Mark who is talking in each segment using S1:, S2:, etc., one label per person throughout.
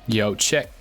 S1: Yo, check.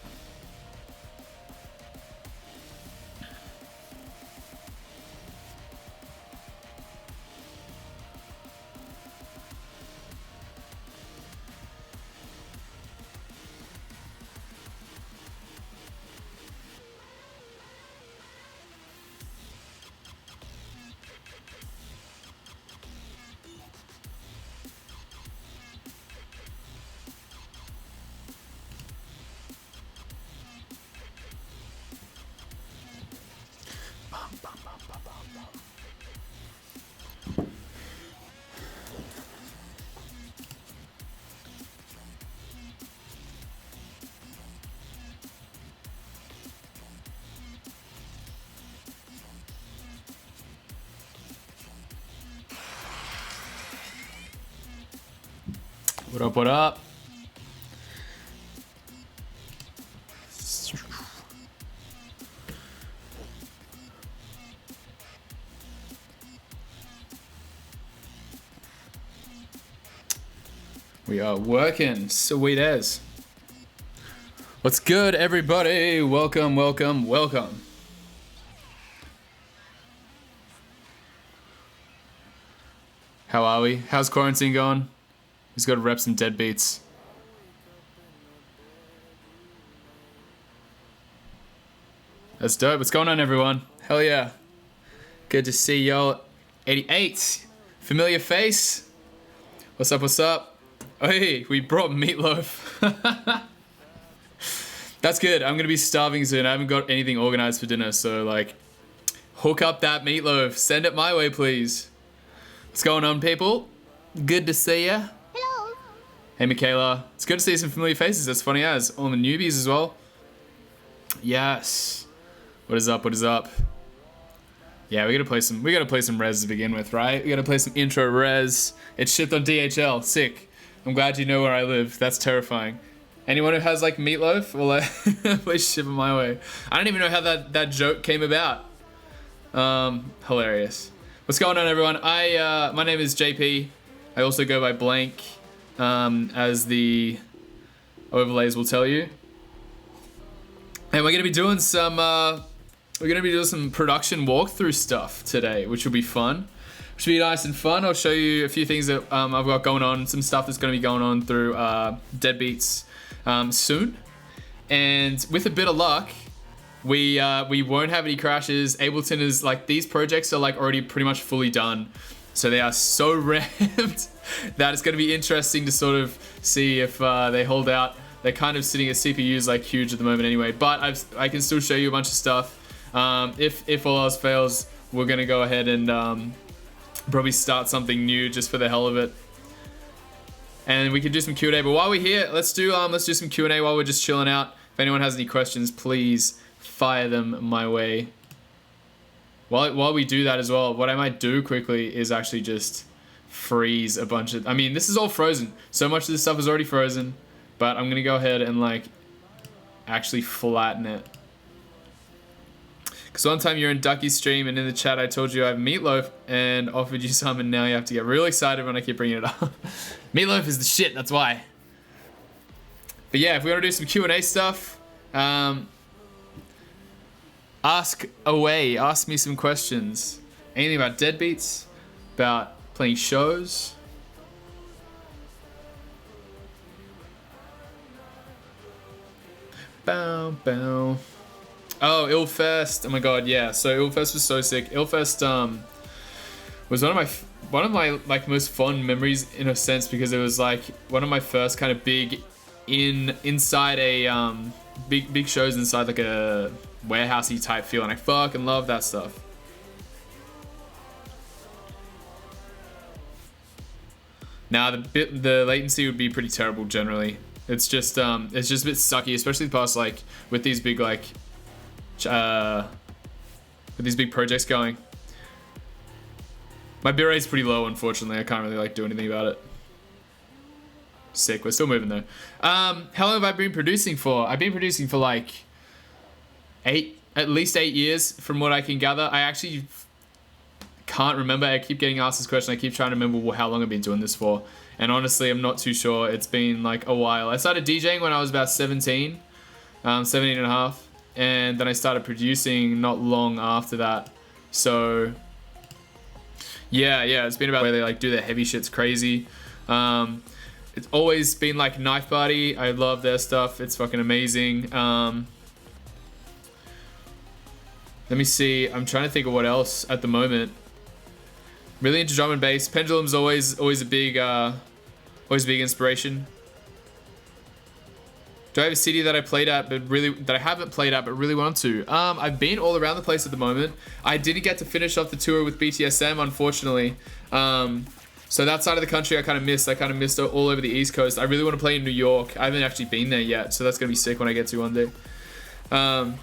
S1: What up, what up? We are working, sweet as. What's good, everybody? Welcome, welcome, welcome. How are we? How's quarantine going? He's got to rep some Deadbeats. That's dope. What's going on, everyone? Hell yeah. Good to see y'all. 88. Familiar face. What's up, what's up? Hey, we brought meatloaf. That's good. I'm going to be starving soon. I haven't got anything organized for dinner, so like, hook up that meatloaf. Send it my way, please. What's going on, people? Good to see ya. Hey Michaela, it's good to see some familiar faces. That's funny as all the newbies as well. Yes. What is up? What is up? Yeah, we gotta play some res to begin with, right? We gotta play some intro res. It's shipped on DHL. Sick. I'm glad you know where I live. That's terrifying. Anyone who has like meatloaf, well, please ship it my way. I don't even know how that joke came about. Hilarious. What's going on, everyone? My name is JP. I also go by Blanke. As the overlays will tell you, and we're gonna be doing some production walkthrough stuff today, which will be fun. Should be nice and fun. I'll show you a few things that I've got going on, some stuff that's gonna be going on through Deadbeats soon, and with a bit of luck, we won't have any crashes. Ableton is like, these projects are like already pretty much fully done. So they are so ramped that it's going to be interesting to sort of see if they hold out. They're kind of sitting at CPUs like huge at the moment anyway, but I can still show you a bunch of stuff. If all else fails, we're going to go ahead and probably start something new just for the hell of it. And we can do some Q&A, but while we're here, let's do some Q&A while we're just chilling out. If anyone has any questions, please fire them my way. While we do that as well, what I might do quickly is actually just freeze a bunch of... I mean, this is all frozen. So much of this stuff is already frozen, but I'm going to go ahead and, like, actually flatten it. Because one time you're in Ducky's stream and in the chat I told you I have meatloaf and offered you some, and now you have to get real excited when I keep bringing it up. Meatloaf is the shit, that's why. But yeah, if we want to do some Q&A stuff... ask away, ask me some questions. Anything about Deadbeats, about playing shows. Bow, bow. Oh, Illfest. Oh my god, yeah. So Illfest was so sick. Illfest was one of my like most fond memories in a sense, because it was like one of my first kind of big inside a big shows inside like a warehousey type feel, and I fucking love that stuff. Now the latency would be pretty terrible generally. It's just a bit sucky, especially the past, like with these big like with these big projects going. My bitrate's pretty low, unfortunately. I can't really like do anything about it. Sick. We're still moving though. How long have I been producing for? I've been producing for like at least 8 years from what I can gather. I actually can't remember. I keep getting asked this question. I keep trying to remember how long I've been doing this for. And honestly, I'm not too sure. It's been like a while. I started DJing when I was about 17, 17 and a half. And then I started producing not long after that. So yeah, it's been about where they like do their heavy shit's crazy. It's always been like Knife Party. I love their stuff. It's fucking amazing. Let me see. I'm trying to think of what else at the moment. Really into drum and bass. Pendulum's always a big inspiration. Do I have a city that I played at that I haven't played at but really want to? I've been all around the place at the moment. I didn't get to finish off the tour with BTSM, unfortunately. So that side of the country I kind of missed. I kind of missed all over the East Coast. I really want to play in New York. I haven't actually been there yet, so that's gonna be sick when I get to one day. Have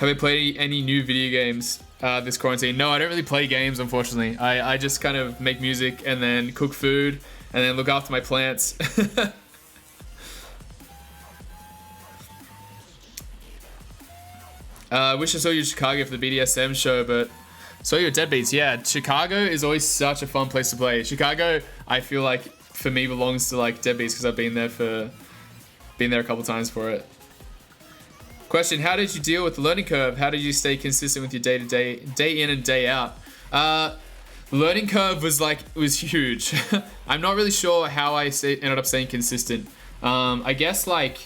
S1: I played any new video games this quarantine? No, I don't really play games, unfortunately. I just kind of make music and then cook food and then look after my plants. I wish I saw you in Chicago for the BDSM show, but saw you at Deadbeats. Yeah, Chicago is always such a fun place to play. Chicago, I feel like, for me, belongs to like Deadbeats because I've been there a couple times for it. Question: how did you deal with the learning curve? How did you stay consistent with your day in and day out? Learning curve was huge. I'm not really sure how I ended up staying consistent. I guess like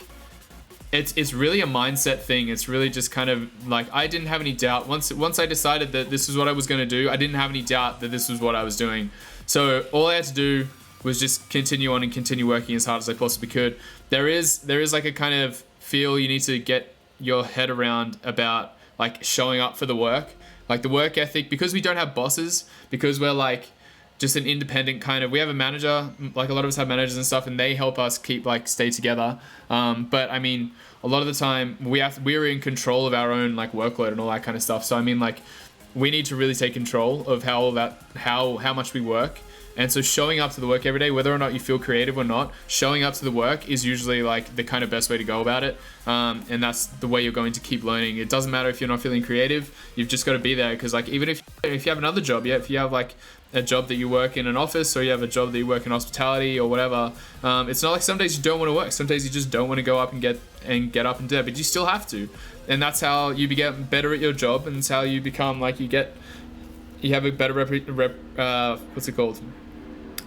S1: it's really a mindset thing. It's really just kind of like I didn't have any doubt once I decided that this is what I was going to do. I didn't have any doubt that this was what I was doing. So all I had to do was just continue on and continue working as hard as I possibly could. There is like a kind of feel you need to get your head around about like showing up for the work, like the work ethic, because we don't have bosses, because we're like just an independent kind of, we have a manager, like a lot of us have managers and stuff, and they help us keep like stay together. But I mean, a lot of the time we're in control of our own like workload and all that kind of stuff. So I mean, like we need to really take control of how much we work. And so showing up to the work every day, whether or not you feel creative or not, showing up to the work is usually like the kind of best way to go about it. And that's the way you're going to keep learning. It doesn't matter if you're not feeling creative, you've just got to be there. Because like even if you have another job, if you have like a job that you work in an office or you have a job that you work in hospitality or whatever, it's not like some days you don't want to work. Some days you just don't want to go up and get up and do it, but you still have to. And that's how you get better at your job, and it's how you become like you have a better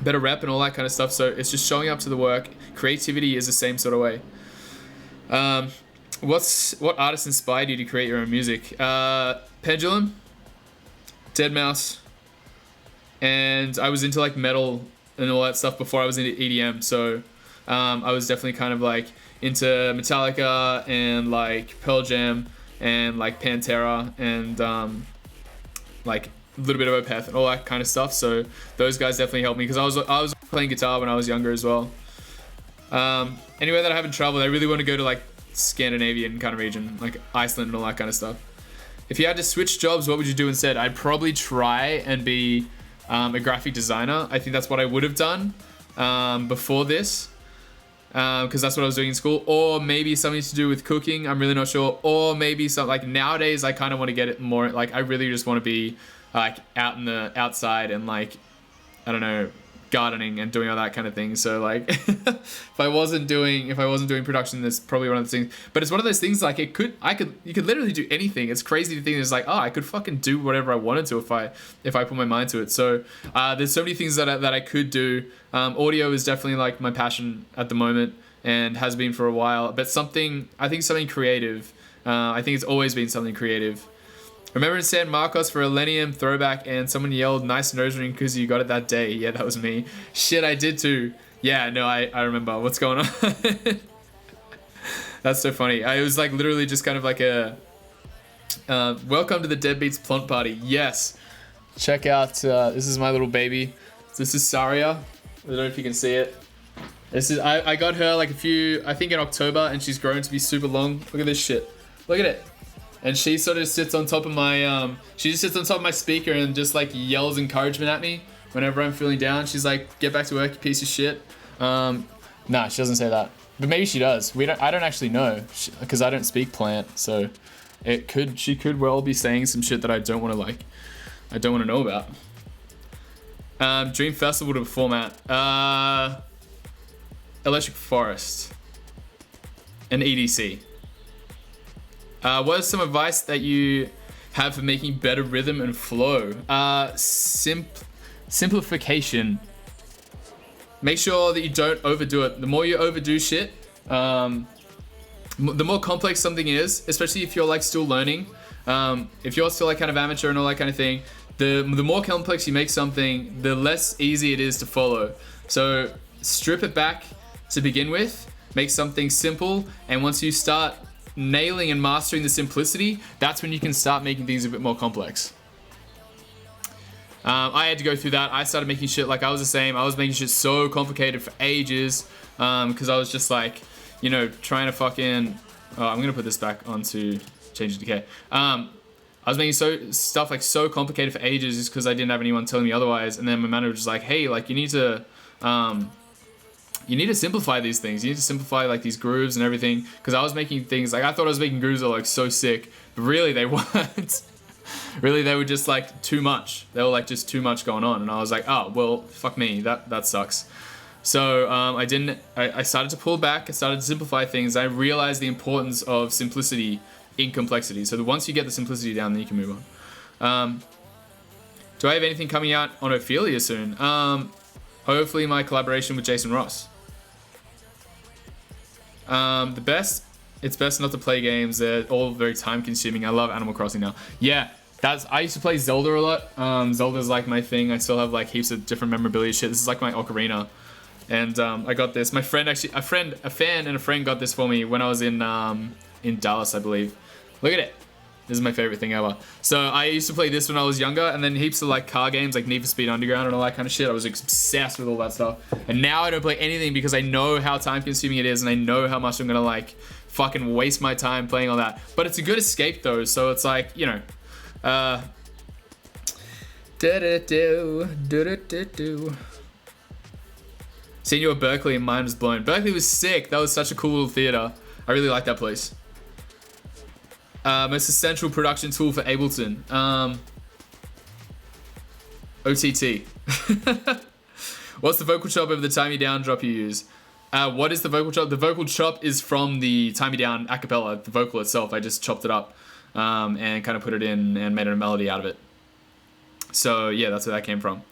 S1: better rep and all that kind of stuff. So it's just showing up to the work. Creativity is the same sort of way. What artists inspired you to create your own music? Pendulum, Deadmau5, and I was into like metal and all that stuff before I was into EDM. So I was definitely kind of like into Metallica and like Pearl Jam and like Pantera and like a little bit of Opeth and all that kind of stuff. So those guys definitely helped me because I was playing guitar when I was younger as well. Anywhere that I haven't traveled, I really want to go to like Scandinavian kind of region, like Iceland and all that kind of stuff. If you had to switch jobs, what would you do instead? I'd probably try and be a graphic designer. I think that's what I would have done before this, because that's what I was doing in school. Or maybe something to do with cooking. I'm really not sure. Or maybe something like nowadays I kind of want to get it more like I really just want to be like out in the outside and like I don't know, gardening and doing all that kind of thing. So like if I wasn't doing production, that's probably one of the things. But it's one of those things like you could literally do anything. It's crazy to think it's like, oh, I could fucking do whatever I wanted to if I put my mind to it. So there's so many things that I could do. Audio is definitely like my passion at the moment and has been for a while, but something creative. I think it's always been something creative. Remember in San Marcos for a Millennium throwback and someone yelled nice nose ring because you got it that day. Yeah, that was me. Shit, I did too. Yeah, no, I remember. What's going on? That's so funny. I was like literally just kind of like a welcome to the Deadbeats Plant Party. Yes. Check out, this is my little baby. This is Saria. I don't know if you can see it. I got her like I think in October, and she's grown to be super long. Look at this shit. Look at it. And she sort of sits on top of my, she just sits on top of my speaker and just like yells encouragement at me whenever I'm feeling down. She's like, get back to work, you piece of shit. Nah, she doesn't say that. But maybe she does. I don't actually know because I don't speak plant. So she could well be saying some shit that I don't want to know about. Dream festival to perform at Electric Forest and EDC. What is some advice that you have for making better rhythm and flow? Simplification. Make sure that you don't overdo it. The more you overdo shit, the more complex something is, especially if you're like still learning. If you're still like kind of amateur and all that kind of thing, the more complex you make something, the less easy it is to follow. So strip it back to begin with, make something simple, and once you start nailing and mastering the simplicity, that's when you can start making things a bit more complex. I had to go through that. I started making shit like I was the same. I was making shit so complicated for ages because I was just like, you know, trying to fucking... I'm gonna put this back onto change it to K. I was making stuff like so complicated for ages just because I didn't have anyone telling me otherwise. And then my manager was just like, hey, like you need to simplify these things. You need to simplify like these grooves and everything. Because I was making things like I thought I was making grooves that were like so sick, but really they weren't. Really, they were just like too much. They were like just too much going on, and I was like, oh well, fuck me, that sucks. So I started to pull back. I started to simplify things. I realized the importance of simplicity in complexity. So that once you get the simplicity down, then you can move on. Do I have anything coming out on Ophelia soon? Hopefully my collaboration with Jason Ross. It's best not to play games. They're all very time consuming. I love Animal Crossing now. Yeah, I used to play Zelda a lot. Zelda's like my thing. I still have like heaps of different memorabilia shit. This is like my ocarina. And I got this. My friend actually, a fan and a friend got this for me when I was in Dallas, I believe. Look at it. This is my favorite thing ever. So I used to play this when I was younger, and then heaps of like car games like Need for Speed Underground and all that kind of shit. I was obsessed with all that stuff. And now I don't play anything because I know how time consuming it is, and I know how much I'm gonna like fucking waste my time playing all that. But it's a good escape though, so it's like, you know, seen you at Berkeley and mind was blown. Berkeley was sick. That was such a cool little theater. I really like that place. Most essential production tool for Ableton. OTT. What's the vocal chop of the Tie Me Down drop you use? What is the vocal chop? The vocal chop is from the Tie Me Down a cappella, the vocal itself. I just chopped it up and kind of put it in and made a melody out of it. So yeah, that's where that came from.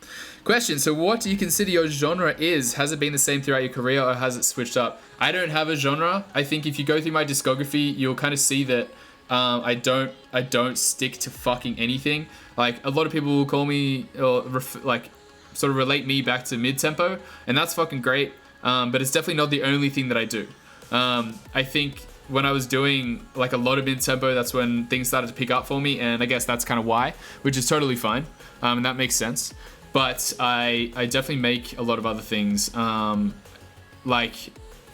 S1: Question, so what do you consider your genre is? Has it been the same throughout your career or has it switched up? I don't have a genre. I think if you go through my discography, you'll kind of see that I don't stick to fucking anything. Like a lot of people will call me or like sort of relate me back to mid-tempo, and that's fucking great. But it's definitely not the only thing that I do. I think when I was doing like a lot of mid-tempo, that's when things started to pick up for me, and I guess that's kind of why, which is totally fine, and that makes sense. But I definitely make a lot of other things. Like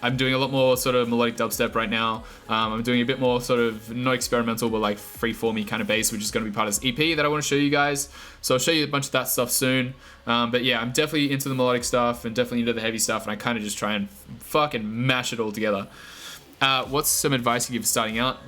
S1: I'm doing a lot more sort of melodic dubstep right now. I'm doing a bit more sort of not experimental, but like free-formy kind of bass, which is going to be part of this EP that I want to show you guys. So I'll show you a bunch of that stuff soon. But yeah, I'm definitely into the melodic stuff and definitely into the heavy stuff, and I kind of just try and fucking mash it all together. What's some advice you give for starting out?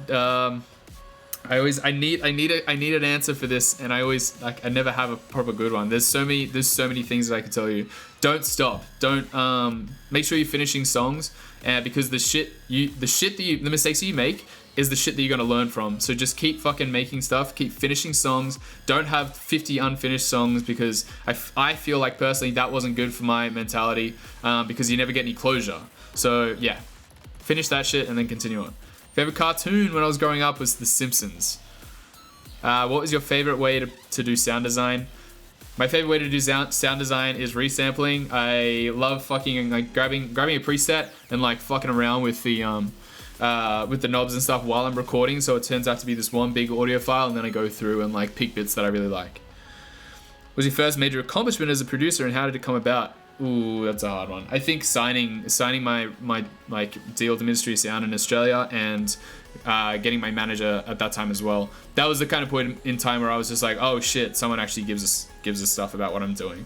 S1: I need an answer for this, and I never have a proper good one. There's so many things that I can tell you. Don't stop. Don't make sure you're finishing songs, because the mistakes you make is the shit that you're gonna learn from. So just keep fucking making stuff, keep finishing songs. Don't have 50 unfinished songs, because I feel like personally that wasn't good for my mentality, because you never get any closure. So yeah, finish that shit and then continue on. Favorite cartoon when I was growing up was The Simpsons. What was your favorite way to do sound design? My favorite way to do sound design is resampling. I love fucking like grabbing a preset and like fucking around with the knobs and stuff while I'm recording, so it turns out to be this one big audio file, and then I go through and like pick bits that I really like. What was your first major accomplishment as a producer, and how did it come about? Ooh, that's a hard one. I think signing my like deal to Ministry of Sound in Australia, and getting my manager at that time as well. That was the kind of point in time where I was just like, oh shit, someone actually gives us stuff about what I'm doing.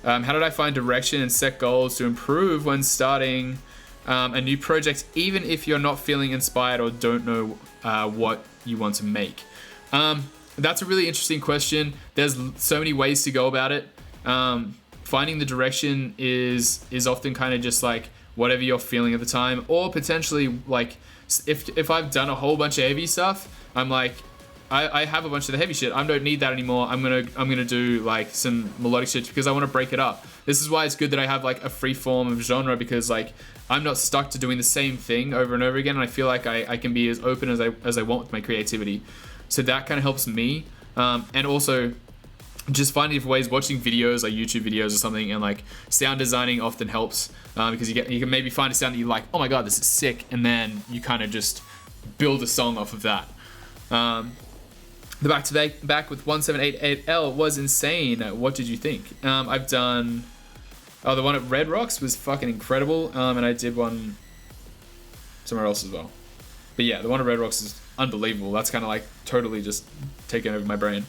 S1: How did I find direction and set goals to improve when starting a new project, even if you're not feeling inspired or don't know what you want to make? That's a really interesting question. There's so many ways to go about it. Finding the direction is often kind of just like whatever you're feeling at the time, or potentially like if I've done a whole bunch of heavy stuff, I'm like, I have a bunch of the heavy shit. I don't need that anymore. I'm gonna do like some melodic shit because I want to break it up. This is why it's good that I have like a free form of genre, because like I'm not stuck to doing the same thing over and over again, and I feel like I can be as open as I want with my creativity. So that kind of helps me, and also just finding different ways, watching videos like YouTube videos or something, and like sound designing often helps, because you can maybe find a sound that you like, oh my god, this is sick, and then you kind of just build a song off of that. The back with 1788L was insane. What did you think? I've done, the one at Red Rocks was fucking incredible, and I did one somewhere else as well. But yeah, the one at Red Rocks is unbelievable. That's kind of like totally just taking over my brain.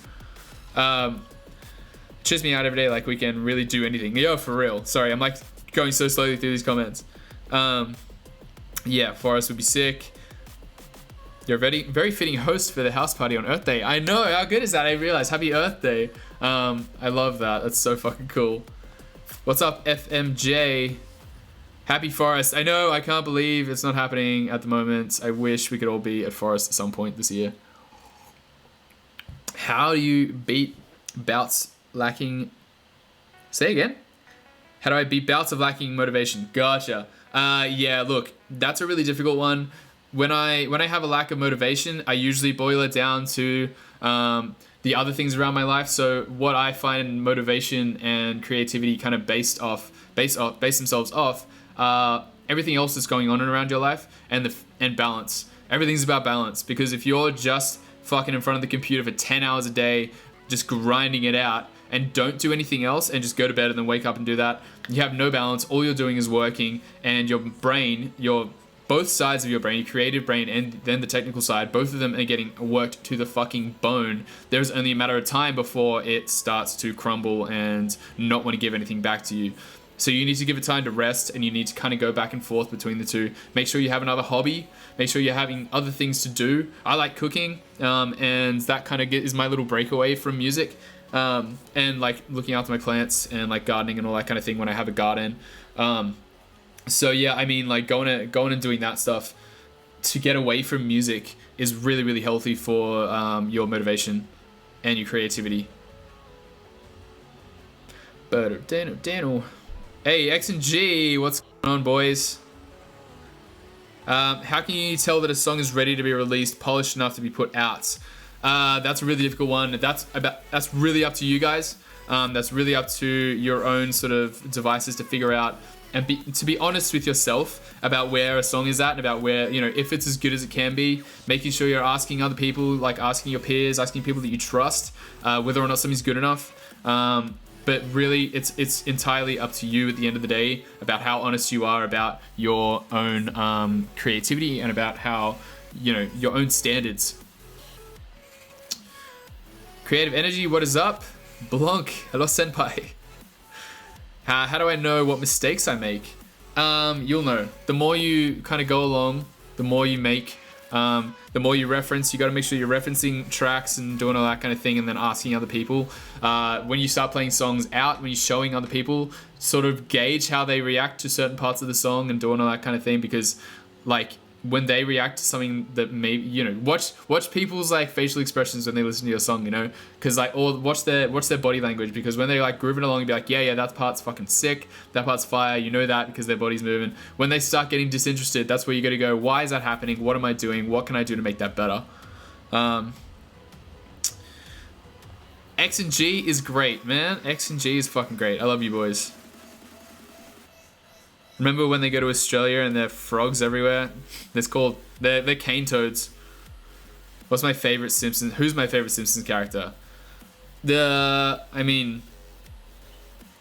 S1: Cheers me out every day like we can really do anything. Yo, for real. Sorry, I'm like going so slowly through these comments. Yeah, Forest would be sick. You're a very fitting host for the house party on Earth Day. I know, how good is that? I realized. Happy Earth Day. I love that. That's so fucking cool. What's up, FMJ? Happy Forest. I know, I can't believe it's not happening at the moment. I wish we could all be at Forest at some point this year. How do you beat bouts lacking... Say again? How do I beat bouts of lacking motivation? Gotcha. Yeah, look, that's a really difficult one. When I have a lack of motivation, I usually boil it down to the other things around my life. So what I find motivation and creativity kind of base themselves off everything else that's going on around your life, and balance. Everything's about balance, because if you're just fucking in front of the computer for 10 hours a day, just grinding it out, and don't do anything else and just go to bed and then wake up and do that, you have no balance. All you're doing is working, and your brain, both sides of your brain, your creative brain and then the technical side, both of them are getting worked to the fucking bone. There's only a matter of time before it starts to crumble and not want to give anything back to you. So you need to give it time to rest, and you need to kind of go back and forth between the two. Make sure you have another hobby. Make sure you're having other things to do. I like cooking, and that kind of is my little breakaway from music. And like looking after my plants and like gardening and all that kind of thing when I have a garden. So yeah, I mean, like going and doing that stuff to get away from music is really, really healthy for your motivation and your creativity. Dano. Hey, X and G, what's going on, boys? How can you tell that a song is ready to be released, polished enough to be put out? That's a really difficult one. That's really up to you guys. That's really up to your own sort of devices to figure out, and to be honest with yourself about where a song is at, and about where, if it's as good as it can be. Making sure you're asking other people, like asking your peers, asking people that you trust, whether or not something's good enough. But really, it's entirely up to you at the end of the day about how honest you are about your own creativity, and about how, your own standards. Creative energy, what is up? Blanke, hello senpai. How do I know what mistakes I make? You'll know. The more you kind of go along, the more you make, the more you reference. You got to make sure you're referencing tracks and doing all that kind of thing, and then asking other people. When you start playing songs out, when you're showing other people, sort of gauge how they react to certain parts of the song and doing all that kind of thing, because like when they react to something that maybe, watch people's like facial expressions when they listen to your song, because like, or watch their body language, because when they're like grooving along and be like, yeah, that part's fucking sick, that part's fire, that because their body's moving. When they start getting disinterested, that's where you got to go, why is that happening? What am I doing? What can I do to make that better? X and G is great, man. X and G is fucking great. I love you boys. Remember when they go to Australia and there are frogs everywhere? They're cane toads. What's my favorite Simpsons? Who's my favorite Simpsons character? I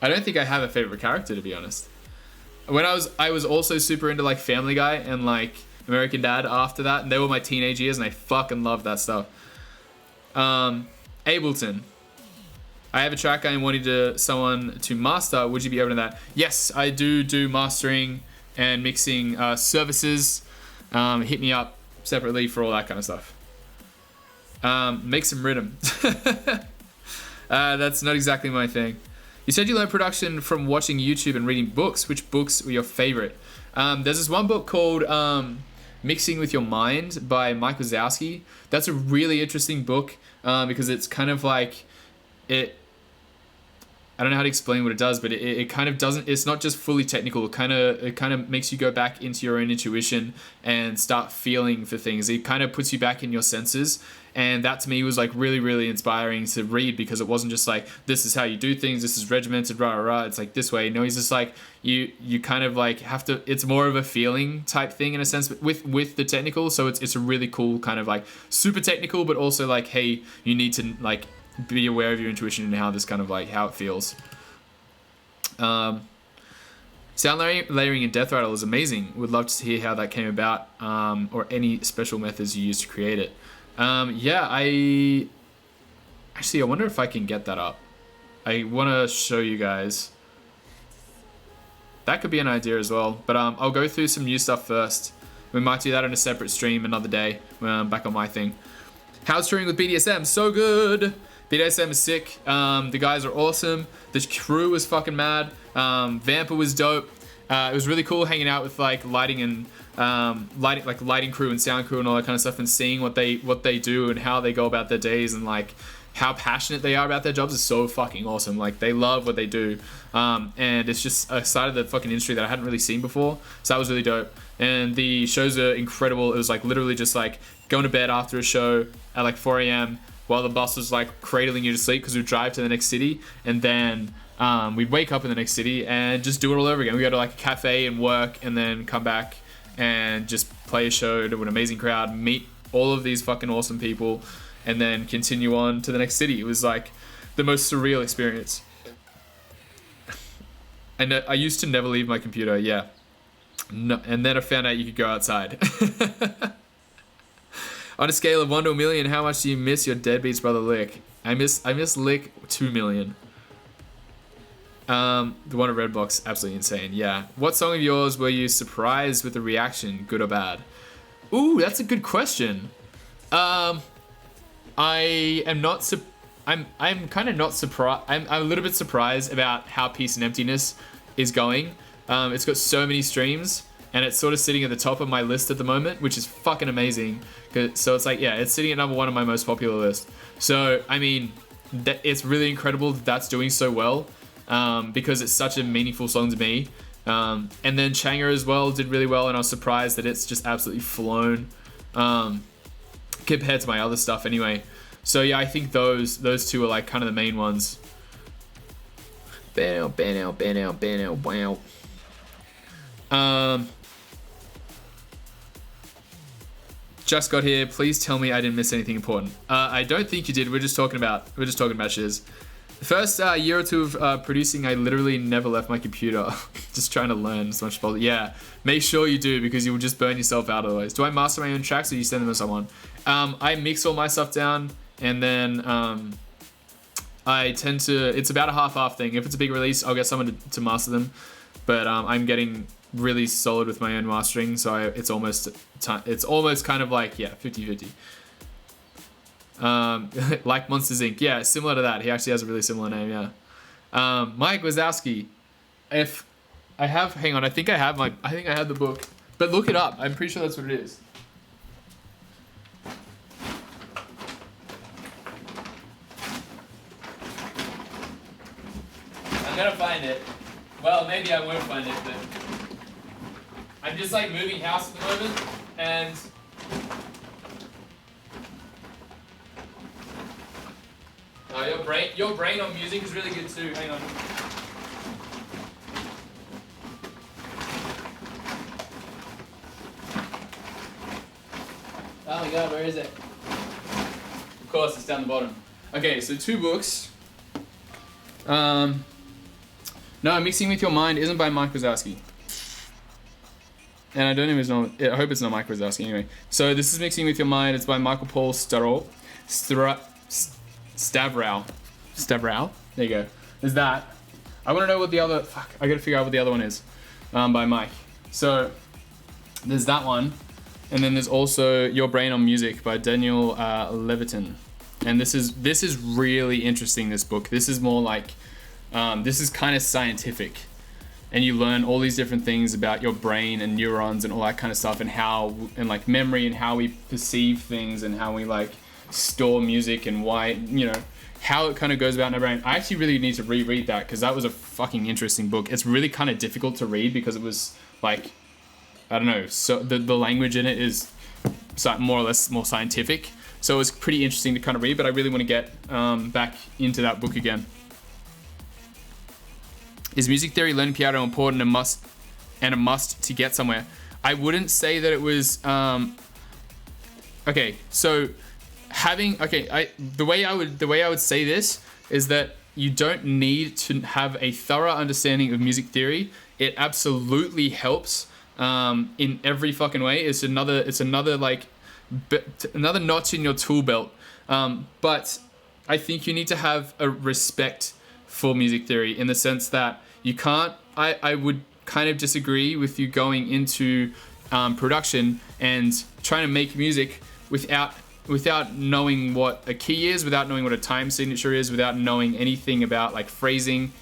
S1: don't think I have a favorite character, to be honest. When I was also super into like Family Guy and like American Dad after that, and they were my teenage years, and I fucking loved that stuff. Ableton. I have a track I wanted someone to master. Would you be open to that? Yes, I do mastering and mixing services. Hit me up separately for all that kind of stuff. Make some rhythm. That's not exactly my thing. You said you learned production from watching YouTube and reading books. Which books were your favorite? There's this one book called Mixing with Your Mind by Mike Wazowski. That's a really interesting book because it's kind of like it. I don't know how to explain what it does, but it kind of doesn't. It's not just fully technical. It kind of makes you go back into your own intuition and start feeling for things. It kind of puts you back in your senses, and that to me was like really, really inspiring to read because it wasn't just like this is how you do things. This is regimented, rah rah rah. It's like this way. No, he's just like you kind of like have to. It's more of a feeling type thing in a sense with the technical. So it's a really cool kind of like super technical, but also like hey, you need to like be aware of your intuition and how this kind of like how it feels. Sound layering in Death Rattle is amazing. Would love to hear how that came about, or any special methods you used to create it. Yeah, I wonder if I can get that up. I want to show you guys. That could be an idea as well, but I'll go through some new stuff first. We might do that on a separate stream another day when I'm back on my thing. How's touring with BDSM? So good. BDSM is sick. The guys are awesome. The crew was fucking mad. Vamper was dope. It was really cool hanging out with like lighting and lighting crew and sound crew and all that kind of stuff, and seeing what they do and how they go about their days and like how passionate they are about their jobs is so fucking awesome. Like they love what they do, and it's just a side of the fucking industry that I hadn't really seen before. So that was really dope. And the shows are incredible. It was like literally just like going to bed after a show at like 4 a.m. while the bus was like cradling you to sleep because we'd drive to the next city, and then we'd wake up in the next city and just do it all over again. We go to like a cafe and work, and then come back and just play a show to an amazing crowd, meet all of these fucking awesome people, and then continue on to the next city. It was like the most surreal experience. And I used to never leave my computer, yeah. No, and then I found out you could go outside. On a scale of 1 to 1 million, how much do you miss your Deadbeats brother Lick? I miss Lick 2 million. The one at Redbox, absolutely insane. Yeah. What song of yours were you surprised with the reaction, good or bad? Ooh, that's a good question. I'm kind of not surprised. I'm a little bit surprised about how Peace and Emptiness is going. It's got so many streams, and it's sort of sitting at the top of my list at the moment, which is fucking amazing. So it's like, yeah, it's sitting at number 1 on my most popular list. So, I mean, it's really incredible that that's doing so well, because it's such a meaningful song to me. And then Changer as well did really well, and I was surprised that it's just absolutely flown, compared to my other stuff anyway. So yeah, I think those two are like kind of the main ones. Wow. Just got here. Please tell me I didn't miss anything important. I don't think you did. We're just talking about shiz. The first year or two of producing, I literally never left my computer. Just trying to learn as much as possible. Yeah, make sure you do, because you will just burn yourself out otherwise. Do I master my own tracks, or do you send them to someone? I mix all my stuff down, and then I tend to. It's about a half-half thing. If it's a big release, I'll get someone to master them. But I'm getting really solid with my own mastering, so it's almost kind of like, yeah, 50-50. Like Monsters Inc. Yeah, similar to that. He actually has a really similar name, yeah. Mike Wazowski. If I have, hang on, I think I have the book. But look it up. I'm pretty sure that's what it is. I'm gonna find it. Well, maybe I won't find it, but I'm just like moving house at the moment, and your brain on music is really good too. Hang on. Oh my god, where is it? Of course, it's down the bottom. Okay, so 2 books. No, Mixing with Your Mind isn't by Mike Wazowski. And I don't even know, I hope it's not Mike Wazowski anyway. So this is Mixing with Your Mind. It's by Michael Paul Stavrow. Stavrow? There you go. There's that. I want to know what the other, I gotta figure out what the other one is. By Mike. So there's that one. And then there's also Your Brain on Music by Daniel Levitin. And this is really interesting, this book. This is more like, this is kind of scientific. And you learn all these different things about your brain and neurons and all that kind of stuff, and how, and like memory and how we perceive things and how we like store music and why, you know, how it kind of goes about in our brain. I actually really need to reread that because that was a fucking interesting book. It's really kind of difficult to read because it was like, I don't know, so the language in it is more or less more scientific. So it was pretty interesting to kind of read, but I really want to get back into that book again. Is music theory learning piano important and a must to get somewhere? I wouldn't say that it was. Okay, so the way I would say this is that you don't need to have a thorough understanding of music theory. It absolutely helps in every fucking way. It's another like another notch in your tool belt. But I think you need to have a respect for music theory in the sense that you can't. I would kind of disagree with you going into production and trying to make music without knowing what a key is, without knowing what a time signature is, without knowing anything about like phrasing,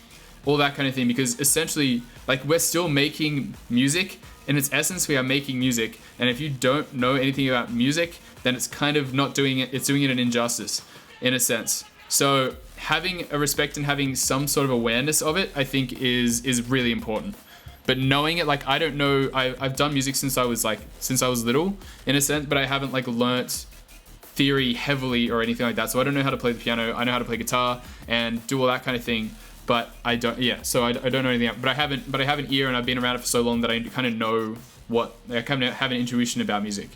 S1: all that kind of thing. Because essentially, like, we're still making music. In its essence, we are making music. And if you don't know anything about music, then it's kind of not doing it. It's doing it an injustice, in a sense. So having a respect and having some sort of awareness of it, I think is really important. But knowing it, like, I don't know, I've done music since I was little, in a sense, but I haven't like learnt theory heavily or anything like that. So I don't know how to play the piano. I know how to play guitar and do all that kind of thing, but I don't. Yeah, so I don't know anything. But I have an ear, and I've been around it for so long that I kind of know I kind of have an intuition about music.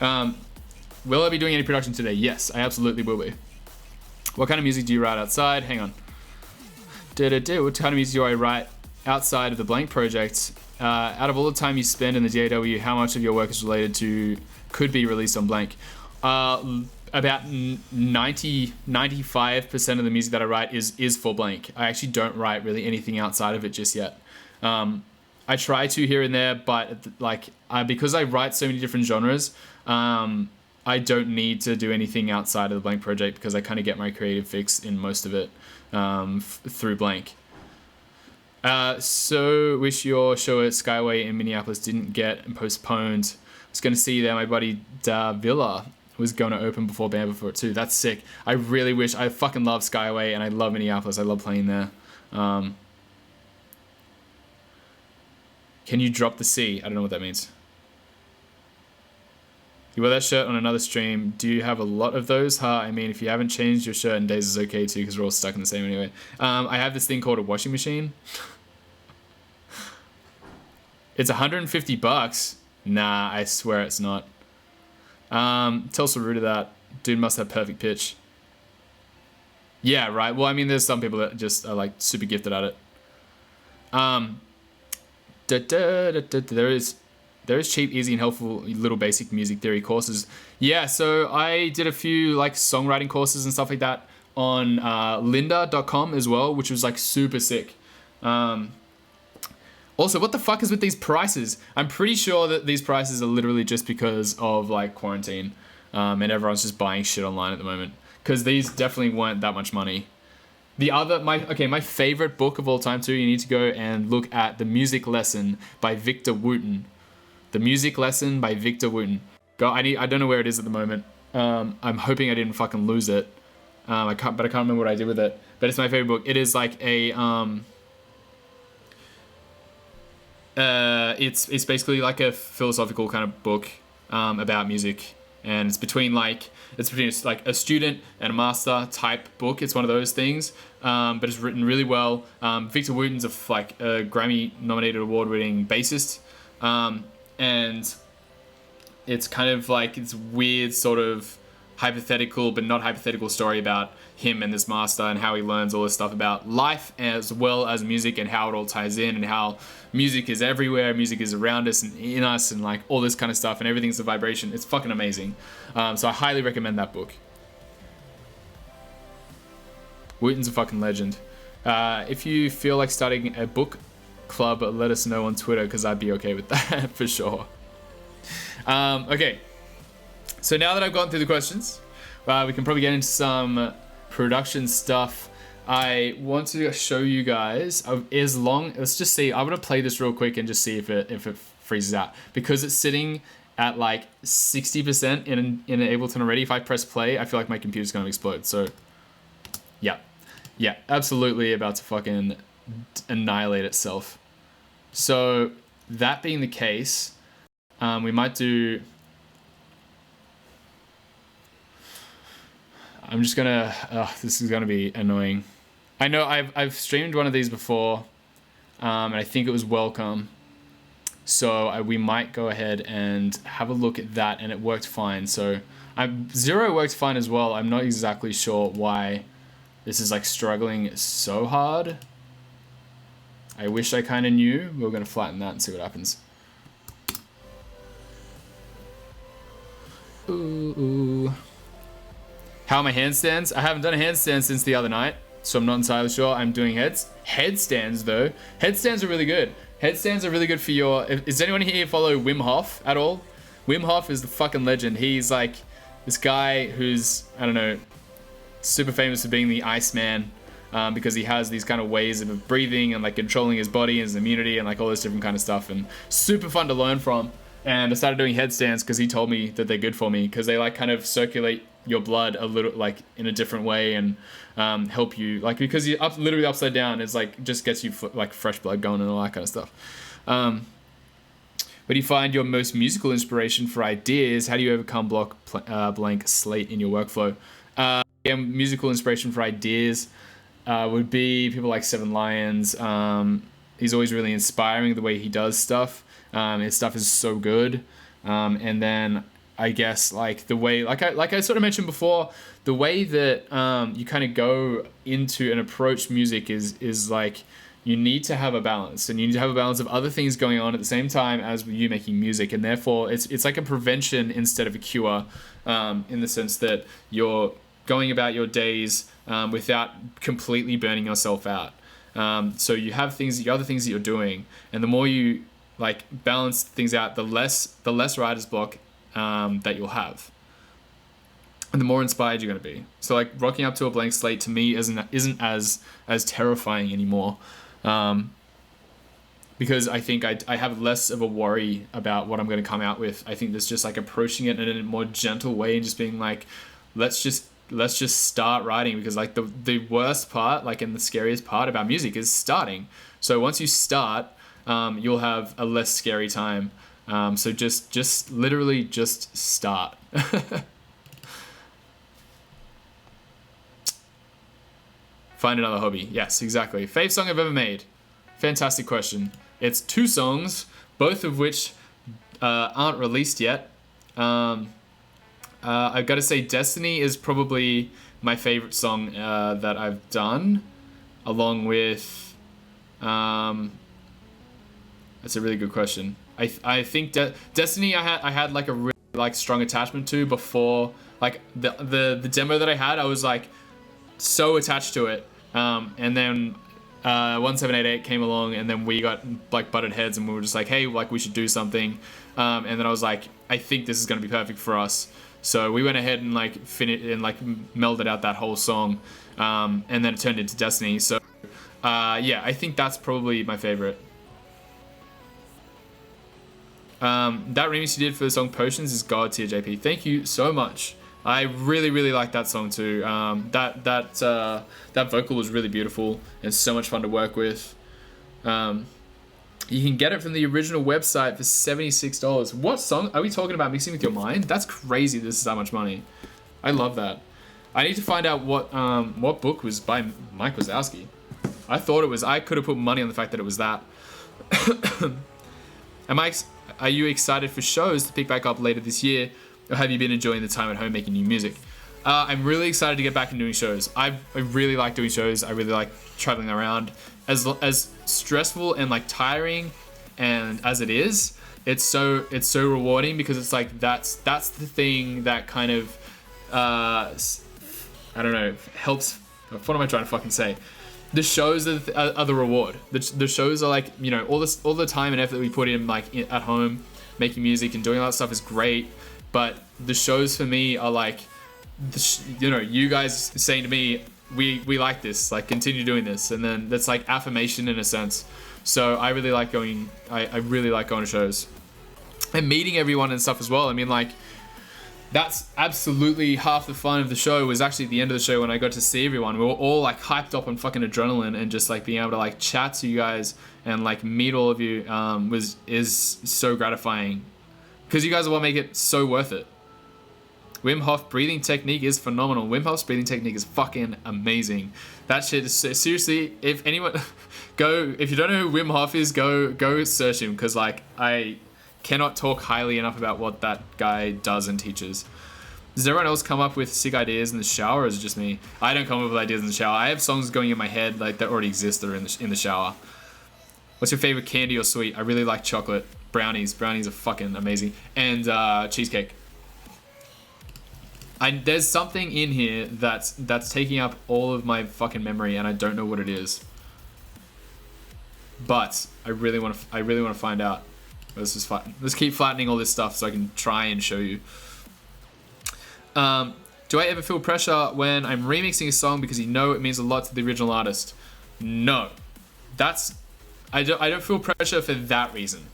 S1: Will I be doing any production today? Yes, I absolutely will be. What kind of music do you write outside? Hang on. What kind of music do I write outside of the Blanke project? Out of all the time you spend in the DAW, how much of your work is related to could be released on Blanke? About 95% of the music that I write is for Blanke. I actually don't write really anything outside of it just yet. I try to here and there, but like because I write so many different genres, I don't need to do anything outside of the Blanke project because I kind of get my creative fix in most of it through Blanke. So wish your show at Skyway in Minneapolis didn't get postponed. I was going to see you there. My buddy Da Villa was going to open before Band Before It too. That's sick. I really wish. I fucking love Skyway and I love Minneapolis. I love playing there. Can you drop the C? I don't know what that means. You wear that shirt on another stream. Do you have a lot of those? I mean, if you haven't changed your shirt in days, is okay too, because we're all stuck in the same anyway. I have this thing called a washing machine. It's $150. Nah, I swear it's not. Tell Saru to that. Dude must have perfect pitch. Yeah, right. Well, I mean, there's some people that just are like super gifted at it. There is cheap, easy, and helpful little basic music theory courses. Yeah, so I did a few like songwriting courses and stuff like that on lynda.com as well, which was like super sick. Also, what the fuck is with these prices? I'm pretty sure that these prices are literally just because of like quarantine, and everyone's just buying shit online at the moment. Because these definitely weren't that much money. My favorite book of all time too, you need to go and look at The Music Lesson by Victor Wooten. The Music Lesson by Victor Wooten. I don't know where it is at the moment. I'm hoping I didn't fucking lose it. I can't remember what I did with it. But it's my favorite book. It is like a it's basically like a philosophical kind of book about music, and it's between like a student and a master type book. It's one of those things, but it's written really well. Victor Wooten's a Grammy nominated award-winning bassist, and it's kind of like this weird sort of hypothetical but not hypothetical story about him and this master and how he learns all this stuff about life as well as music and how it all ties in and how music is everywhere, music is around us and in us and like all this kind of stuff and everything's a vibration. It's fucking amazing. So I highly recommend that book. Wooten's a fucking legend. If you feel like starting a book club, let us know on Twitter, because I'd be okay with that for sure. Okay, so now that I've gone through the questions, we can probably get into some production stuff. I want to show you guys let's just see. I'm gonna play this real quick and just see if it freezes out, because it's sitting at like 60% in Ableton already. If I press play, I feel like my computer's gonna explode. So yeah, absolutely about to fucking annihilate itself. So that being the case, we might do, I'm just gonna, this is gonna be annoying. I know I've streamed one of these before, and I think it was welcome. So we might go ahead and have a look at that, and it worked fine. So Zero worked fine as well. I'm not exactly sure why this is like struggling so hard. I wish I kind of knew. We're gonna flatten that and see what happens. Ooh. How are my handstands? I haven't done a handstand since the other night, so I'm not entirely sure. I'm doing headstands though. Headstands are really good. Headstands are really good for your... Does anyone here follow Wim Hof at all? Wim Hof is the fucking legend. He's like this guy who's, I don't know, super famous for being the Iceman, because he has these kind of ways of breathing and like controlling his body and his immunity and like all this different kind of stuff, and super fun to learn from. And I started doing headstands because he told me that they're good for me, because they like kind of circulate your blood a little like in a different way, and help you like, because you're literally upside down, it's like just gets you like fresh blood going and all that kind of stuff. Where do you find your most musical inspiration for ideas? How do you overcome blank slate in your workflow? Yeah, musical inspiration for ideas would be people like Seven Lions. He's always really inspiring the way he does stuff. His stuff is so good. And then I guess like the way, like I sort of mentioned before, the way that you kind of go into and approach music is like, you need to have a balance, and you need to have a balance of other things going on at the same time as you making music, and therefore it's like a prevention instead of a cure, in the sense that you're going about your days without completely burning yourself out. So you have other things that you're doing, and the more you like balance things out, the less writer's block that you'll have, and the more inspired you're going to be. So like rocking up to a blank slate to me isn't as terrifying anymore, because I think I have less of a worry about what I'm going to come out with. I think there's just like approaching it in a more gentle way and just being like, let's just start writing, because like the worst part, like, and the scariest part about music is starting. So once you start, you'll have a less scary time. So just literally just start. Find another hobby. Yes, exactly. Fave song I've ever made. Fantastic question. It's 2 songs, both of which aren't released yet. I've got to say Destiny is probably my favorite song that I've done, along with... that's a really good question. I think Destiny I had like a really like strong attachment to before, like the demo that I had, I was like so attached to it, and then 1788 came along, and then we got like butted heads, and we were just like, hey, like we should do something, and then I was like, I think this is gonna be perfect for us. So we went ahead and like melded out that whole song, and then it turned into Destiny. So yeah, I think that's probably my favorite. That remix you did for the song Potions is God tier, JP. Thank you so much. I really like that song too. That vocal was really beautiful and so much fun to work with. You can get it from the original website for $76. What song are we talking about? Mixing with Your Mind? That's crazy. This is that much money. I love that. I need to find out what book was by Mike Wazowski. I thought it was. I could have put money on the fact that it was that. Are you excited for shows to pick back up later this year, or have you been enjoying the time at home making new music? I'm really excited to get back and doing shows. I really like doing shows. I really like traveling around. As stressful and like tiring and as it is, it's so rewarding, because it's like that's the thing that kind of I don't know, helps. What am I trying to fucking say? the shows are the reward. The shows are like, you know, all the time and effort that we put in, like at home, making music and doing all that stuff is great. But the shows for me are like, you know, you guys saying to me, we like this, like continue doing this, and then that's like affirmation in a sense. So I really like going. I really like going to shows and meeting everyone and stuff as well. I mean, like, that's absolutely half the fun of the show was actually at the end of the show when I got to see everyone. We were all like hyped up on fucking adrenaline, and just like being able to like chat to you guys and like meet all of you is so gratifying, because you guys are what make it so worth it. Wim Hof breathing technique is phenomenal. Wim Hof's breathing technique is fucking amazing. That shit is seriously, if anyone if you don't know who Wim Hof is, go search him, because like I cannot talk highly enough about what that guy does and teaches. Does everyone else come up with sick ideas in the shower, or is it just me? I don't come up with ideas in the shower. I have songs going in my head like that already exist that are in the shower. What's your favorite candy or sweet? I really like chocolate. Brownies. Brownies are fucking amazing. And cheesecake. There's something in here that's taking up all of my fucking memory, and I don't know what it is. But I really want to find out. Let's keep flattening all this stuff so I can try and show you. Do I ever feel pressure when I'm remixing a song because you know it means a lot to the original artist? No. I don't feel pressure for that reason.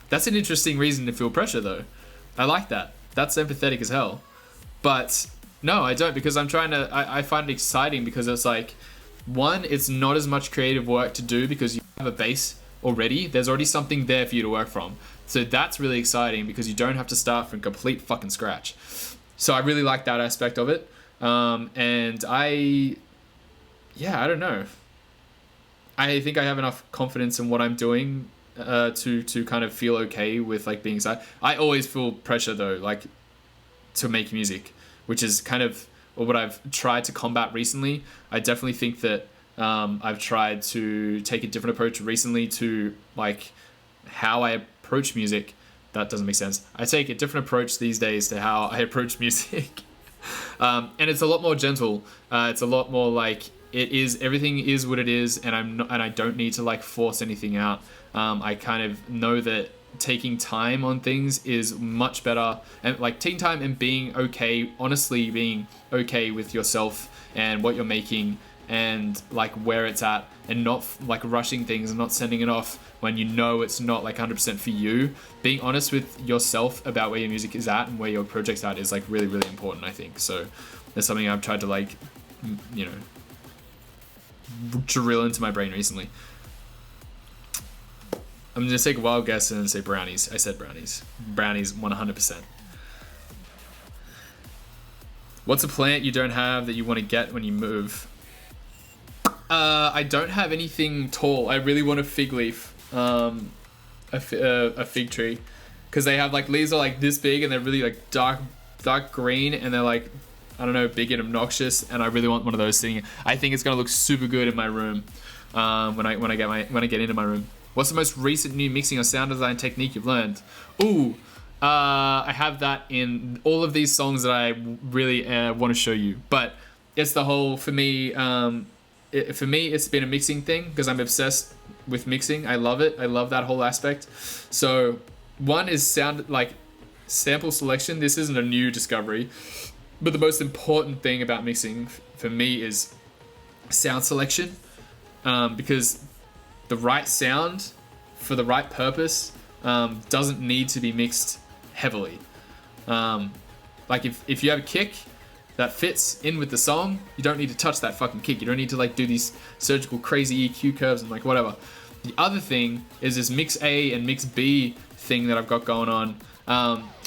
S1: That's an interesting reason to feel pressure though. I like that. That's empathetic as hell. But no, I don't, because I'm trying to, I find it exciting because it's like, one, it's not as much creative work to do because you have a base already. There's already something there for you to work from. So that's really exciting because you don't have to start from complete fucking scratch. So I really like that aspect of it. And I don't know. I think I have enough confidence in what I'm doing to kind of feel okay with like being excited. I always feel pressure though, like to make music, which is kind of what I've tried to combat recently. I definitely think that I've tried to take a different approach recently to like how I approach music. That doesn't make sense. I take a different approach these days to how I approach music. And it's a lot more gentle. It's a lot more like everything is what it is, and I don't need to like force anything out. I kind of know that taking time on things is much better, and like taking time and being okay, honestly being okay with yourself and what you're making and like where it's at, and not like rushing things and not sending it off when you know it's not like 100% for you. Being honest with yourself about where your music is at and where your project's at is like really, really important, I think. So that's something I've tried to like, you know, drill into my brain recently. I'm gonna take a wild guess and say brownies. I said brownies. Brownies 100%. What's a plant you don't have that you want to get when you move? I don't have anything tall. I really want a fig leaf, a fig tree, because they have like leaves are like this big and they're really like dark green, and they're like, I don't know, big and obnoxious, and I really want one of those sitting. I think it's gonna look super good in my room when I get into my room. What's the most recent new mixing or sound design technique you've learned? Ooh, I have that in all of these songs that I really want to show you. But it's the whole, for me, it's been a mixing thing because I'm obsessed with mixing. I love it. I love that whole aspect. So one is sound, like sample selection. This isn't a new discovery, but the most important thing about mixing for me is sound selection, because the right sound for the right purpose doesn't need to be mixed heavily. Like if you have a kick that fits in with the song, you don't need to touch that fucking kick. You don't need to like do these surgical crazy EQ curves and like whatever. The other thing is this mix A and mix B thing that I've got going on,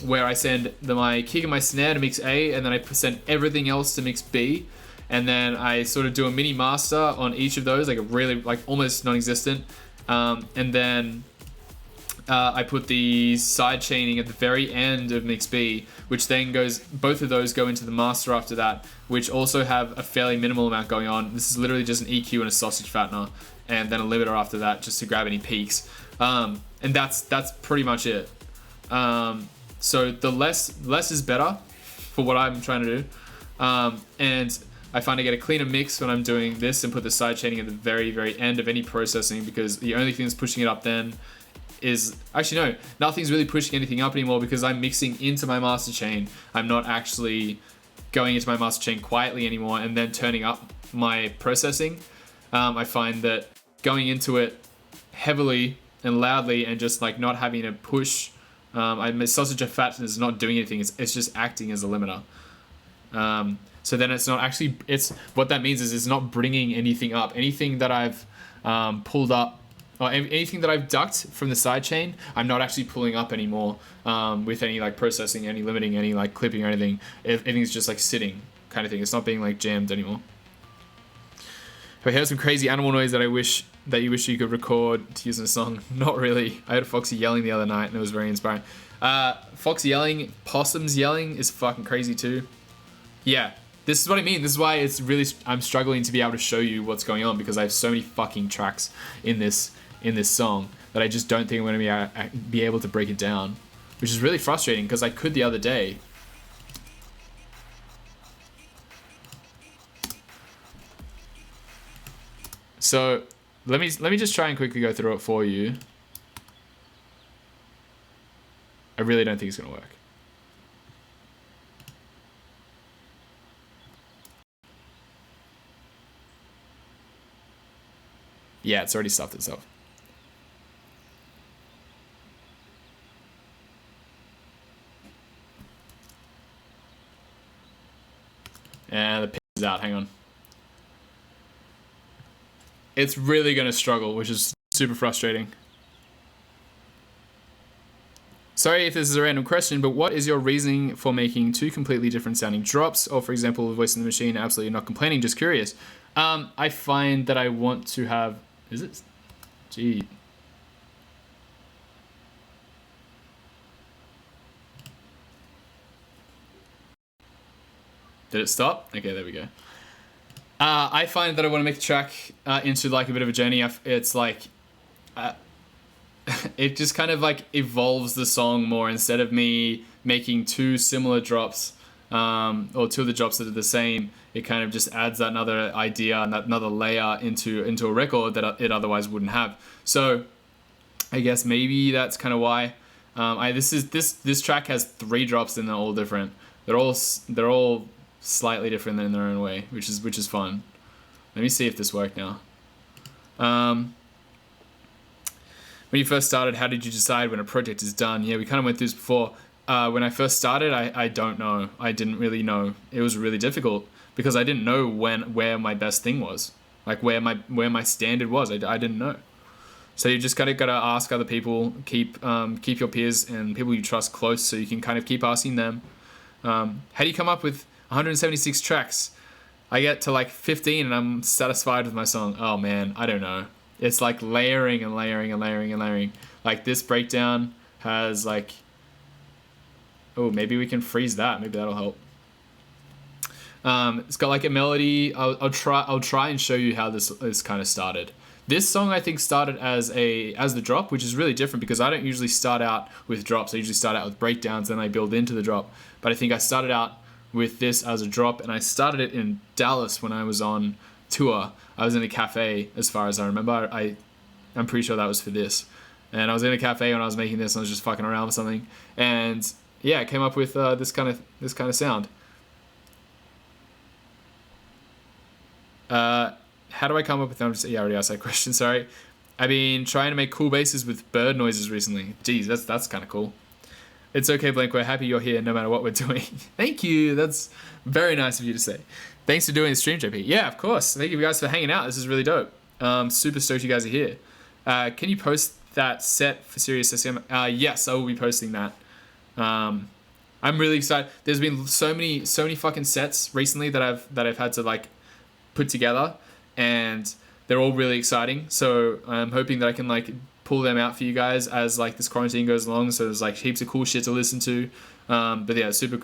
S1: where I send my kick and my snare to mix A, and then I send everything else to mix B. And then I sort of do a mini master on each of those, like a really, like almost non-existent. And then I put the side chaining at the very end of mix B, which then both of those go into the master after that, which also have a fairly minimal amount going on. This is literally just an EQ and a sausage fattener, and then a limiter after that just to grab any peaks. And that's pretty much it. So the less is better for what I'm trying to do. And I find I get a cleaner mix when I'm doing this and put the sidechaining at the very, very end of any processing, because the only thing that's pushing it up then is, actually no, nothing's really pushing anything up anymore because I'm mixing into my master chain. I'm not actually going into my master chain quietly anymore and then turning up my processing. I find that going into it heavily and loudly and just like not having to push, sausage of fat is not doing anything. It's just acting as a limiter. So then it's not actually, what that means is it's not bringing anything up. Anything that I've pulled up, or anything that I've ducked from the sidechain, I'm not actually pulling up anymore with any like processing, any limiting, any like clipping or anything. Everything's just like sitting kind of thing. It's not being like jammed anymore. If I heard some crazy animal noise that you wish you could record to use in a song, not really. I heard a foxy yelling the other night and it was very inspiring. Foxy yelling, possums yelling is fucking crazy too. Yeah, this is what I mean. This is why it's really, I'm struggling to be able to show you what's going on, because I have so many fucking tracks in this song that I just don't think I'm going to be able to break it down, which is really frustrating because I could the other day. So let me just try and quickly go through it for you. I really don't think it's going to work. Yeah, it's already stuffed itself. And the pin is out, hang on. It's really going to struggle, which is super frustrating. Sorry if this is a random question, but what is your reasoning for making two completely different sounding drops? Or for example, the voice in the machine, absolutely not complaining, just curious. I find that I want to have, is it? Gee. Did it stop? Okay, there we go. I find that I want to make the track into like a bit of a journey. It's like, it just kind of like evolves the song more, instead of me making two similar drops or two of the drops that are the same. It kind of just adds that another idea and that another layer into a record that it otherwise wouldn't have. So I guess maybe that's kind of why. This track has 3 drops and they're all different. They're all slightly different in their own way, which is fun. Let me see if this worked now. When you first started, how did you decide when a project is done? Yeah, we kind of went through this before. When I first started, I don't know. I didn't really know. It was really difficult because I didn't know where my best thing was, like where my standard was. I didn't know. So you just gotta ask other people. Keep your peers and people you trust close, so you can kind of keep asking them. How do you come up with 176 tracks? I get to like 15 and I'm satisfied with my song. Oh man, I don't know. It's like layering and layering and layering and layering. Like this breakdown has like, oh, maybe we can freeze that. Maybe that'll help. It's got like a melody. I'll try and show you how this kind of started. This song I think started as the drop, which is really different because I don't usually start out with drops. I usually start out with breakdowns, then I build into the drop. But I think I started out with this as a drop, and I started it in Dallas when I was on tour. I was in a cafe, as far as I remember. I'm pretty sure that was for this. And I was in a cafe when I was making this, and I was just fucking around with something. And yeah, I came up with this kind of sound. How do I come up with them? Yeah, I already asked that question, sorry. I've been trying to make cool basses with bird noises recently. Geez, that's kind of cool. It's okay, Blanke, we're happy you're here no matter what we're doing. Thank you, that's very nice of you to say. Thanks for doing the stream, JP. Yeah, of course. Thank you guys for hanging out. This is really dope. Super stoked you guys are here. Can you post that set for Sirius SCM? Yes, I will be posting that. I'm really excited. There's been so many fucking sets recently that I've had to like put together, and they're all really exciting. So I'm hoping that I can like pull them out for you guys as like this quarantine goes along. So there's like heaps of cool shit to listen to. But yeah, super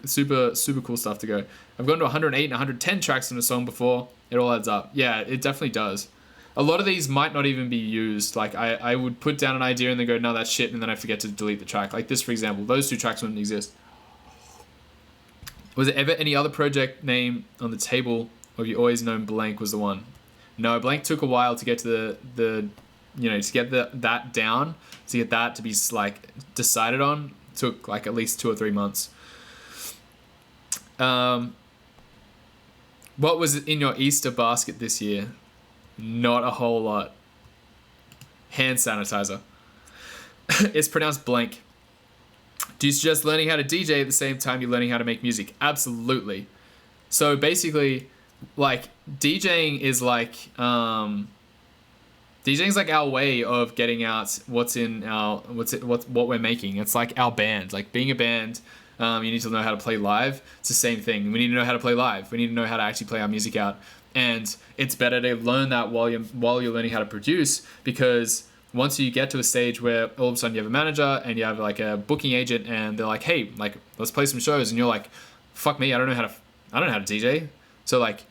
S1: cool stuff to go. I've gone to 108 and 110 tracks in a song before. It all adds up. Yeah, it definitely does. A lot of these might not even be used. Like I would put down an idea and then go, no, that's shit, and then I forget to delete the track. Like this, for example, those 2 tracks wouldn't exist. Was there ever any other project name on the table Or have you always known Blanke was the one? No, Blanke took a while to get to the to get that down, to get that to be like decided on. Took like at least 2 or 3 months. What was in your Easter basket this year? Not a whole lot. Hand sanitizer. It's pronounced Blanke. Do you suggest learning how to DJ at the same time you're learning how to make music? Absolutely. So basically, like DJing is like our way of getting out what we're making. It's like our band. Like being a band, you need to know how to play live. It's the same thing. We need to know how to play live. We need to know how to actually play our music out. And it's better to learn that while you're learning how to produce, because once you get to a stage where all of a sudden you have a manager and you have like a booking agent and they're like, hey, like let's play some shows, and you're like, fuck me, I don't know how to DJ. So like,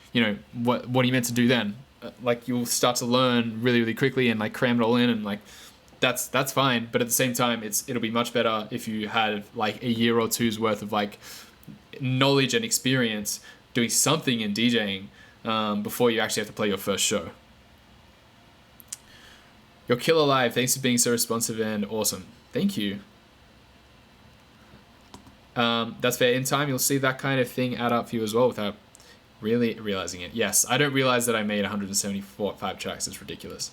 S1: what are you meant to do then? Like you'll start to learn really, really quickly and like cram it all in, and like that's fine. But at the same time, it'll be much better if you had like a year or two's worth of like knowledge and experience doing something in DJing before you actually have to play your first show. You're killer live. Thanks for being so responsive and awesome. Thank you. That's fair. In time, you'll see that kind of thing add up for you as well without really realizing it. Yes, I don't realize that I made 175 tracks. It's ridiculous.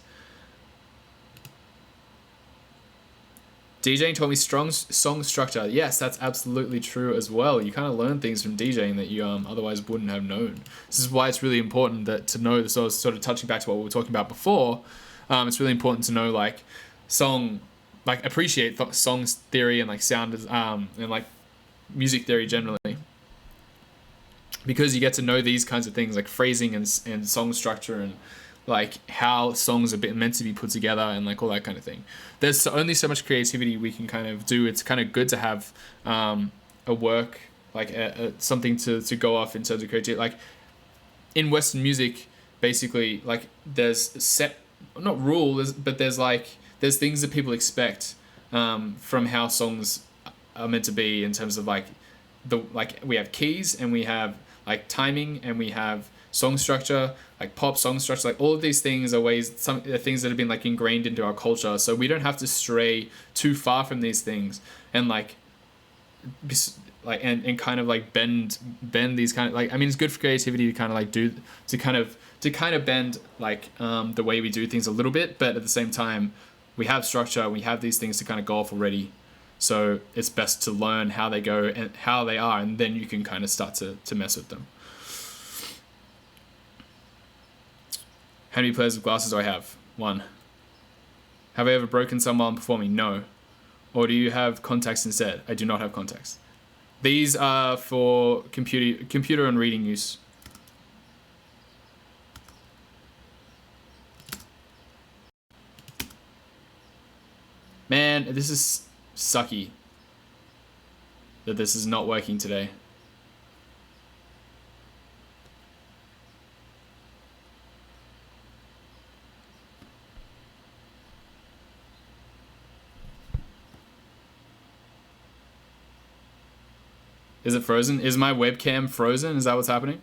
S1: DJing taught me strong song structure. Yes, that's absolutely true as well. You kind of learn things from DJing that you otherwise wouldn't have known. This is why it's really important that to know. So sort of touching back to what we were talking about before. It's really important to know like appreciate songs theory and like sound and like music theory generally, because you get to know these kinds of things like phrasing and song structure and like how songs are meant to be put together and like all that kind of thing. There's only so much creativity we can kind of do. It's kind of good to have a work like something to go off in terms of creativity. Like in Western music, basically, like there's set not rules, but there's things that people expect from how songs are meant to be in terms of like we have keys and we have like timing and we have song structure, like pop song structure, like all of these things are things that have been like ingrained into our culture. So we don't have to stray too far from these things and and kind of like bend these kind of like, I mean, it's good for creativity to kind of like to kind of bend like the way we do things a little bit, but at the same time we have structure, we have these things to kind of go off already. So it's best to learn how they go and how they are, and then you can kind of start to mess with them. How many pairs of glasses do I have? 1. Have I ever broken some while I'm performing? No. Or do you have contacts instead? I do not have contacts. These are for computer and reading use. Man, this is sucky that this is not working today. Is it frozen? Is my webcam frozen? Is that what's happening?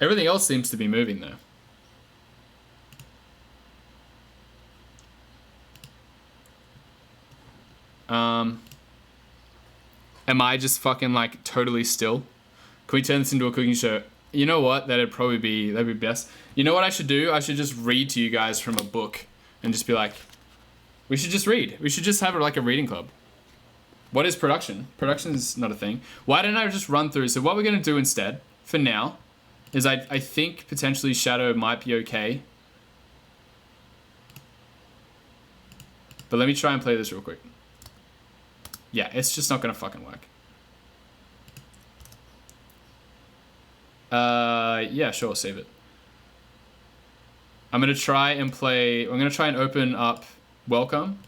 S1: Everything else seems to be moving though. Am I just fucking like totally still? Can we turn this into a cooking show? You know what? That'd be best. You know what I should do? I should just read to you guys from a book and just be like, we should just read. We should just have like a reading club. What is production? Production is not a thing. Why don't I just run through? So what we're gonna do instead, for now, is I think potentially Shadow might be okay. But let me try and play this real quick. Yeah, it's just not gonna fucking work. Yeah, sure, save it. I'm gonna try and open up Welcome.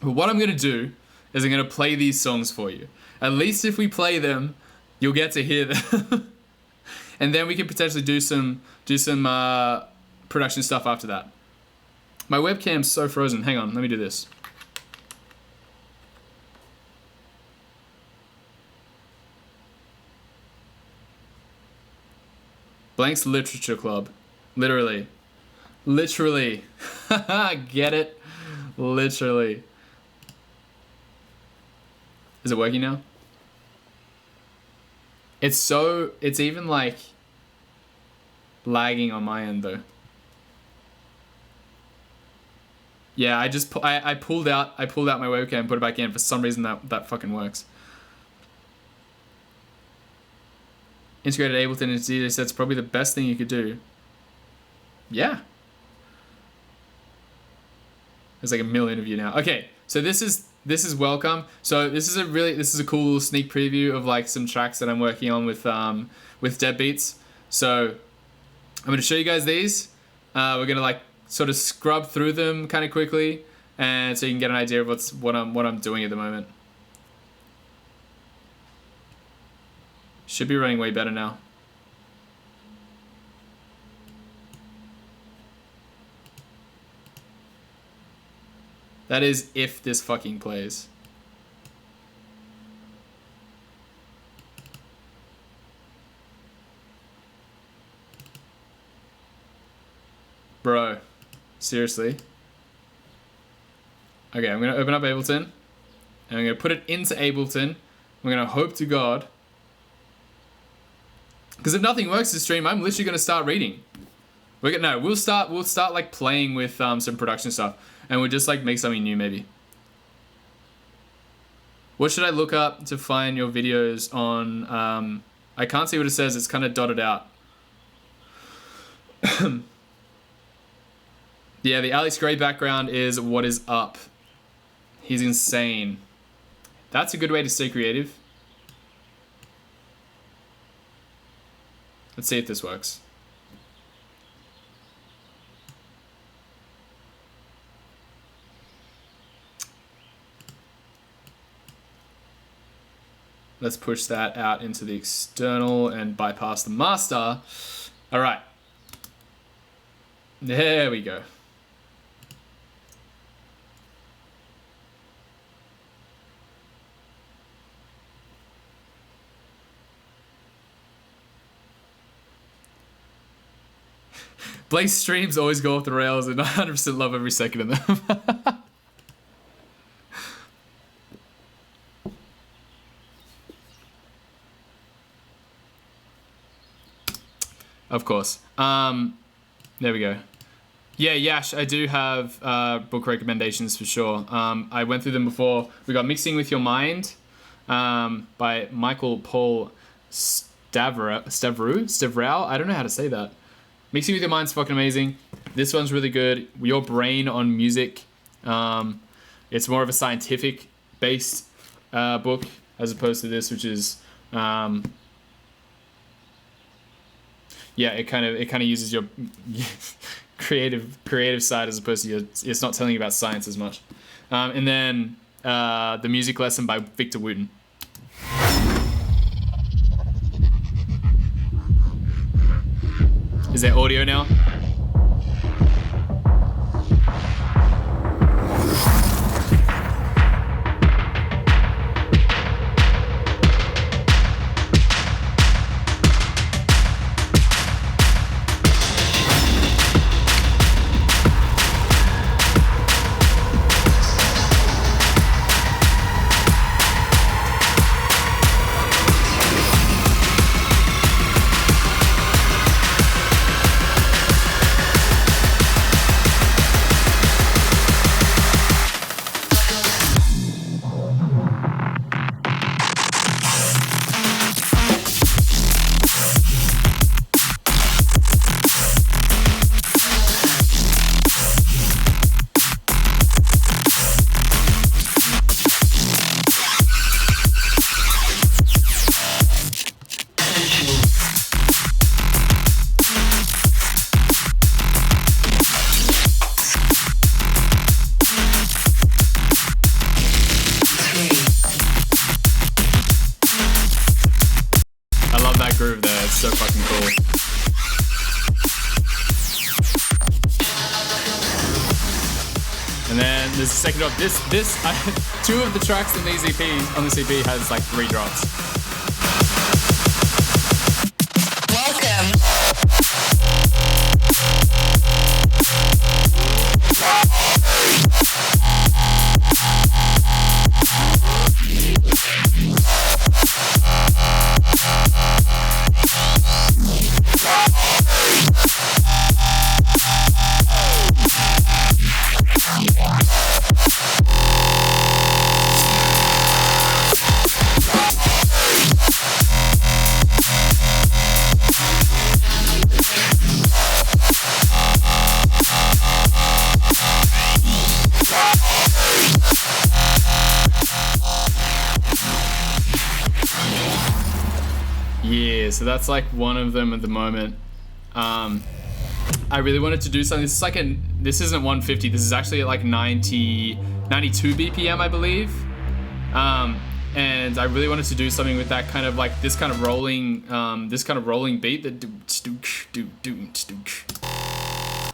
S1: But what I'm gonna do is I'm gonna play these songs for you. At least if we play them, you'll get to hear them. And then we can potentially do some production stuff after that. My webcam's so frozen. Hang on, let me do this. Blank's Literature Club. Literally. Literally. Get it? Literally. Is it working now? It's even like lagging on my end though. Yeah, I pulled out my webcam and put it back in. For some reason that fucking works. Integrated Ableton into DJ sets probably the best thing you could do. Yeah. There's like a million of you now. Okay, so this is welcome. So this is a cool sneak preview of like some tracks that I'm working on with Deadbeats. So I'm gonna show you guys these. We're gonna like sort of scrub through them kind of quickly, and so you can get an idea of what I'm doing at the moment. Should be running way better now. That is if this fucking plays. Bro, seriously? Okay, I'm gonna open up Ableton, and I'm gonna put it into Ableton. I'm gonna hope to God, because if nothing works this stream, I'm literally gonna start reading. We'll start like playing with some production stuff, and we'll just like make something new maybe. What should I look up to find your videos on? I can't see what it says. It's kind of dotted out. Yeah, the Alex Gray background is what is up. He's insane. That's a good way to stay creative. Let's see if this works. Let's push that out into the external and bypass the master. All right. There we go. Blake's streams always go off the rails, and I 100% love every second of them. Of course. There we go. Yeah, Yash, I do have book recommendations for sure. I went through them before. We got Mixing with Your Mind by Michael Paul Stavrow. I don't know how to say that. Mixing with Your Mind's fucking amazing. This one's really good. Your Brain on Music. It's more of a scientific based book as opposed to this, which is yeah, it kind of uses your creative side as opposed to it's not telling you about science as much. And then The Music Lesson by Victor Wooten. Is there audio now? Groove there, it's so fucking cool. And then there's a second drop. Two of the tracks in these EP on this EP has like 3 drops.
S2: Welcome.
S1: so that's like one of them at the moment. I really wanted to do something. This isn't 150. This is actually at like 92 BPM, I believe. And I really wanted to do something with that kind of like this kind of rolling beat that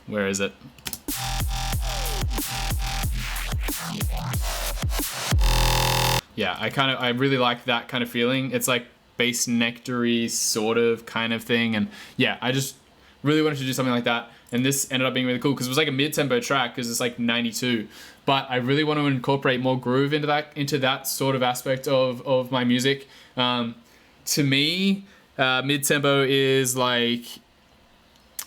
S1: where is it? Yeah, I really like that kind of feeling. It's like bass nectar-y sort of kind of thing, and yeah, I just really wanted to do something like that, and this ended up being really cool because it was like a mid-tempo track because it's like 92, but I really want to incorporate more groove into that sort of aspect of my music. To me, mid-tempo is like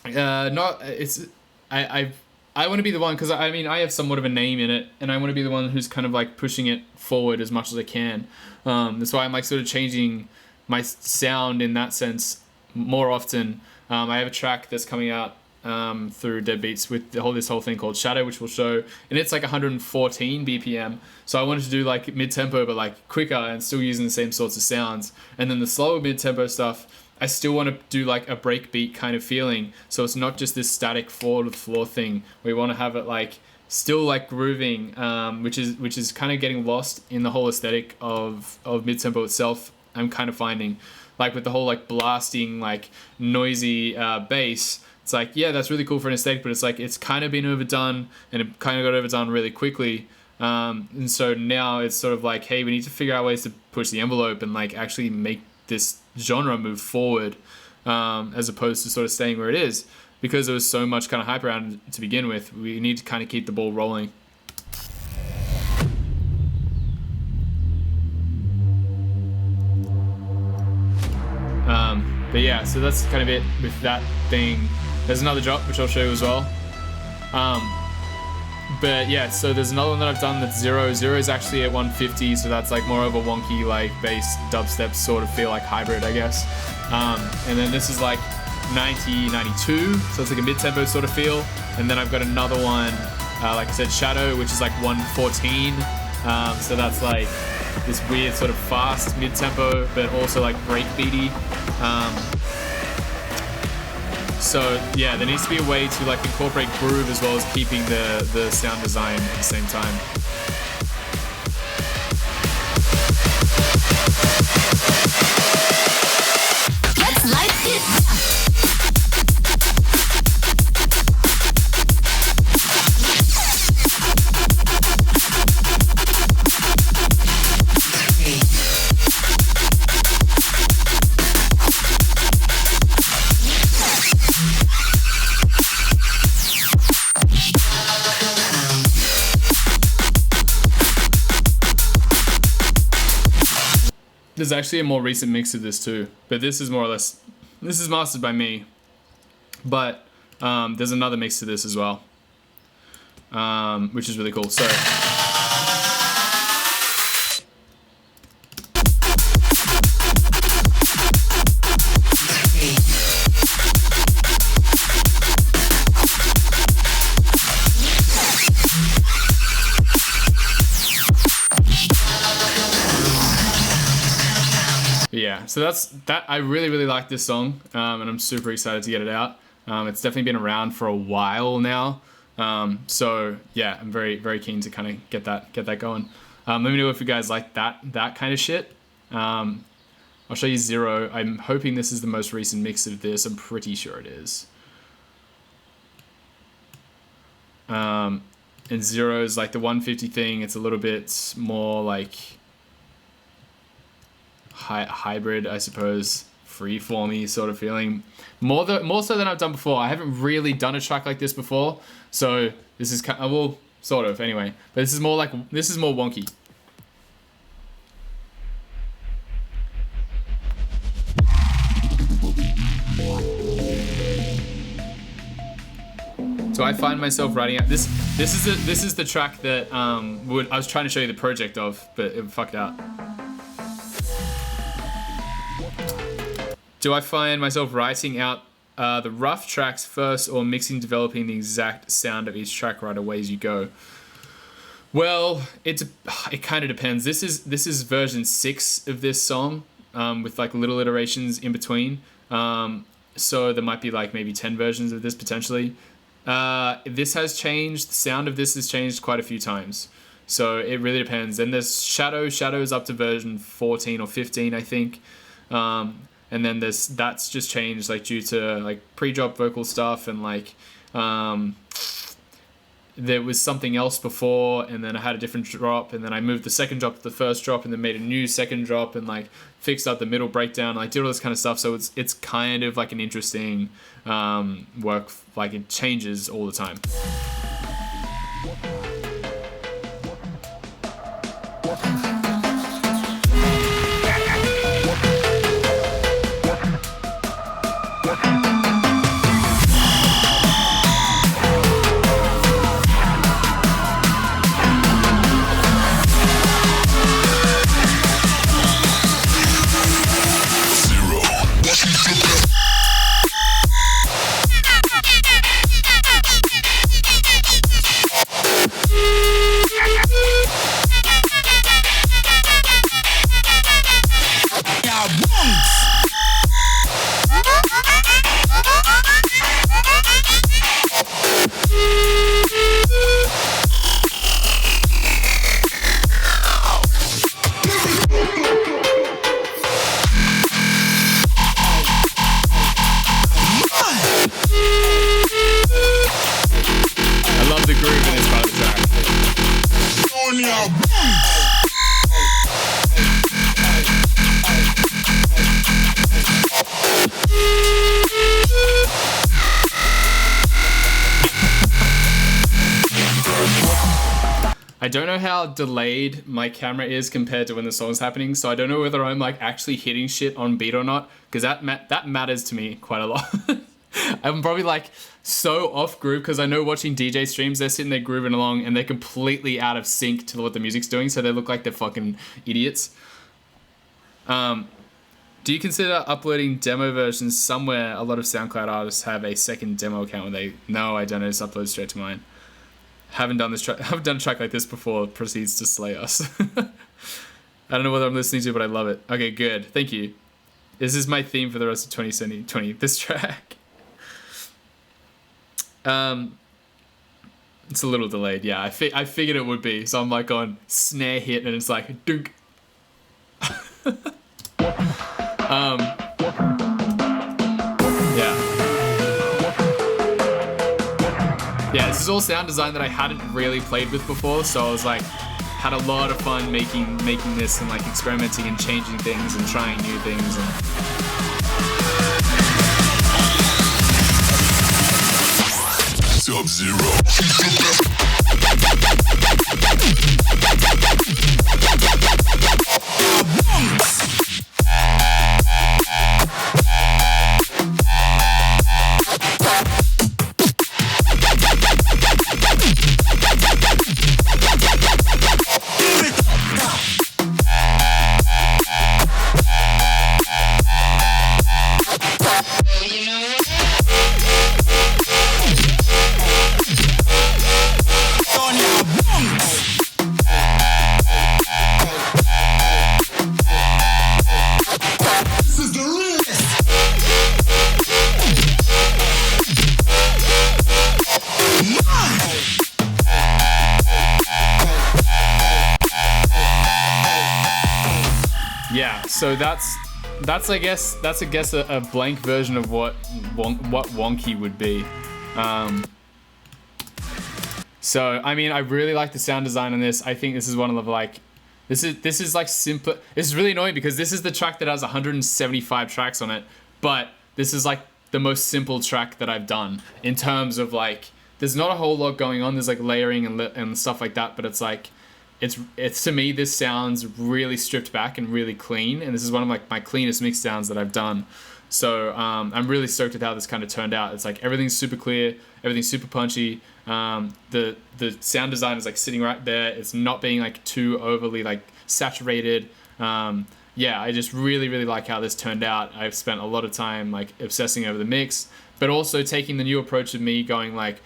S1: not it's I want to be the one, because I mean I have somewhat of a name in it, and I want to be the one who's kind of like pushing it forward as much as I can. That's why I'm like sort of changing my sound in that sense more often. I have a track that's coming out through Deadbeats with this whole thing called Shadow, which we'll show, and it's like 114 BPM. So I wanted to do like mid-tempo, but like quicker and still using the same sorts of sounds. And then the slower mid-tempo stuff, I still want to do like a breakbeat kind of feeling. So it's not just this static floor to floor thing. We want to have it like still like grooving, which is kind of getting lost in the whole aesthetic of mid-tempo itself. I'm kind of finding, like with the whole like blasting, like noisy bass. It's like, yeah, that's really cool for an aesthetic, but it's like it's kind of been overdone, and it kind of got overdone really quickly. And so now it's sort of like, hey, we need to figure out ways to push the envelope and like actually make this genre move forward, as opposed to sort of staying where it is, because there was so much kind of hype around it to begin with. We need to kind of keep the ball rolling. But yeah, so that's kind of it with that thing. There's another drop which I'll show you as well. But yeah, so there's another one that I've done that's 0. 0 is actually at 150, so that's like more of a wonky like bass dubstep sort of feel, like hybrid, I guess. And then this is like 90, 92, so it's like a mid-tempo sort of feel. And then I've got another one, like I said, Shadow, which is like 114. So that's like this weird sort of fast mid-tempo, but also like breakbeaty. So yeah, there needs to be a way to like incorporate groove as well as keeping the sound design at the same time.
S2: Let's light it.
S1: There's actually a more recent mix of this too, but this is mastered by me, but there's another mix to this as well, which is really cool. So yeah, so that's that. I really like this song, and I'm super excited to get it out. It's definitely been around for a while now, so yeah, I'm very keen to kind of get that going. Let me know if you guys like that kind of shit. I'll show you 0. I'm hoping this is the most recent mix of this. I'm pretty sure it is. And 0 is like the 150 thing. It's a little bit more like hybrid, I suppose, free-formy sort of feeling. More so than I've done before. I haven't really done a track like this before, so this is kind of, well, sort of anyway. But this is more wonky. So I find myself writing out this. This is the track that I was trying to show you the project of, but it fucked out. Do I find myself writing out the rough tracks first, or mixing, developing the exact sound of each track right away as you go? Well, it kind of depends. This is version 6 of this song, with like little iterations in between. So there might be like maybe 10 versions of this potentially. This has changed. The sound of this has changed quite a few times. So it really depends. And there's Shadow's up to version 14 or 15, I think. And then that's just changed like due to like pre-drop vocal stuff and like there was something else before, and then I had a different drop, and then I moved the second drop to the first drop, and then made a new second drop, and like fixed up the middle breakdown, like did all this kind of stuff. So it's kind of like an interesting work. Like it changes all the time. I don't know how delayed my camera is compared to when the song's happening, so I don't know whether I'm like actually hitting shit on beat or not, because that matters to me quite a lot. I'm probably like so off groove because I know watching DJ streams, they're sitting there grooving along and they're completely out of sync to what the music's doing, so they look like they're fucking idiots. Do you consider uploading demo versions somewhere? A lot of SoundCloud artists have a second demo account where no, I don't, I just upload straight to mine. Haven't done a track like this before. It proceeds to slay us. I don't know whether I'm listening to it, but I love it. Okay, good. Thank you. This is my theme for the rest of 2020. This track. It's a little delayed. Yeah, I figured it would be. So I'm like on snare hit, and it's like dunk. Yeah, this is all sound design that I hadn't really played with before, so I was like, had a lot of fun making this and like experimenting and changing things and trying new things. Sub-Zero. So that's I guess a blank version of what wonky would be. So I mean, I really like the sound design on this. I think this is one of the like this is like simpler. This is really annoying because this is the track that has 175 tracks on it, but this is like the most simple track that I've done in terms of like there's not a whole lot going on. There's like layering and stuff like that, but it's like it's to me, this sounds really stripped back and really clean, and this is one of like my cleanest mix downs that I've done. So I'm really stoked at how this kind of turned out. It's like everything's super clear, everything's super punchy. The sound design is like sitting right there. It's not being like too overly like saturated. Yeah, I just really like how this turned out. I've spent a lot of time like obsessing over the mix, but also taking the new approach of me going like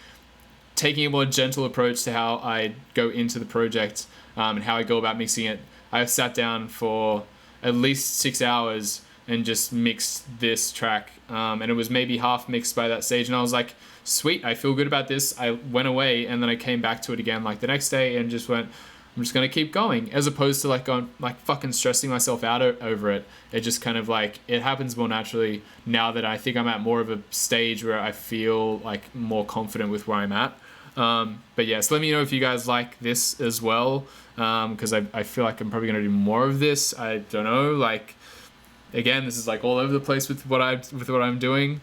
S1: taking a more gentle approach to how I go into the project. And how I go about mixing it. I've sat down for at least 6 hours and just mixed this track, and it was maybe half mixed by that stage, and I was like, sweet, I feel good about this. I went away, and then I came back to it again like the next day and just went, I'm just gonna keep going, as opposed to like going like fucking stressing myself out over it. It just kind of like, it happens more naturally now that I think I'm at more of a stage where I feel like more confident with where I'm at. But yeah, so let me know if you guys like this as well, because I feel like I'm probably gonna do more of this. I don't know, like, again, this is like all over the place with what I'm doing.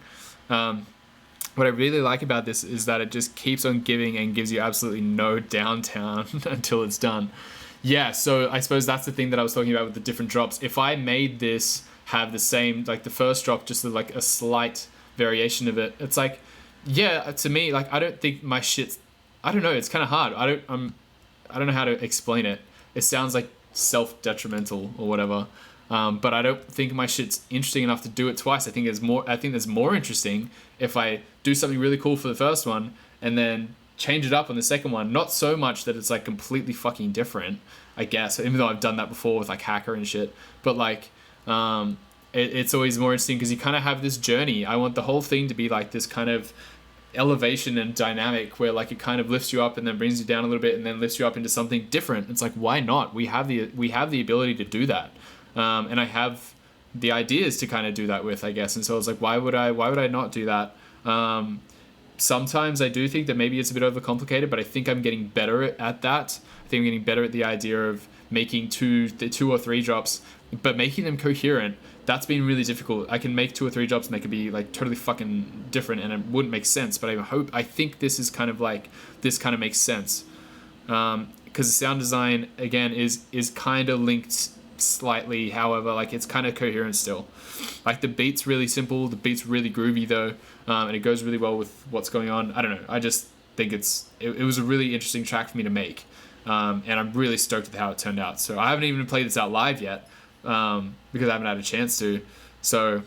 S1: What I really like about this is that it just keeps on giving and gives you absolutely no downtime until it's done. Yeah, so I suppose that's the thing that I was talking about with the different drops. If I made this have the same, like the first drop, just like a slight variation of it, it's like, yeah, to me, like, I don't think my shit's, I don't know, it's kind of hard. I don't know how to explain it. It sounds like self-detrimental or whatever. But I don't think my shit's interesting enough to do it twice. I think there's more interesting if I do something really cool for the first one and then change it up on the second one. Not so much that it's like completely fucking different, I guess, even though I've done that before with like Hacker and shit. But like, it's always more interesting because you kind of have this journey. I want the whole thing to be like this kind of elevation and dynamic where like it kind of lifts you up and then brings you down a little bit and then lifts you up into something different. It's like, why not? We have the ability to do that. And I have the ideas to kind of do that with, I guess. And so I was like, why would I not do that? Sometimes I do think that maybe it's a bit overcomplicated, but I think I'm getting better at that. I think I'm getting better at the idea of making two or three drops, but making them coherent. That's been really difficult. I can make 2 or 3 drops and they could be like totally fucking different and it wouldn't make sense. But I think this is kind of like, this kind of makes sense. Because the sound design, again, is kind of linked slightly, however, like it's kind of coherent still. Like the beat's really simple, the beat's really groovy though, and it goes really well with what's going on. I don't know, I just think it was a really interesting track for me to make, and I'm really stoked with how it turned out. So I haven't even played this out live yet, because I haven't had a chance to. So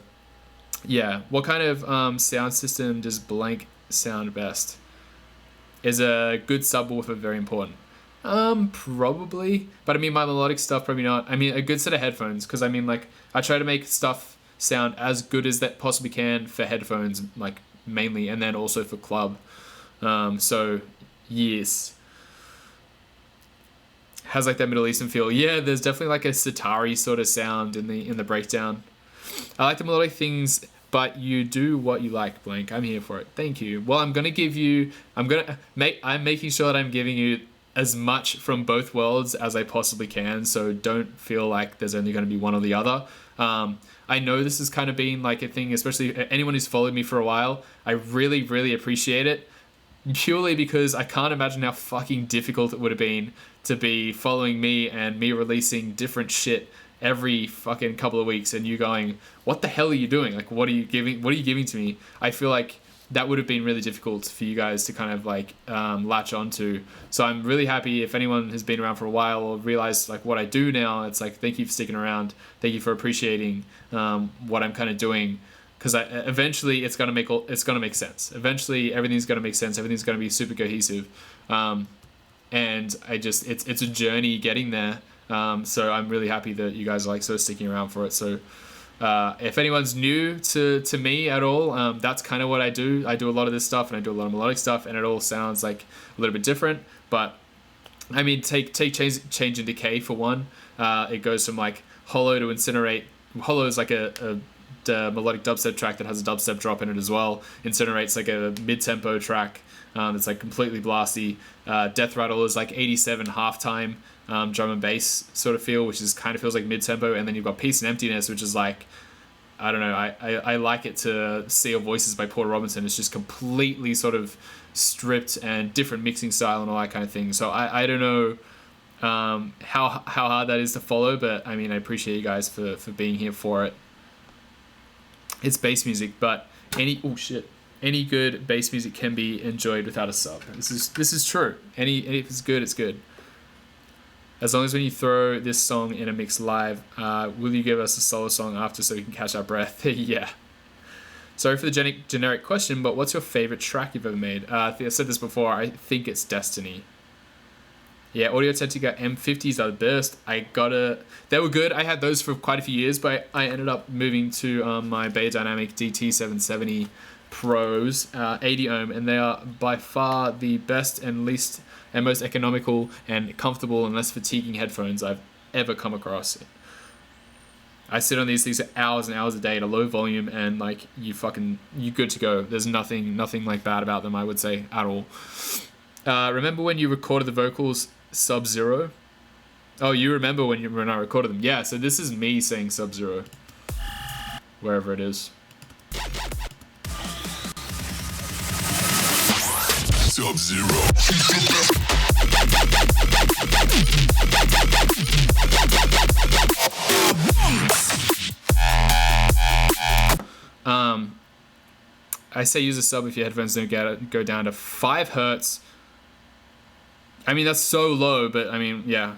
S1: yeah, what kind of sound system does Blanke sound best? Is a good subwoofer very important? Probably, but I mean, my melodic stuff, probably not. I mean, a good set of headphones, because I mean, like, I try to make stuff sound as good as that possibly can for headphones, like, mainly, and then also for club. So, yes. Has, like, that Middle Eastern feel. Yeah, there's definitely, like, a sitar-y sort of sound in the breakdown. I like the melodic things, but you do what you like, Blanke. I'm here for it. Thank you. Well, I'm making sure that I'm giving you as much from both worlds as I possibly can, so don't feel like there's only going to be one or the other. I know this has kind of been like a thing, especially anyone who's followed me for a while. I really, really appreciate it, purely because I can't imagine how fucking difficult it would have been to be following me and me releasing different shit every fucking couple of weeks and you going, what the hell are you doing? Like, what are you giving to me? I feel like that would have been really difficult for you guys to kind of like latch onto. So I'm really happy if anyone has been around for a while or realized like what I do now. It's like, thank you for sticking around. Thank you for appreciating what I'm kind of doing, because eventually it's gonna make sense. Eventually everything's gonna make sense. Everything's gonna be super cohesive, and it's a journey getting there. So I'm really happy that you guys are like sort of sticking around for it. So. If anyone's new to me at all, that's kind of what I do. I do a lot of this stuff and I do a lot of melodic stuff, and it all sounds like a little bit different. But I mean, take change and decay for one. It goes from like hollow to incinerate. Hollow is like a melodic dubstep track that has a dubstep drop in it as well. Incinerate's like a mid-tempo track that's like completely blasty. Death Rattle is like 87 halftime. Drum and bass sort of feel, which is kind of feels like mid-tempo, and then you've got Peace and Emptiness, which is like, I don't know, I like it to Sea of Voices by Porter Robinson. It's just completely sort of stripped and different mixing style and all that kind of thing. So I don't know how hard that is to follow, but I mean, I appreciate you guys for being here for it. It's bass music, but any good bass music can be enjoyed without a sub. This is true. If it's good, it's good. As long as when you throw this song in a mix live, will you give us a solo song after so we can catch our breath? Yeah. Sorry for the generic question, but what's your favorite track you've ever made? I think I said this before. I think it's Destiny. Yeah, Audio Technica M50s are the best. They were good. I had those for quite a few years, but I ended up moving to my Beyerdynamic DT770 Pros, 80 ohm, and they are by far the best and most economical and comfortable and less fatiguing headphones I've ever come across. I sit on these things for hours and hours a day at a low volume, and like you good to go. There's nothing like bad about them, I would say, at all. Remember when you recorded the vocals Sub-Zero? Oh, you remember when I recorded them? Yeah, so this is me saying Sub-Zero, wherever it is.
S2: Sub-Zero.
S1: I say use a sub if your headphones don't go down to 5 hertz. I mean, that's so low, but I mean, yeah.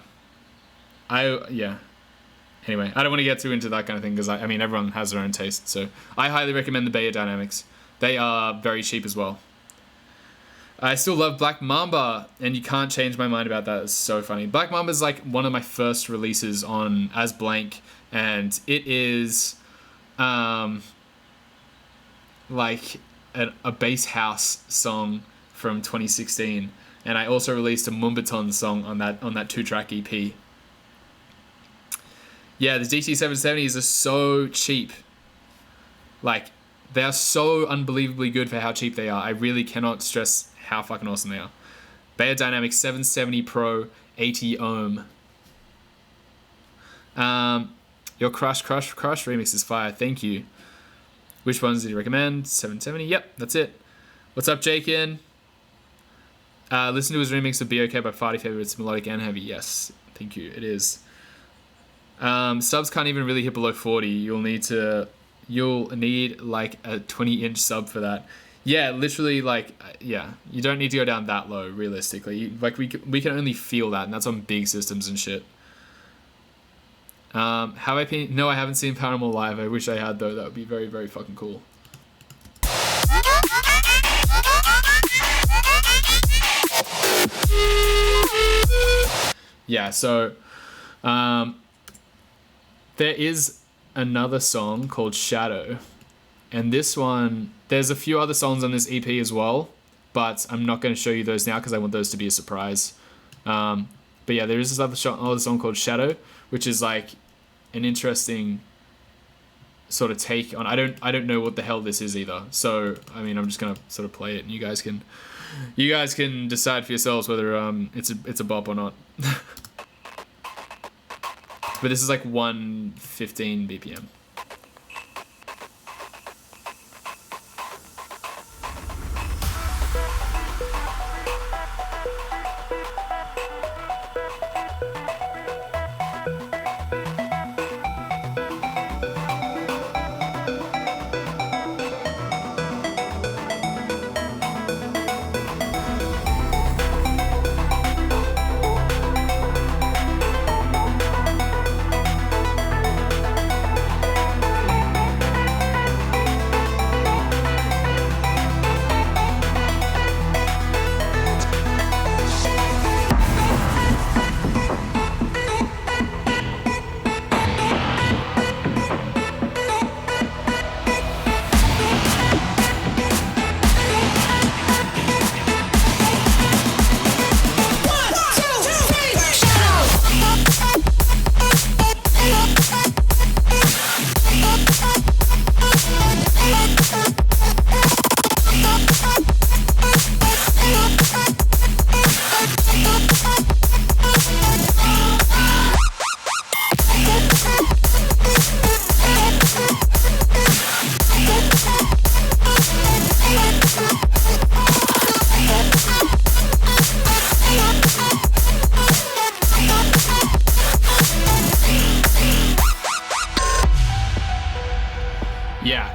S1: Anyway, I don't want to get too into that kind of thing because I mean, everyone has their own taste. So I highly recommend the Beyerdynamics. They are very cheap as well. I still love Black Mamba, and you can't change my mind about that. It's so funny. Black Mamba is like one of my first releases on as Blanke, and it is like a bass house song from 2016, and I also released a Mumbaton song on that 2-track EP. Yeah, the DT770s are so cheap. Like, they are so unbelievably good for how cheap they are. I really cannot stress how fucking awesome they are. Beyerdynamic 770 Pro 80 ohm. Your Crush remix is fire. Thank you. Which ones did you recommend? 770. Yep, that's it. What's up, Jakin? Listen to his remix of Be Okay by Farty Fever. It's melodic and heavy. Yes, thank you. It is. Subs can't even really hit below 40. You'll need like a 20-inch sub for that. Yeah, literally, like, yeah. You don't need to go down that low, realistically. Like, we can only feel that, and that's on big systems and shit. No, I haven't seen Paramore live. I wish I had, though. That would be very, very fucking cool. Yeah, so there is another song called Shadow, and this one, there's a few other songs on this EP as well, but I'm not going to show you those now because I want those to be a surprise. But yeah, there is this other song called Shadow, which is like an interesting sort of take on. I don't know what the hell this is either. So I mean, I'm just gonna sort of play it, and you guys can decide for yourselves whether it's a bop or not. But this is like 115 BPM.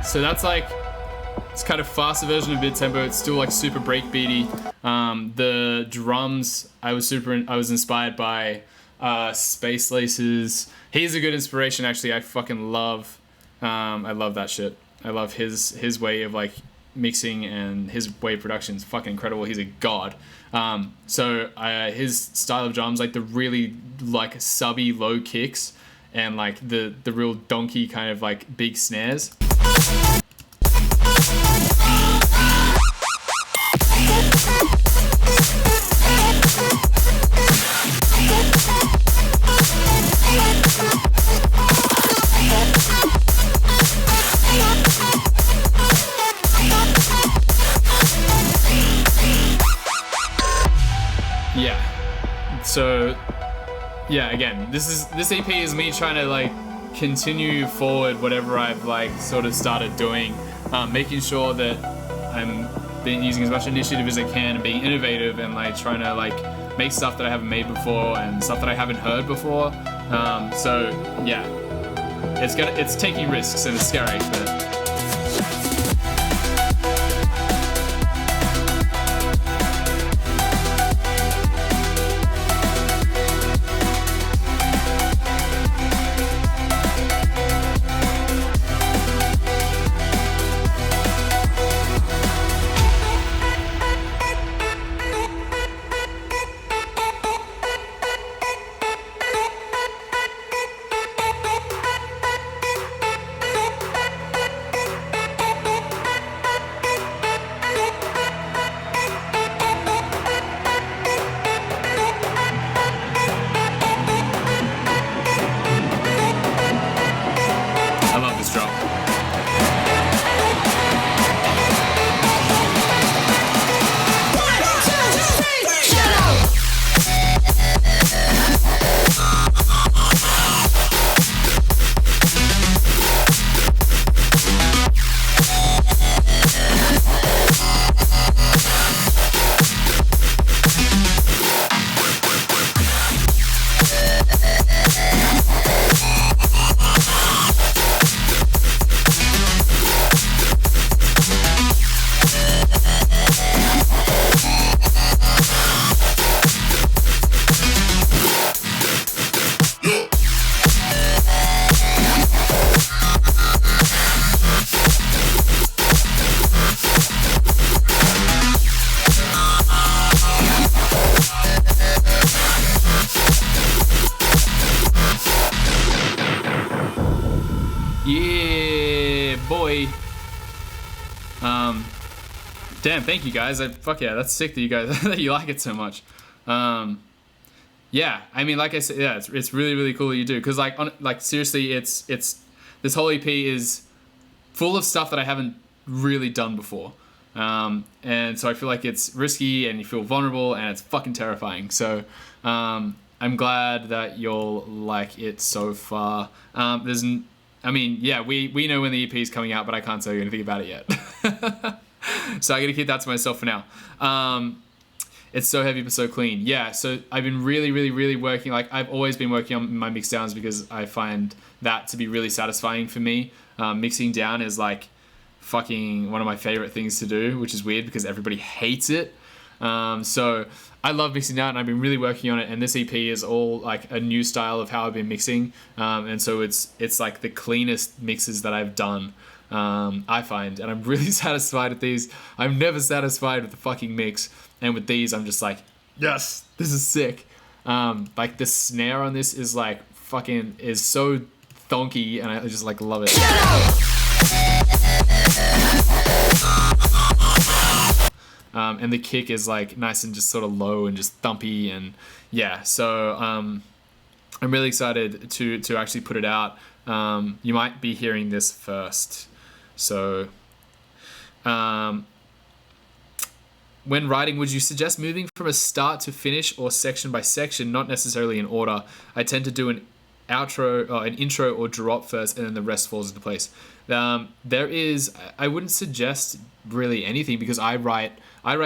S1: So that's like, it's kind of faster version of mid-tempo. It's still like super breakbeaty. The drums, I was inspired by Space Laces. He's a good inspiration, actually. I fucking love, I love that shit. I love his way of like mixing and his way of production is fucking incredible. He's a god. So his style of drums, like the really like subby low kicks and like the real donkey kind of like big snares. Yeah. So yeah, again, this EP is me trying to like continue forward whatever I've like sort of started doing, making sure that I'm being using as much initiative as I can and being innovative and like trying to like make stuff that I haven't made before and stuff that I haven't heard before. So yeah, it's taking risks and it's scary, but I love this drop. Yeah, boy. Damn, thank you guys. Fuck yeah, that's sick that you guys that you like it so much. Yeah, I mean, like I said, yeah, it's really really cool that you do, because like seriously, it's this whole EP is full of stuff that I haven't really done before, and so I feel like it's risky and you feel vulnerable and it's fucking terrifying. So I'm glad that you'll like it so far. I mean, yeah, we know when the EP is coming out, but I can't tell you anything about it yet. So I gotta keep that to myself for now. It's so heavy but so clean. Yeah, so I've been really working, like I've always been working on my mix downs because I find that to be really satisfying for me. Mixing down is like fucking one of my favorite things to do, which is weird because everybody hates it. So I love mixing down and I've been really working on it, and this EP is all like a new style of how I've been mixing, and so it's like the cleanest mixes that I've done, I find, and I'm really satisfied with these. I'm never satisfied with the fucking mix, and with these I'm just like, yes, this is sick. Like the snare on this is like fucking is so thonky and I just like love it. And the kick is like nice and just sort of low and just thumpy, and yeah, so I'm really excited to actually put it out. You might be hearing this first. So when writing, would you suggest moving from a start to finish or section by section, not necessarily in order? I tend to do an intro or drop first, and then the rest falls into place. I wouldn't suggest really anything, because I write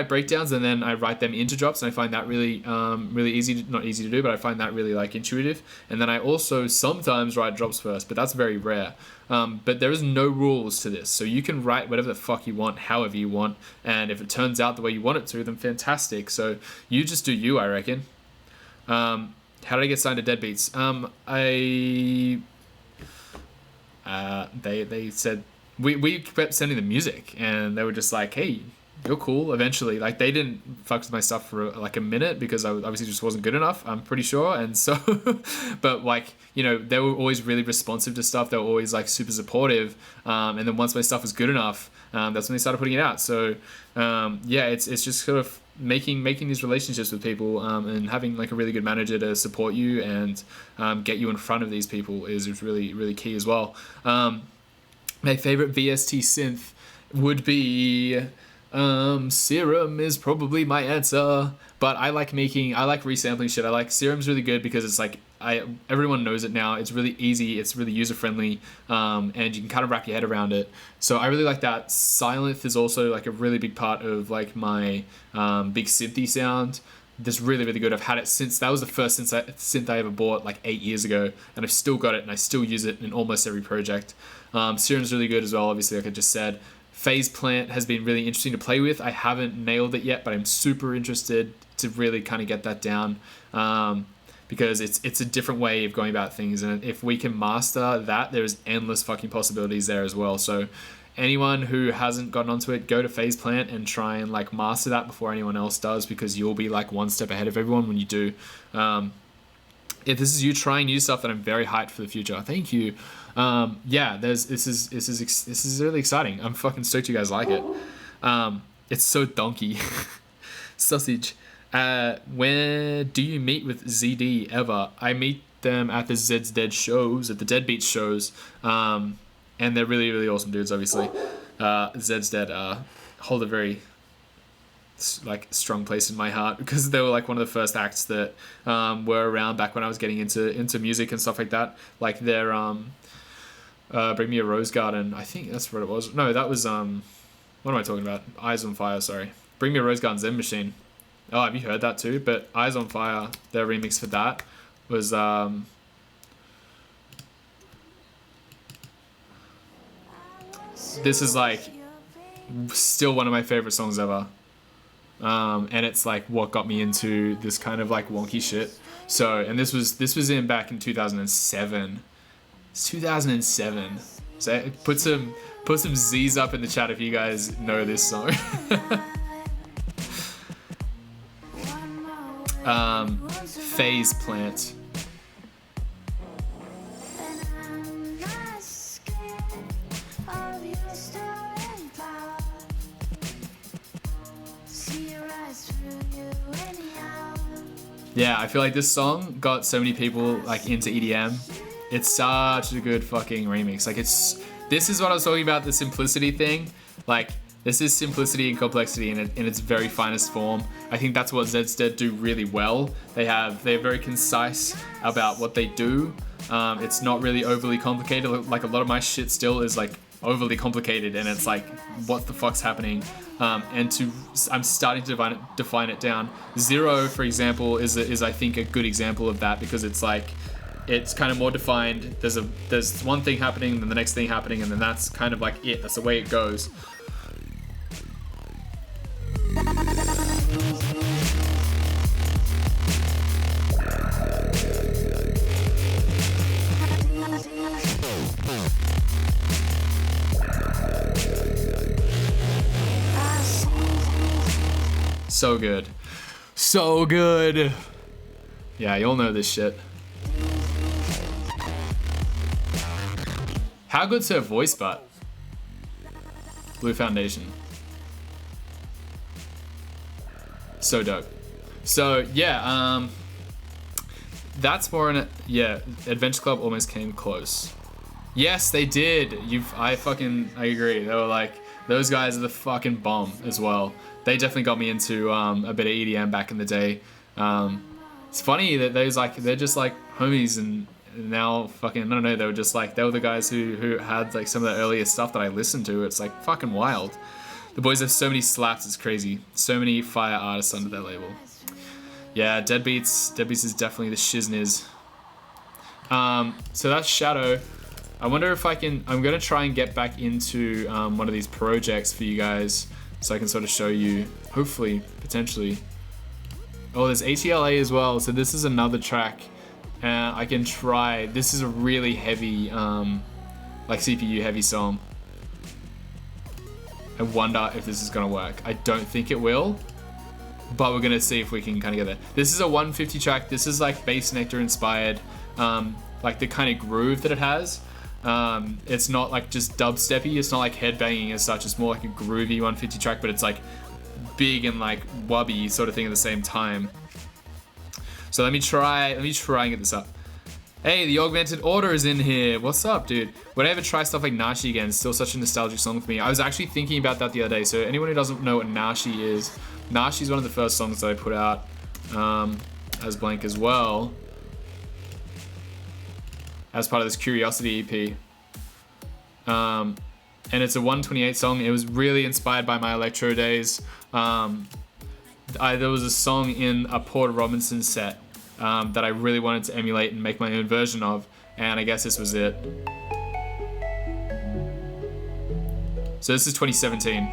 S1: breakdowns and then I write them into drops, and I find that really really easy not easy to do, but I find that really like intuitive. And then I also sometimes write drops first, but that's very rare. But there is no rules to this, so you can write whatever the fuck you want, however you want, and if it turns out the way you want it to, then fantastic. So you just do you, I reckon. How did I get signed to Deadbeats? They said we kept sending them music, and they were just like, hey, you're cool. Eventually, like, they didn't fuck with my stuff for like a minute because I obviously just wasn't good enough, I'm pretty sure. And so but like, you know, they were always really responsive to stuff. They were always like super supportive, and then once my stuff was good enough, that's when they started putting it out. So yeah, it's just sort of making these relationships with people, and having like a really good manager to support you and get you in front of these people is really, really key as well. My favorite VST synth would be Serum is probably my answer, but I like resampling shit. I like Serum's really good because it's like everyone knows it now. It's really easy. It's really user friendly, and you can kind of wrap your head around it. So I really like that. Silent is also like a really big part of like my big synthy sound. That's really, really good. I've had it since that was the first synth I ever bought like 8 years ago, and I've still got it and I still use it in almost every project. Serum's really good as well, obviously, like I just said. Phase Plant has been really interesting to play with. I haven't nailed it yet, but I'm super interested to really kind of get that down, because it's a different way of going about things, and if we can master that, there's endless fucking possibilities there as well. So anyone who hasn't gotten onto it, go to Phase Plant and try and like master that before anyone else does, because you'll be like one step ahead of everyone when you do. If this is you trying new stuff, then I'm very hyped for the future. Thank you. Yeah, this is really exciting. I'm fucking stoked you guys like it. It's so donkey. Sausage. Where do you meet with ZD ever? I meet them at the Zeds Dead shows, at the Deadbeats shows, and they're really, really awesome dudes, obviously. Zeds Dead hold a very like strong place in my heart, because they were like one of the first acts that were around back when I was getting into music and stuff like that. Like their Bring Me a Rose Garden, I think that's what it was. No, that was what am I talking about? Eyes on Fire, sorry. Bring Me a Rose Garden, Zen Machine. Oh, have you heard that too? But Eyes on Fire, their remix for that was this is like still one of my favorite songs ever. And it's like what got me into this kind of like wonky shit. So, and this was in back in 2007. It's 2007. So put some Z's up in the chat if you guys know this song. Phase Plant. Yeah, I feel like this song got so many people like into EDM. It's such a good fucking remix. Like this is what I was talking about, the simplicity thing. Like this is simplicity and complexity in its very finest form. I think that's what Zeds Dead do really well. They're very concise about what they do. It's not really overly complicated. Like a lot of my shit still is like overly complicated, and it's like, what the fuck's happening? I'm starting to define it down. Zero, for example, is I think a good example of that, because it's like, it's kind of more defined. There's one thing happening, then the next thing happening, and then that's kind of like it. That's the way it goes. So good. So good. Yeah, you'll know this shit. How good's her voice butt? Blue Foundation. So dope. So yeah, that's more in Adventure Club almost came close. Yes, they did. I agree. They were like, those guys are the fucking bomb as well. They definitely got me into a bit of EDM back in the day. It's funny that they're just like homies, and now fucking, I don't know, they were the guys who had like some of the earliest stuff that I listened to. It's like fucking wild. The boys have so many slaps, it's crazy. So many fire artists under their label. Yeah, Deadbeats is definitely the shizniz. So that's Shadow. I wonder if I'm gonna try and get back into one of these projects for you guys, so I can sort of show you, hopefully, potentially. Oh, there's ATLA as well, so this is another track. I can try, this is a really heavy, like CPU heavy song. I wonder if this is gonna work. I don't think it will, but we're gonna see if we can kind of get there. This is a 150 track. This is like Bass Nectar inspired, like the kind of groove that it has. It's not like just dubsteppy. It's not like headbanging as such. It's more like a groovy 150 track, but it's like big and like wubby sort of thing at the same time. So let me try and get this up. Hey, the Augmented Order is in here. What's up, dude? Would I ever try stuff like Nashi again? It's still such a nostalgic song for me. I was actually thinking about that the other day. So anyone who doesn't know what Nashi is one of the first songs that I put out as Blanke as well, as part of this Curiosity EP. And it's a 128 song. It was really inspired by my electro days. There was a song in a Porter Robinson set that I really wanted to emulate and make my own version of, and I guess this was it. So this is 2017.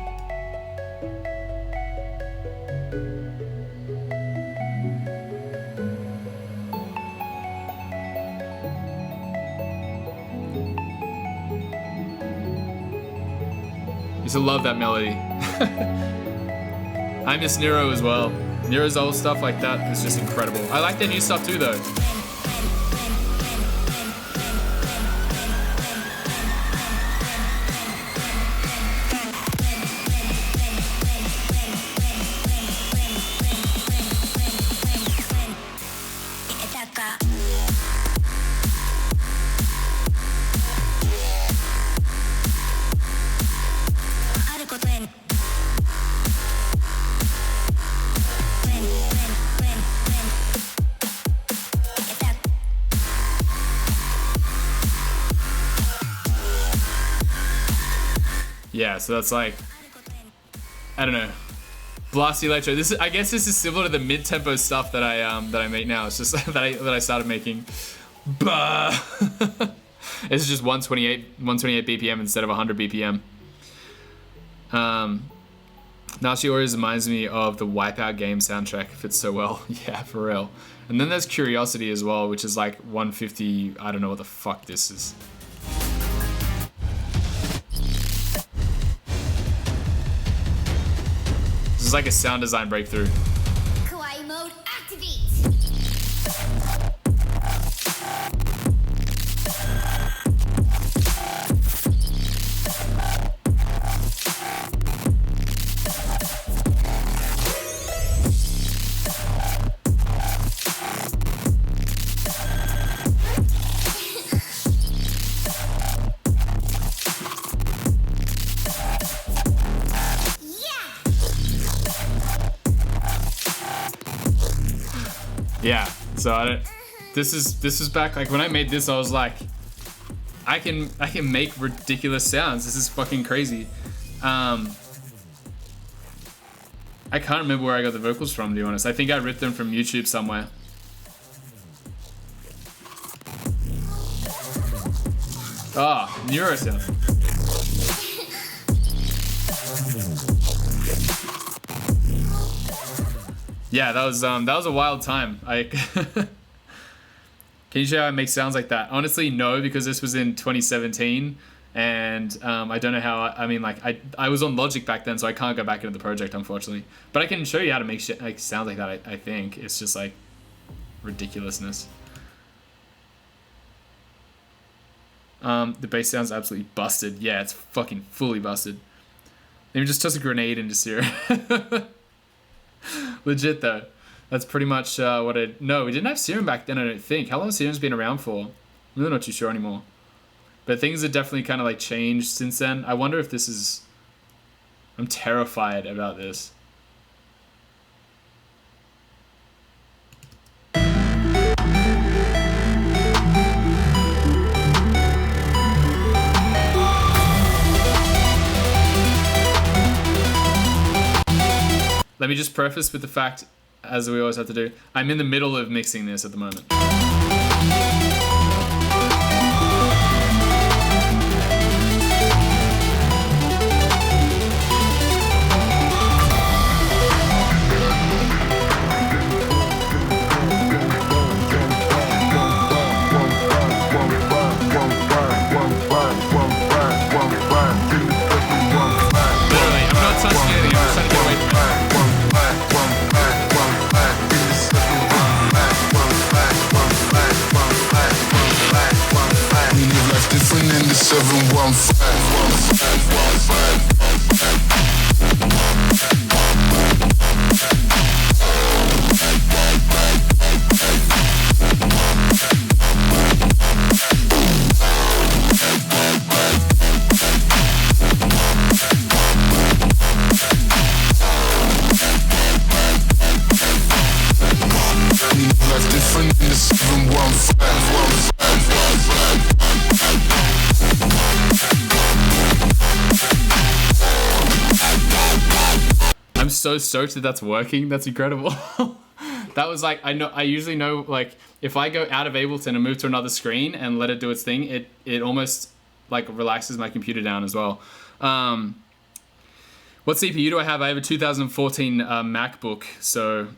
S1: I used to love that melody. I miss Nero as well. Nero's old stuff like that is just incredible. I like their new stuff too though. Yeah, so that's like, I don't know, blasty electro. This is, I guess this is similar to the mid-tempo stuff that I make now. It's just that I started making. Bah. It's just 128 BPM instead of 100 BPM. Nashi always reminds me of the Wipeout game soundtrack. It fits so well. Yeah, for real. And then there's Curiosity as well, which is like 150. I don't know what the fuck this is. This is like a sound design breakthrough.
S2: Kawaii mode activate.
S1: Yeah, so I don't. This is back like when I made this. I was like, I can make ridiculous sounds. This is fucking crazy. I can't remember where I got the vocals from, to be honest. I think I ripped them from YouTube somewhere. Ah, Neuro sound. Yeah, that was a wild time. Can you show how I make sounds like that? Honestly, no, because this was in 2017, and I don't know how. I mean, like I was on Logic back then, so I can't go back into the project, unfortunately. But I can show you how to make shit like sounds like that. I think it's just like ridiculousness. The bass sounds absolutely busted. Yeah, it's fucking fully busted. Let me just toss a grenade into Serum. Legit though, that's pretty much what I. No, we didn't have Serum back then. I don't think. How long has Serum's been around for? I'm really not too sure anymore. But things have definitely kind of like changed since then. I wonder if this is. I'm terrified about this. Let me just preface with the fact, as we always have to do, I'm in the middle of mixing this at the moment. Literally. so stoked that that's working. That's incredible. That was like, I usually know, like, if I go out of Ableton and move to another screen and let it do its thing, it almost like relaxes my computer down as well. What CPU do I have? I have a 2014 MacBook, so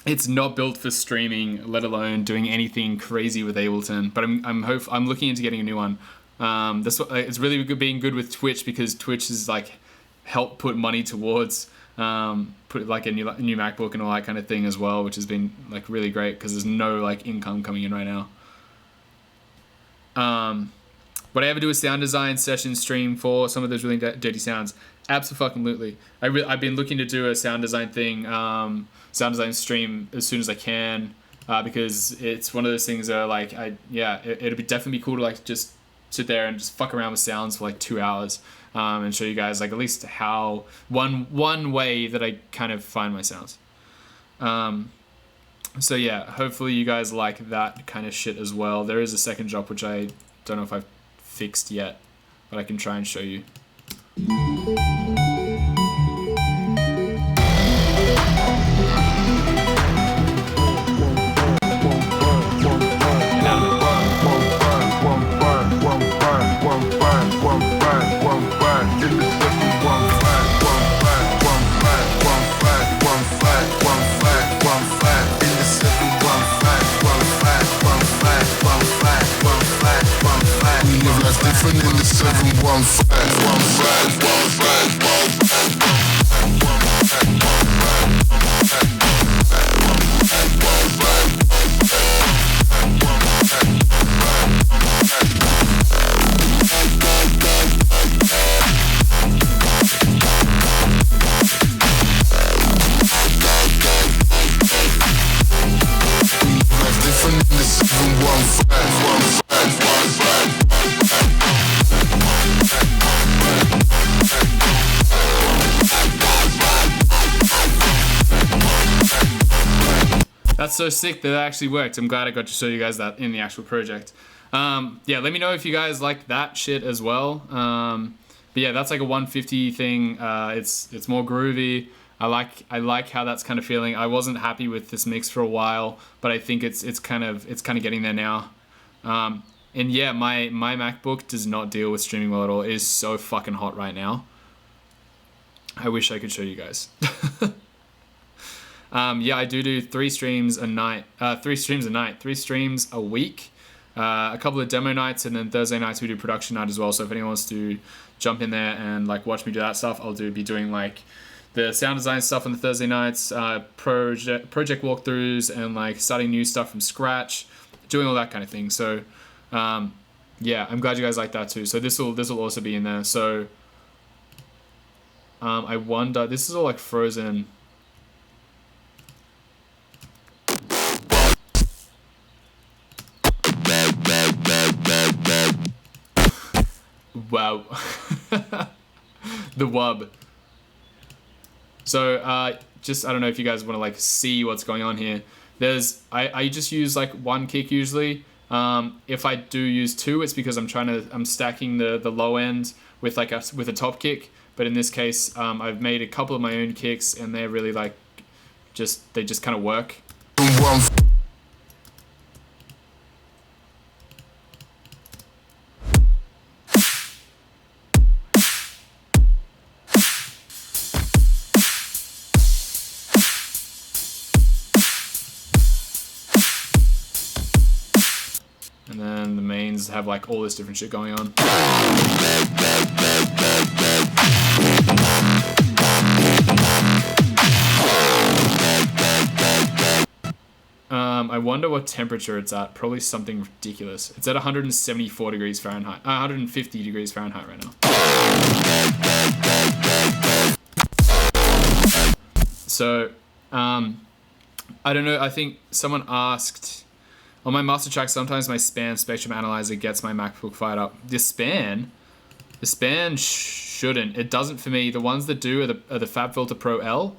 S1: it's not built for streaming, let alone doing anything crazy with Ableton. But I'm looking into getting a new one. It's really good being good with Twitch, because Twitch is like help put money towards put like a new MacBook and all that kind of thing as well, which has been like really great because there's no like income coming in right now. Would I ever do a sound design session stream for some of those really dirty sounds? Absolutely. I've been looking to do a sound design thing, sound design stream as soon as I can, because it's one of those things that like it'd be definitely cool to like just sit there and just fuck around with sounds for like 2 hours, and show you guys like at least how one way that I kind of find my sounds. So yeah, hopefully you guys like that kind of shit as well. There is a second drop which I don't know if I've fixed yet, but I can try and show you.
S3: Different in the 715.
S1: That's so sick that actually worked. I'm glad I got to show you guys that in the actual project. Yeah, let me know if you guys like that shit as well. But yeah, that's like a 150 thing. It's more groovy. I like how that's kind of feeling. I wasn't happy with this mix for a while, but I think it's kind of getting there now. And yeah, my MacBook does not deal with streaming well at all. It is so fucking hot right now. I wish I could show you guys. Yeah, I do 3 streams a night, 3 streams a week, a couple of demo nights, and then Thursday nights we do production night as well. So if anyone wants to jump in there and like watch me do that stuff, I'll be doing like the sound design stuff on the Thursday nights, project walkthroughs, and like starting new stuff from scratch, doing all that kind of thing. So yeah, I'm glad you guys like that too. So this will also be in there. So I wonder, this is all like frozen. Wow. The wub. So just I don't know if you guys want to like see what's going on here. I just use like 1 kick usually. If I do use 2, it's because I'm stacking the low end with like with a top kick. But in this case, I've made a couple of my own kicks, and they're really like they just kind of work. And then the mains have like all this different shit going on. I wonder what temperature it's at. Probably something ridiculous. It's at 174 degrees Fahrenheit. 150 degrees Fahrenheit right now. So, I don't know. I think someone asked on my master track. Sometimes my span spectrum analyzer gets my MacBook fired up. The span shouldn't. It doesn't for me. The ones that do are the FabFilter Pro L.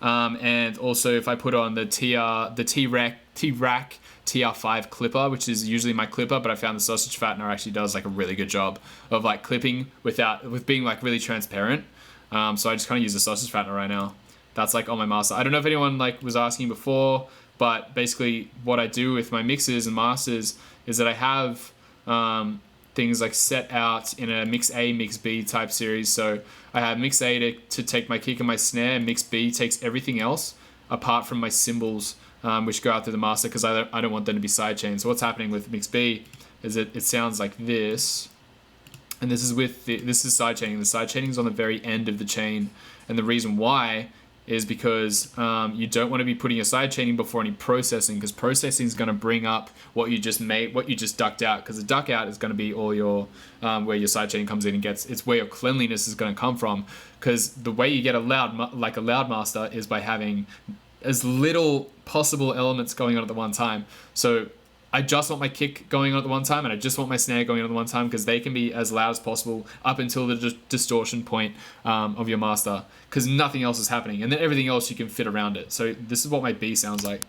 S1: And also if I put on the T-Rack TR5 clipper, which is usually my clipper, but I found the sausage fattener actually does like a really good job of like clipping with being like really transparent. So I just kind of use the sausage fattener right now. that's like on my master. I don't know if anyone like was asking before, but basically what I do with my mixes and masters is that I have things like set out in a mix A, mix B type series. So I have mix A to take my kick and my snare, and mix B takes everything else apart from my cymbals, which go out through the master because I don't want them to be sidechained. So what's happening with mix B is it sounds like this, and this is sidechaining. The sidechaining is on the very end of the chain, and the reason why is because you don't want to be putting your sidechaining before any processing, because processing is going to bring up what you just made, what you just ducked out, because the duck out is going to be all your where your sidechaining comes in and it's where your cleanliness is going to come from, because the way you get a loud master is by having as little possible elements going on at the one time. So I just want my kick going on at the one time, and I just want my snare going on at the one time, because they can be as loud as possible up until the distortion point of your master, because nothing else is happening, and then everything else you can fit around it. So this is what my B sounds like.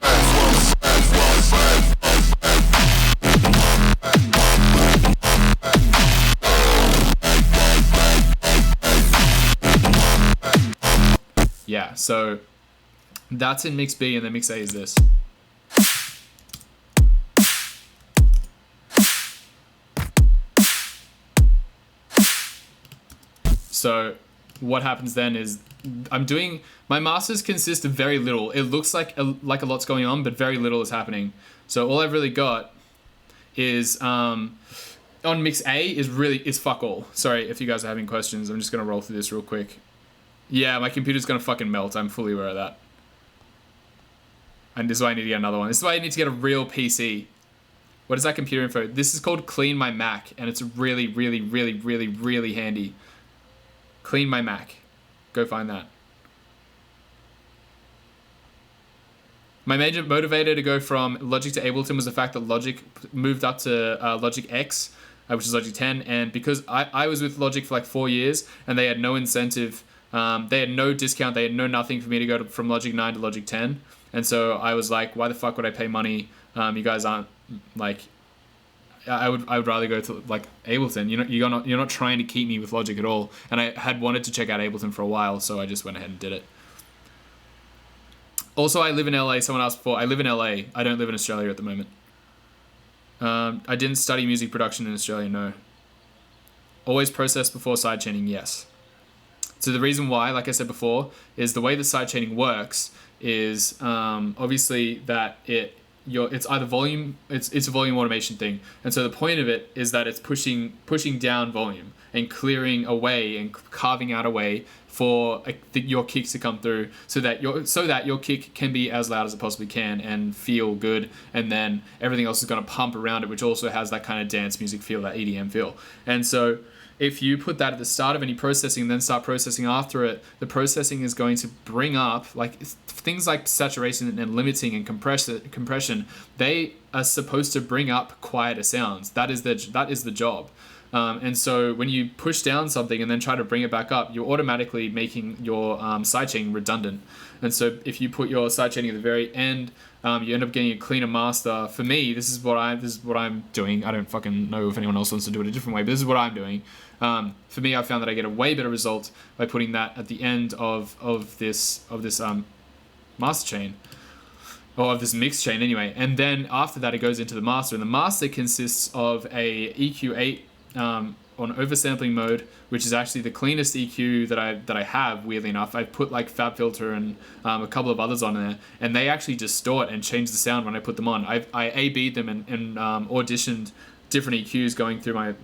S1: Yeah, so that's in mix B, and then mix A is this. So what happens then is my masters consist of very little. It looks like a lot's going on, but very little is happening. So all I've really got is on mix A is fuck all. Sorry if you guys are having questions. I'm just gonna roll through this real quick. Yeah, my computer's gonna fucking melt. I'm fully aware of that. And this is why I need to get another one. This is why I need to get a real PC. What is that computer info? This is called Clean My Mac, and it's really, really, really, really, really handy. Clean My Mac. Go find that. My major motivator to go from Logic to Ableton was the fact that Logic moved up to Logic X, which is Logic 10, and because I was with Logic for like 4 years, and they had no incentive, they had no discount, they had no nothing for me to go from Logic 9 to Logic 10, and so I was like, why the fuck would I pay money? You guys aren't like... I would rather go to like Ableton. You're not trying to keep me with Logic at all. And I had wanted to check out Ableton for a while, so I just went ahead and did it. Also, I live in LA. Someone asked before. I live in LA. I don't live in Australia at the moment. I didn't study music production in Australia. No. Always process before sidechaining. Yes. So the reason why, like I said before, is the way the sidechaining works is obviously that it's either volume, it's a volume automation thing, and so the point of it is that it's pushing down volume and clearing away and carving out a way for your kicks to come through, so that your kick can be as loud as it possibly can and feel good, and then everything else is going to pump around it, which also has that kind of dance music feel, that EDM feel. And so if you put that at the start of any processing and then start processing after it, the processing is going to bring up like things like saturation and limiting and compression. They are supposed to bring up quieter sounds. That is the job. And so when you push down something and then try to bring it back up, you're automatically making your sidechaining redundant. And so if you put your sidechaining at the very end, you end up getting a cleaner master. For me, this is what I'm doing. I don't fucking know if anyone else wants to do it a different way, but this is what I'm doing. For me, I found that I get a way better result by putting that at the end of this master chain, or of this mix chain anyway. And then after that, it goes into the master, and the master consists of a EQ8 on oversampling mode, which is actually the cleanest EQ that I have. Weirdly enough, I put like Fab Filter and a couple of others on there, and they actually distort and change the sound when I put them on. I A/B'd them and auditioned different EQs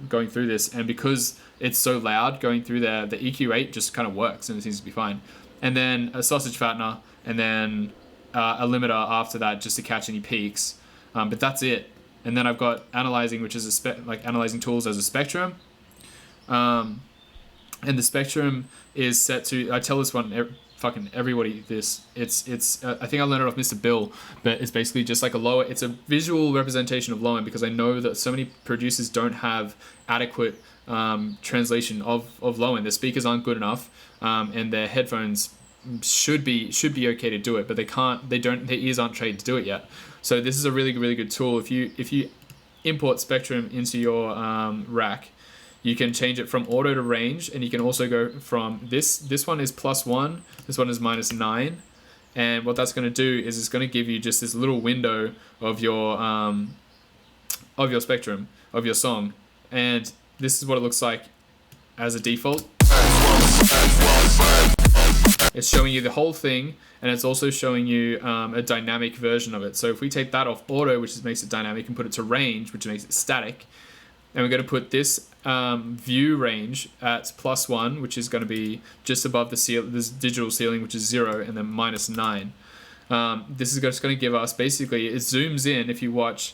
S1: going through this, and because it's so loud going through there, the EQ8 just kind of works and it seems to be fine. And then a sausage fattener, and then a limiter after that just to catch any peaks. But that's it. And then I've got analyzing, which is analyzing tools as a spectrum. And the spectrum is set to, I tell this one, fucking everybody this. It's I think I learned it off Mr. Bill, but it's basically just like it's a visual representation of low end, because I know that so many producers don't have adequate translation of low end. Their speakers aren't good enough, and their headphones should be okay to do it, but their ears aren't trained to do it yet. So this is a really, really good tool. If you import Spectrum into your rack, you can change it from auto to range, and you can also go from this one is +1, this one is -9, and what that's going to do is it's going to give you just this little window of your spectrum of your song, and this is what it looks like as a default. It's showing you the whole thing, and it's also showing you a dynamic version of it. So if we take that off auto, which makes it dynamic, and put it to range, which makes it static, and we're going to put this view range at +1, which is going to be just above this digital ceiling, which is 0, and then -9. This is just going to give us, basically, it zooms in, if you watch,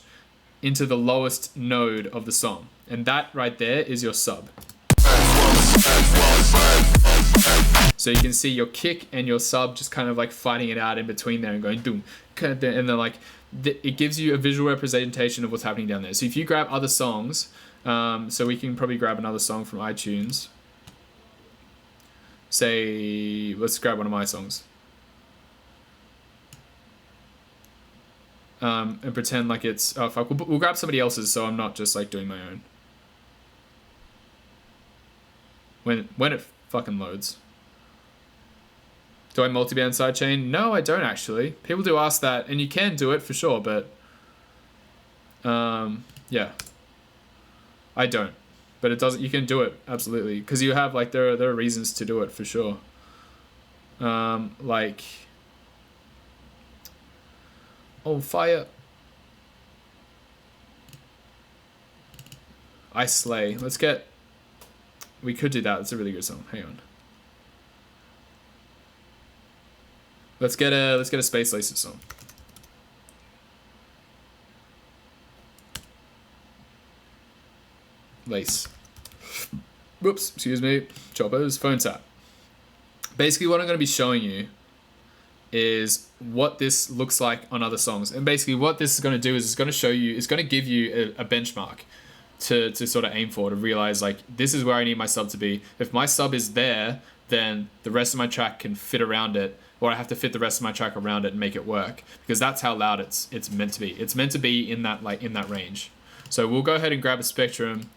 S1: into the lowest node of the song. And that right there is your sub. So you can see your kick and your sub just kind of like fighting it out in between there and going doom, and then like it gives you a visual representation of what's happening down there. So if you grab other songs, so we can probably grab another song from iTunes. Say, let's grab one of my songs. And pretend like it's, oh fuck, we'll grab somebody else's so I'm not just like doing my own. When it fucking loads. Do I multi-band sidechain? No, I don't actually. People do ask that, and you can do it for sure, but yeah, I don't. But it doesn't. You can do it absolutely because you have like there are reasons to do it for sure. Like, oh fire! I slay. Let's get. We could do that. It's a really good song. Hang on. Let's get a Space Laces song. Lace. Whoops, excuse me. Choppers, phone tap. Basically what I'm going to be showing you is what this looks like on other songs. And basically what this is going to do is it's going to show you, it's going to give you a benchmark to sort of aim for, to realize like, this is where I need my sub to be. If my sub is there, then the rest of my track can fit around it, or I have to fit the rest of my track around it and make it work, because that's how loud it's meant to be. It's meant to be in that range. So we'll go ahead and grab a spectrum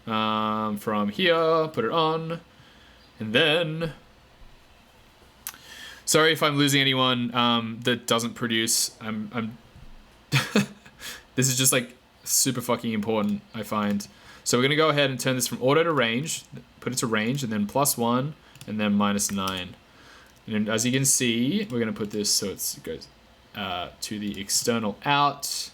S1: from here, put it on, and then, sorry if I'm losing anyone that doesn't produce. I'm this is just like super fucking important, I find. So we're gonna go ahead and turn this from auto to range, put it to range, and then +1, and then -9. And as you can see, we're gonna put this so it goes to the external out.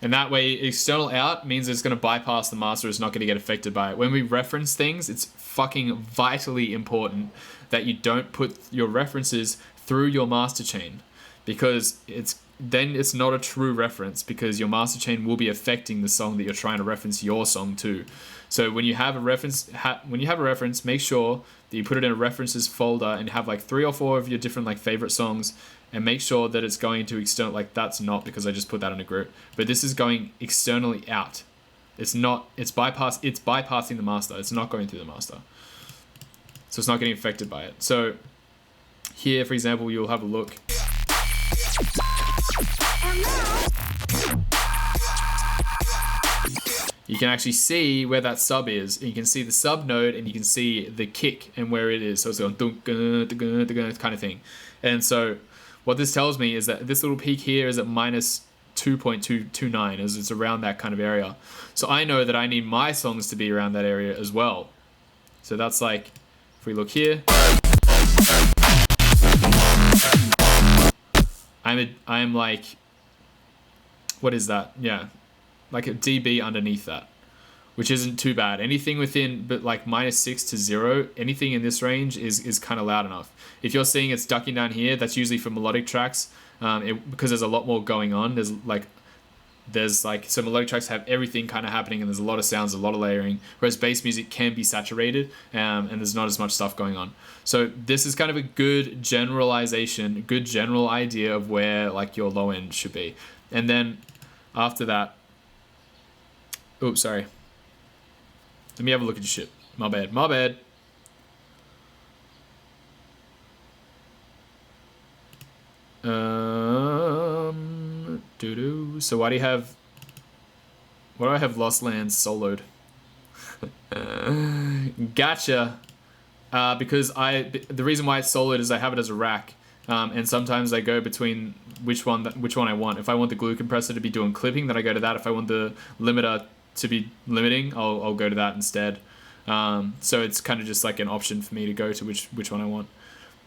S1: And that way, external out means it's going to bypass the master. It's not going to get affected by it. When we reference things, it's fucking vitally important that you don't put your references through your master chain, because then it's not a true reference, because your master chain will be affecting the song that you're trying to reference your song to. So when you have a reference, make sure that you put it in a references folder and have like 3 or 4 of your different like favorite songs, and make sure that it's going to external. Like that's not because I just put that in a group, but this is going externally out. It's not. It's bypassing the master. It's not going through the master, so it's not getting affected by it. So here, for example, you'll have a look. You can actually see where that sub is, and you can see the sub node, and you can see the kick and where it is. So it's going kind of thing. And so what this tells me is that this little peak here is at -2.229, as it's around that kind of area. So I know that I need my songs to be around that area as well. So that's like, if we look here, I'm like, what is that? Yeah, like a dB underneath that, which isn't too bad. Anything within, but like -6 to 0, anything in this range is kind of loud enough. If you're seeing it's ducking down here, that's usually for melodic tracks, because there's a lot more going on. There's like, so melodic tracks have everything kind of happening, and there's a lot of sounds, a lot of layering, whereas bass music can be saturated, and there's not as much stuff going on. So this is kind of a good generalization, good general idea of where like your low end should be. And then after that, oops, sorry. Let me have a look at your shit. My bad. So why do Why do I have Lost Lands soloed? Gotcha. Because the reason why it's soloed is I have it as a rack, and sometimes I go between which one I want. If I want the glue compressor to be doing clipping, then I go to that. If I want the limiter to be limiting, I'll go to that instead. So it's kind of just like an option for me to go to which one I want.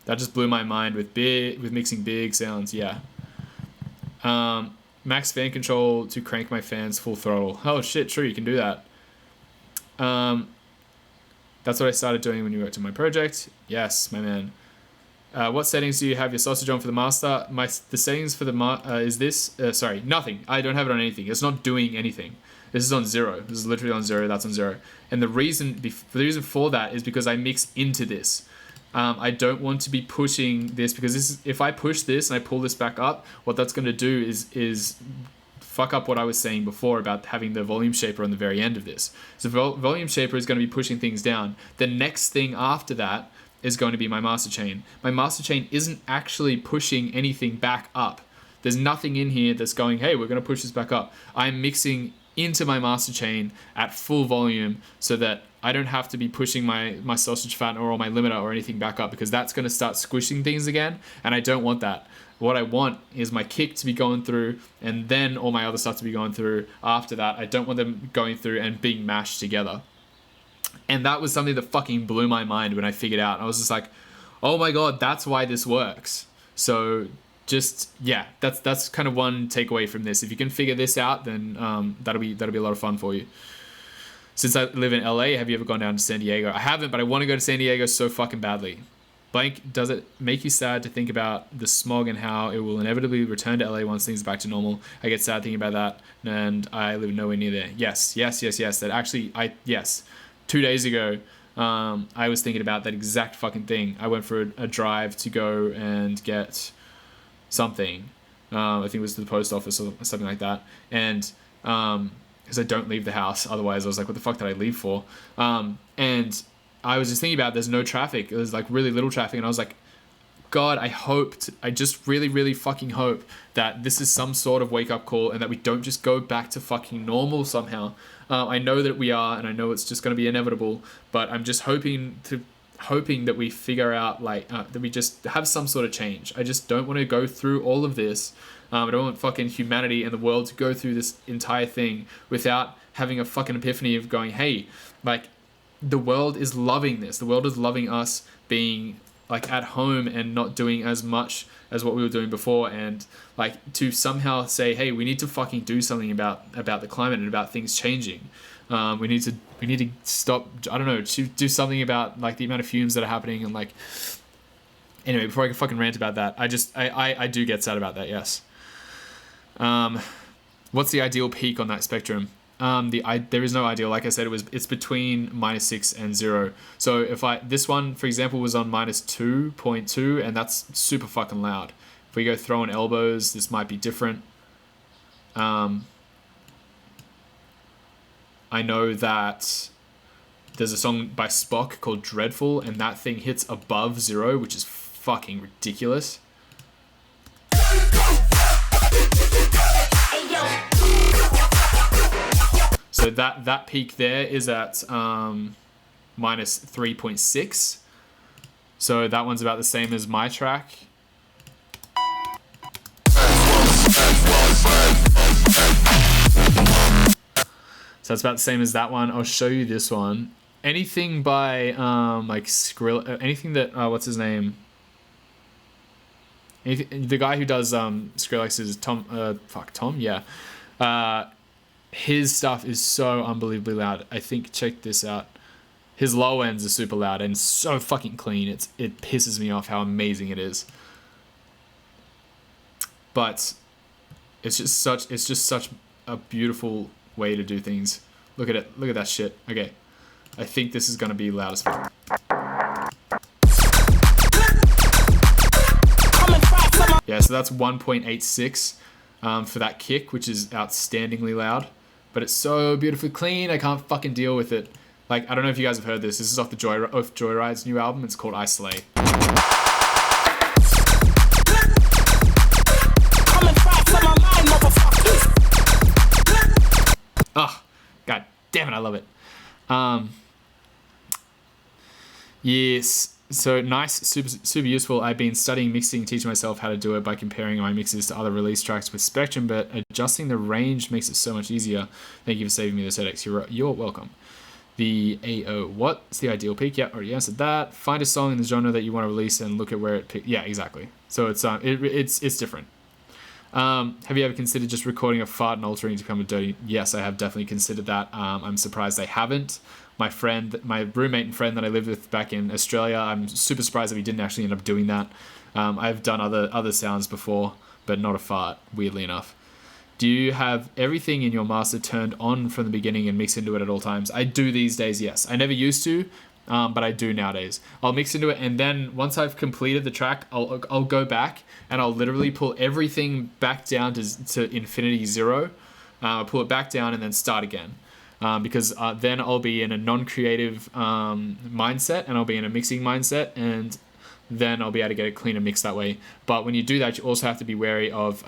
S1: That just blew my mind with mixing big sounds. Yeah. Max fan control to crank my fans full throttle. Oh shit, true, you can do that. That's what I started doing when you worked on my project. Yes, my man. What settings do you have your sausage on for the master? The settings for the is this? Sorry, nothing. I don't have it on anything. It's not doing anything. This is on 0. This is literally on 0. That's on 0. And the reason for that is because I mix into this. I don't want to be pushing this because if I push this and I pull this back up, what that's going to do is fuck up what I was saying before about having the volume shaper on the very end of this. So volume shaper is going to be pushing things down. The next thing after that is going to be my master chain. My master chain isn't actually pushing anything back up. There's nothing in here that's going, hey, we're going to push this back up. I'm mixing into my master chain at full volume so that I don't have to be pushing my sausage fat or my limiter or anything back up, because that's going to start squishing things again, and I don't want that. What I want is my kick to be going through and then all my other stuff to be going through after that. I don't want them going through and being mashed together. And that was something that fucking blew my mind when I figured out. I was just like, oh my god, that's why this works. So just, yeah, that's kind of one takeaway from this. If you can figure this out, then that'll be a lot of fun for you. Since I live in LA, have you ever gone down to San Diego? I haven't, but I want to go to San Diego so fucking badly. Blank, does it make you sad to think about the smog and how it will inevitably return to LA once things are back to normal? I get sad thinking about that, and I live nowhere near there. Yes. That actually, yes. 2 days ago, I was thinking about that exact fucking thing. I went for a drive to go and get something. I think it was to the post office or something like that. And because I don't leave the house, otherwise I was like, what the fuck did I leave for? And I was just thinking about there's no traffic. It was like really little traffic, and I was like, God, I just really, really fucking hope that this is some sort of wake-up call and that we don't just go back to fucking normal somehow. I know that we are, and I know it's just going to be inevitable, but I'm just hoping that we figure out, like, that we just have some sort of change. I just don't want to go through all of this. I don't want fucking humanity and the world to go through this entire thing without having a fucking epiphany of going, hey, like, the world is loving this. The world is loving us being like at home and not doing as much as what we were doing before, and like to somehow say, hey, we need to fucking do something about the climate and about things changing. We need to stop, I don't know, to do something about like the amount of fumes that are happening, and like, anyway, before I can fucking rant about that, I do get sad about that. Yes. What's the ideal peak on that spectrum? There is no ideal. Like I said, it's between -6 and 0. So if this one, for example, was on -2.2, and that's super fucking loud. If we go throwing elbows, this might be different. I know that there's a song by Spock called Dreadful, and that thing hits above 0, which is fucking ridiculous. So that peak there is at -3.6. So that one's about the same as my track. So that's about the same as that one. I'll show you this one. Anything by like anything that what's his name? The guy who does Skrillex is Tom. Tom. Yeah. His stuff is so unbelievably loud. I think, check this out. His low ends are super loud and so fucking clean. It pisses me off how amazing it is. But it's just such a beautiful way to do things. Look at it. Look at that shit. Okay. I think this is gonna be loud as fuck. Yeah, so that's 1.86 for that kick, which is outstandingly loud. But it's so beautifully clean, I can't fucking deal with it. Like, I don't know if you guys have heard this. This is off the Joyride's new album. It's called I Slay. Damn it, I love it. Yes. So nice, super useful. I've been studying mixing, teaching myself how to do it by comparing my mixes to other release tracks with Spectrum, but adjusting the range makes it so much easier. Thank you for saving me this headaches. You're welcome. The AO, what's the ideal peak? Yeah, already answered that. Find a song in the genre that you want to release and look at where it pick. Yeah, exactly. So it's different. Have you ever considered just recording a fart and altering to become a dirty? Yes, I have definitely considered that. I'm surprised I haven't. My roommate and friend that I lived with back in Australia, I'm super surprised that we didn't actually end up doing that. I've done other sounds before, but not a fart, weirdly enough. Do you have everything in your master turned on from the beginning and mix into it at all times? I do these days, yes. I never used to, but I do nowadays. I'll mix into it, and then once I've completed the track, I'll go back and I'll literally pull everything back down to infinity zero. I'll pull it back down and then start again. Because then I'll be in a non-creative mindset, and I'll be in a mixing mindset, and then I'll be able to get a cleaner mix that way. But when you do that, you also have to be wary of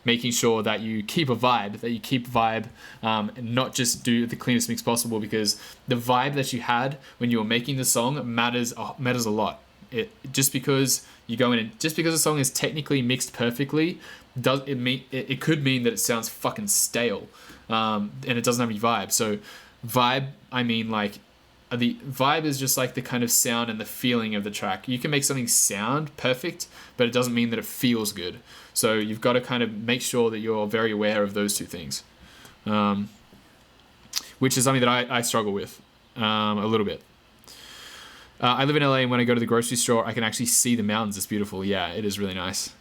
S1: making sure that you keep a vibe, and not just do the cleanest mix possible, because the vibe that you had when you were making the song matters a lot. Just because you go in and just because a song is technically mixed perfectly, it could mean that it sounds fucking stale. And it doesn't have any vibe. So vibe, I mean, like, the vibe is just like the kind of sound and the feeling of the track. You can make something sound perfect, but it doesn't mean that it feels good. So you've got to kind of make sure that you're very aware of those two things, which is something that I struggle with a little bit. I live in LA, and when I go to the grocery store, I can actually see the mountains. It's beautiful. Yeah, it is really nice.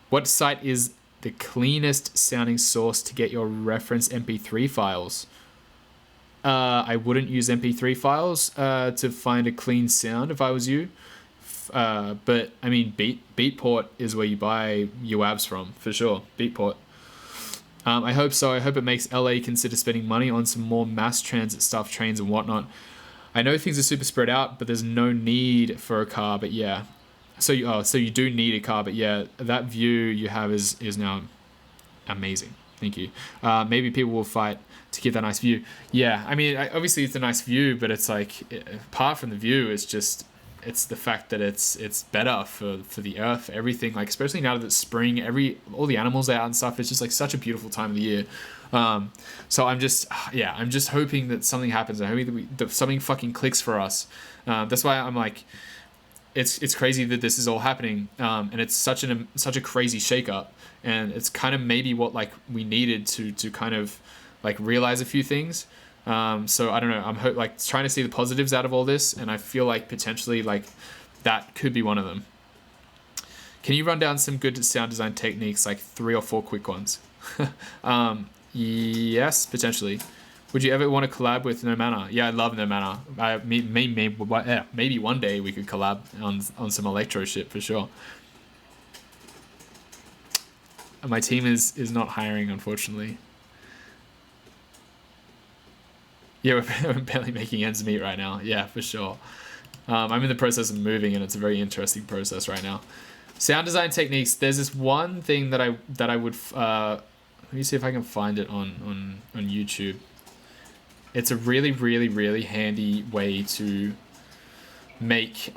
S1: What site is the cleanest sounding source to get your reference MP3 files? I wouldn't use MP3 files to find a clean sound if I was you. But I mean, Beatport is where you buy your WAVs from, for sure. Beatport. I hope so. I hope it makes LA consider spending money on some more mass transit stuff, trains and whatnot. I know things are super spread out, but there's no need for a car. But yeah. So you do need a car, but yeah, that view you have is now amazing. Thank you. Maybe people will fight to get that nice view. Yeah, I mean, obviously it's a nice view, but it's like, apart from the view, it's the fact that it's better for the earth, for everything. Like, especially now that it's spring, all the animals are out and stuff. It's just like such a beautiful time of the year. So I'm just hoping that something happens. I'm hoping that something fucking clicks for us. That's why I'm like, it's crazy that this is all happening, and it's such a crazy shakeup, and it's kind of maybe what like we needed to kind of like realize a few things. So I don't know. I'm trying to see the positives out of all this, and I feel like potentially like that could be one of them. Can you run down some good sound design techniques, like 3 or 4 quick ones? Yes, potentially. Would you ever want to collab with No Manner? Yeah, I love No Manner. Maybe one day we could collab on some electro shit for sure. My team is not hiring, unfortunately. Yeah, we're barely making ends meet right now. Yeah, for sure. I'm in the process of moving, and it's a very interesting process right now. Sound design techniques. There's this one thing that I would. Let me see if I can find it on YouTube. It's a really, really, really handy way to make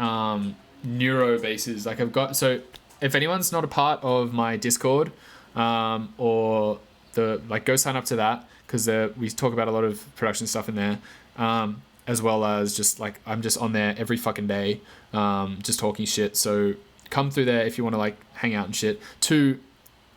S1: neuro basses. Like so if anyone's not a part of my Discord, or go sign up to that, because we talk about a lot of production stuff in there, as well as just like I'm just on there every fucking day, just talking shit. So come through there if you want to like hang out and shit.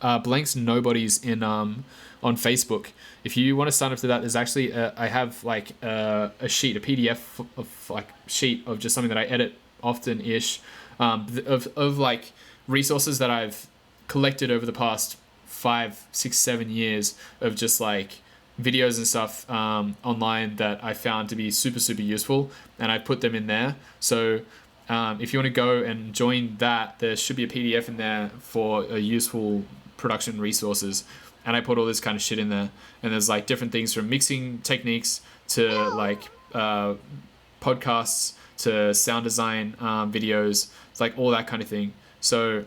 S1: Blanke's Nobody's in on Facebook. If you want to sign up to that, there's actually I have like a sheet, a PDF of like sheet of just something that I edit often-ish, of like resources that I've collected over the past 5, 6, 7 years of just like videos and stuff online that I found to be super, super useful, and I put them in there. So if you want to go and join that, there should be a PDF in there for useful production resources, and I put all this kind of shit in there, and there's like different things from mixing techniques to like podcasts to sound design videos. It's like all that kind of thing. So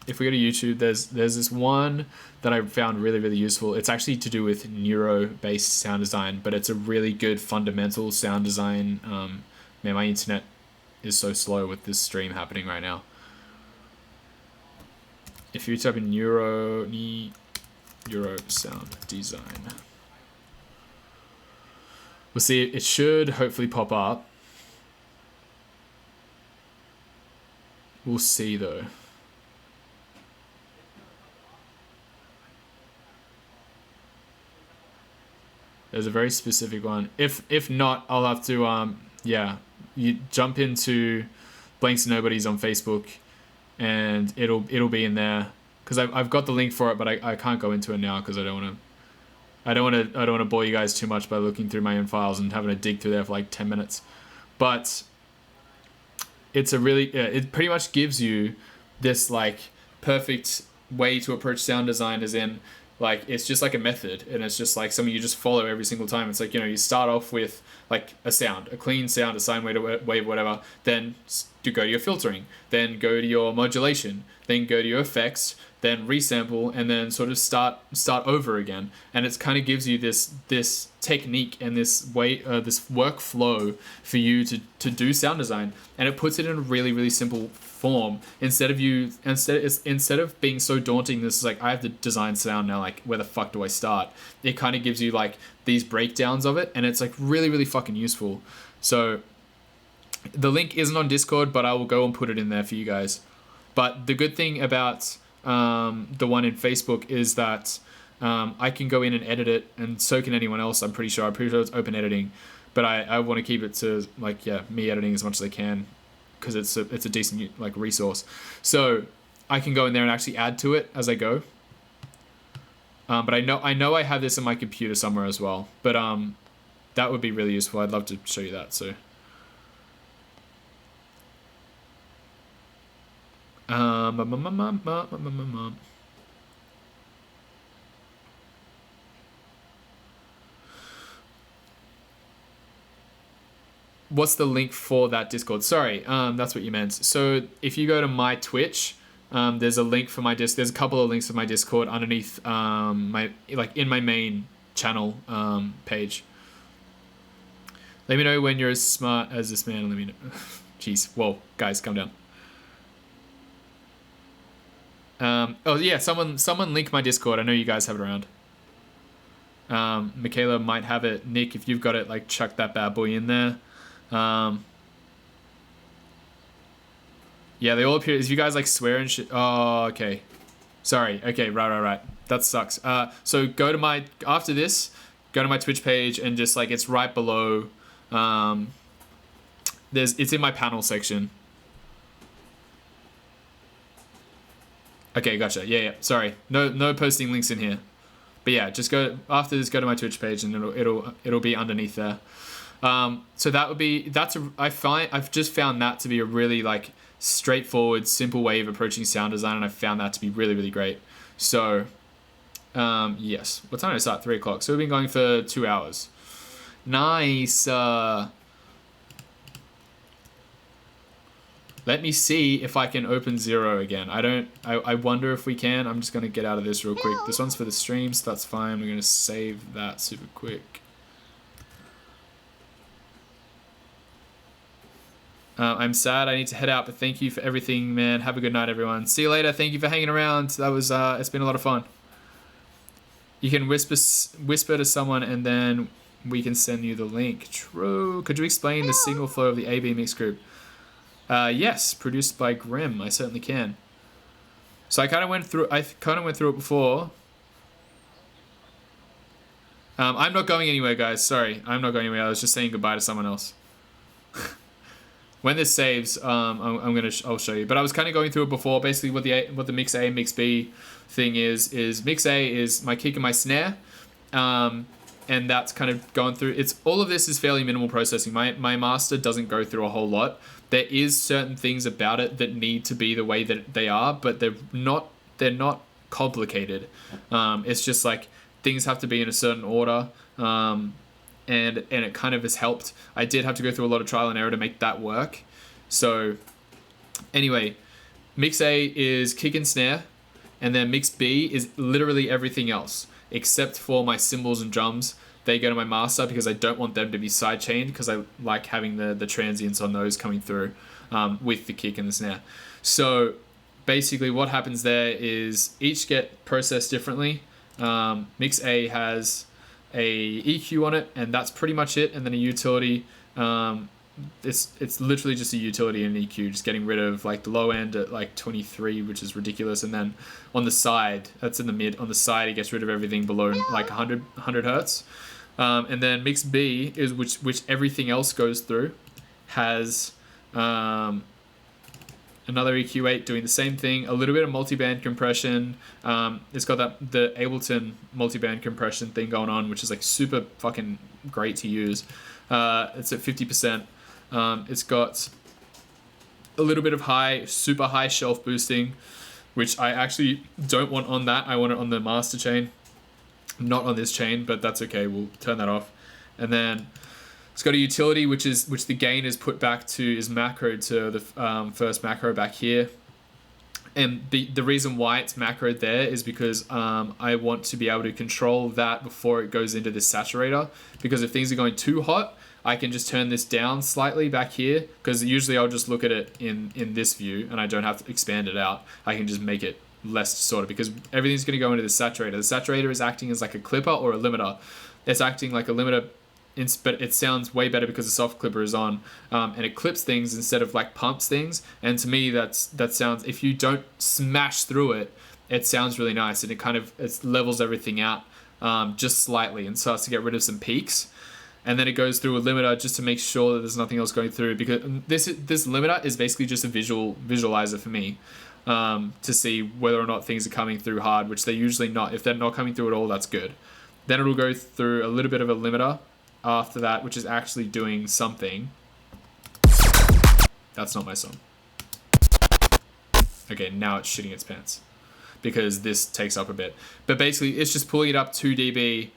S1: if we go to YouTube, there's this one that I found really, really useful. It's actually to do with neuro-based sound design, but it's a really good fundamental sound design. Man, my internet is so slow with this stream happening right now. If you type in neuro sound design, we'll see. It should hopefully pop up. We'll see though. There's a very specific one. If not, I'll have to yeah, you jump into Blanks Nobody's on Facebook, and it'll be in there, because I've got the link for it, but I can't go into it now because I don't want to bore you guys too much by looking through my own files and having to dig through there for like 10 minutes. But it's a really it pretty much gives you this like perfect way to approach sound design, as in, like, it's just like a method, and it's just like something you just follow every single time. It's like, you know, you start off with like a sound, a clean sound, a sine wave, whatever. Then you go to your filtering, then go to your modulation, then go to your effects, then resample, and then sort of start over again. And it kind of gives you this technique and this way, this workflow for you to do sound design, and it puts it in a really, really simple form. Instead of being so daunting, this is like, I have to design sound now, like, where the fuck do I start? It kind of gives you like these breakdowns of it, and it's like really, really fucking useful. So the link isn't on Discord, but I will go and put it in there for you guys. But the good thing about the one in Facebook is that I can go in and edit it, and so can anyone else. I'm pretty sure it's open editing, but I want to keep it to like, yeah, me editing as much as I can, because it's a decent like resource. So I can go in there and actually add to it as I go. But I know I have this in my computer somewhere as well. But that would be really useful. I'd love to show you that. So what's the link for that Discord? Sorry, that's what you meant. So if you go to my Twitch, there's a link for my There's a couple of links for my Discord underneath my, like, in my main channel page. Let me know when you're as smart as this man. Let me know. Jeez, whoa, guys, calm down. Oh yeah, someone link my Discord. I know you guys have it around. Michaela might have it. Nick, if you've got it, like, chuck that bad boy in there. Yeah, they all appear. If you guys like swear and shit. Oh, okay. Sorry. Okay, right. That sucks. So go to after this, go to my Twitch page, and just like, it's right below. It's in my panel section. Okay, gotcha. Yeah. Sorry. No posting links in here. But yeah, just go after this. Go to my Twitch page, and it'll be underneath there. So I've just found that to be a really like straightforward, simple way of approaching sound design, and I found that to be really, really great. So, yes. What time did I start? 3 o'clock. So we've been going for 2 hours. Nice. Let me see if I can open Zero again. I wonder if we can. I'm just going to get out of this real quick. This one's for the stream, so that's fine. We're going to save that super quick. I'm sad I need to head out, but thank you for everything, man. Have a good night, everyone. See you later. Thank you for hanging around. That was it's been a lot of fun. You can whisper to someone, and then we can send you the link. True. Could you explain the signal flow of the AB mix group? Yes, produced by Grim. I certainly can. So I kind of went through it before. I'm not going anywhere, guys. Sorry, I'm not going anywhere. I was just saying goodbye to someone else. When this saves, I'll show you. But I was kind of going through it before. Basically, what the mix A, mix B thing is mix A is my kick and my snare, and that's kind of going through. All of this is fairly minimal processing. My master doesn't go through a whole lot. There is certain things about it that need to be the way that they are, but they're not complicated. It's just like things have to be in a certain order. And it kind of has helped. I did have to go through a lot of trial and error to make that work. So anyway, Mix A is kick and snare, and then mix B is literally everything else except for my cymbals and drums. They go to my master because I don't want them to be sidechained, because I like having the transients on those coming through with the kick and the snare. So basically what happens there is each get processed differently. Mix A has a EQ on it, and that's pretty much it, and then a utility. It's literally just a utility and EQ, just getting rid of like the low end at like 23, which is ridiculous, and then on the side, that's in the mid, on the side it gets rid of everything below like 100 hertz. And then mix B is which everything else goes through, has another EQ8 doing the same thing, a little bit of multiband compression. It's got the Ableton multiband compression thing going on, which is like super fucking great to use. It's at 50%. It's got a little bit of super high shelf boosting, which I actually don't want on that. I want it on the master chain, not on this chain, but that's okay. We'll turn that off. And then it's got a utility, which the gain is put back to, is macroed to the first macro back here. And the reason why it's macroed there is because I want to be able to control that before it goes into this saturator. Because if things are going too hot, I can just turn this down slightly back here, because usually I'll just look at it in this view and I don't have to expand it out. I can just make it less distorted, because everything's going to go into the saturator. The saturator is acting as like a clipper or a limiter. It's acting like a limiter, but it sounds way better because the soft clipper is on, and it clips things instead of like pumps things. And to me, that sounds, if you don't smash through it, it sounds really nice, and it levels everything out just slightly and starts to get rid of some peaks. And then it goes through a limiter just to make sure that there's nothing else going through, because this limiter is basically just a visualizer for me, to see whether or not things are coming through hard, which they're usually not. If they're not coming through at all, that's good. Then it'll go through a little bit of a limiter after that, which is actually doing something. That's not my song. Okay, now it's shitting its pants because this takes up a bit. But basically, it's just pulling it up 2 dB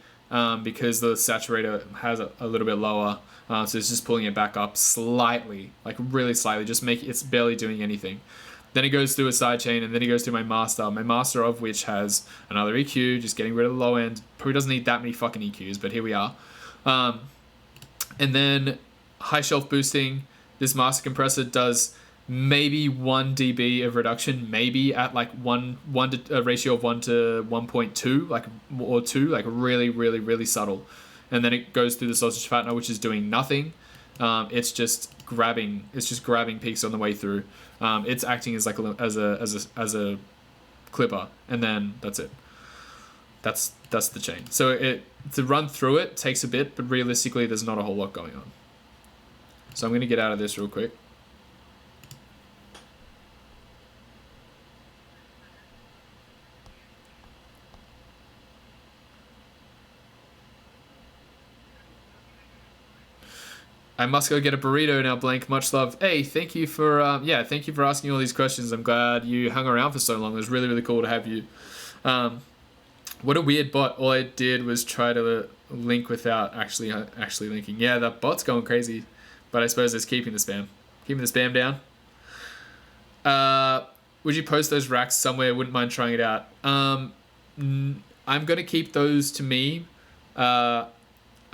S1: because the saturator has a little bit lower. So it's just pulling it back up slightly, like really slightly, just it's barely doing anything. Then it goes through a sidechain, and then it goes through my master of which has another EQ, just getting rid of the low end. Probably doesn't need that many fucking EQs, but here we are. And then high shelf boosting. This master compressor does maybe 1 dB of reduction, maybe at like a ratio of 1 to 1.2, like, or 2, like really, really, really subtle. And then it goes through the sausage fattener, which is doing nothing. It's just grabbing peaks on the way through. It's acting as like as a clipper, and then that's it. That's the chain. So to run through it takes a bit, but realistically, there's not a whole lot going on. So I'm gonna get out of this real quick. I must go get a burrito now, Blanke. Much love. Hey, thank you for thank you for asking all these questions. I'm glad you hung around for so long. It was really, really cool to have you. What a weird bot. All I did was try to link without actually linking. Yeah, that bot's going crazy, but I suppose it's keeping the spam down. Would you post those racks somewhere? Wouldn't mind trying it out. I'm gonna keep those to me.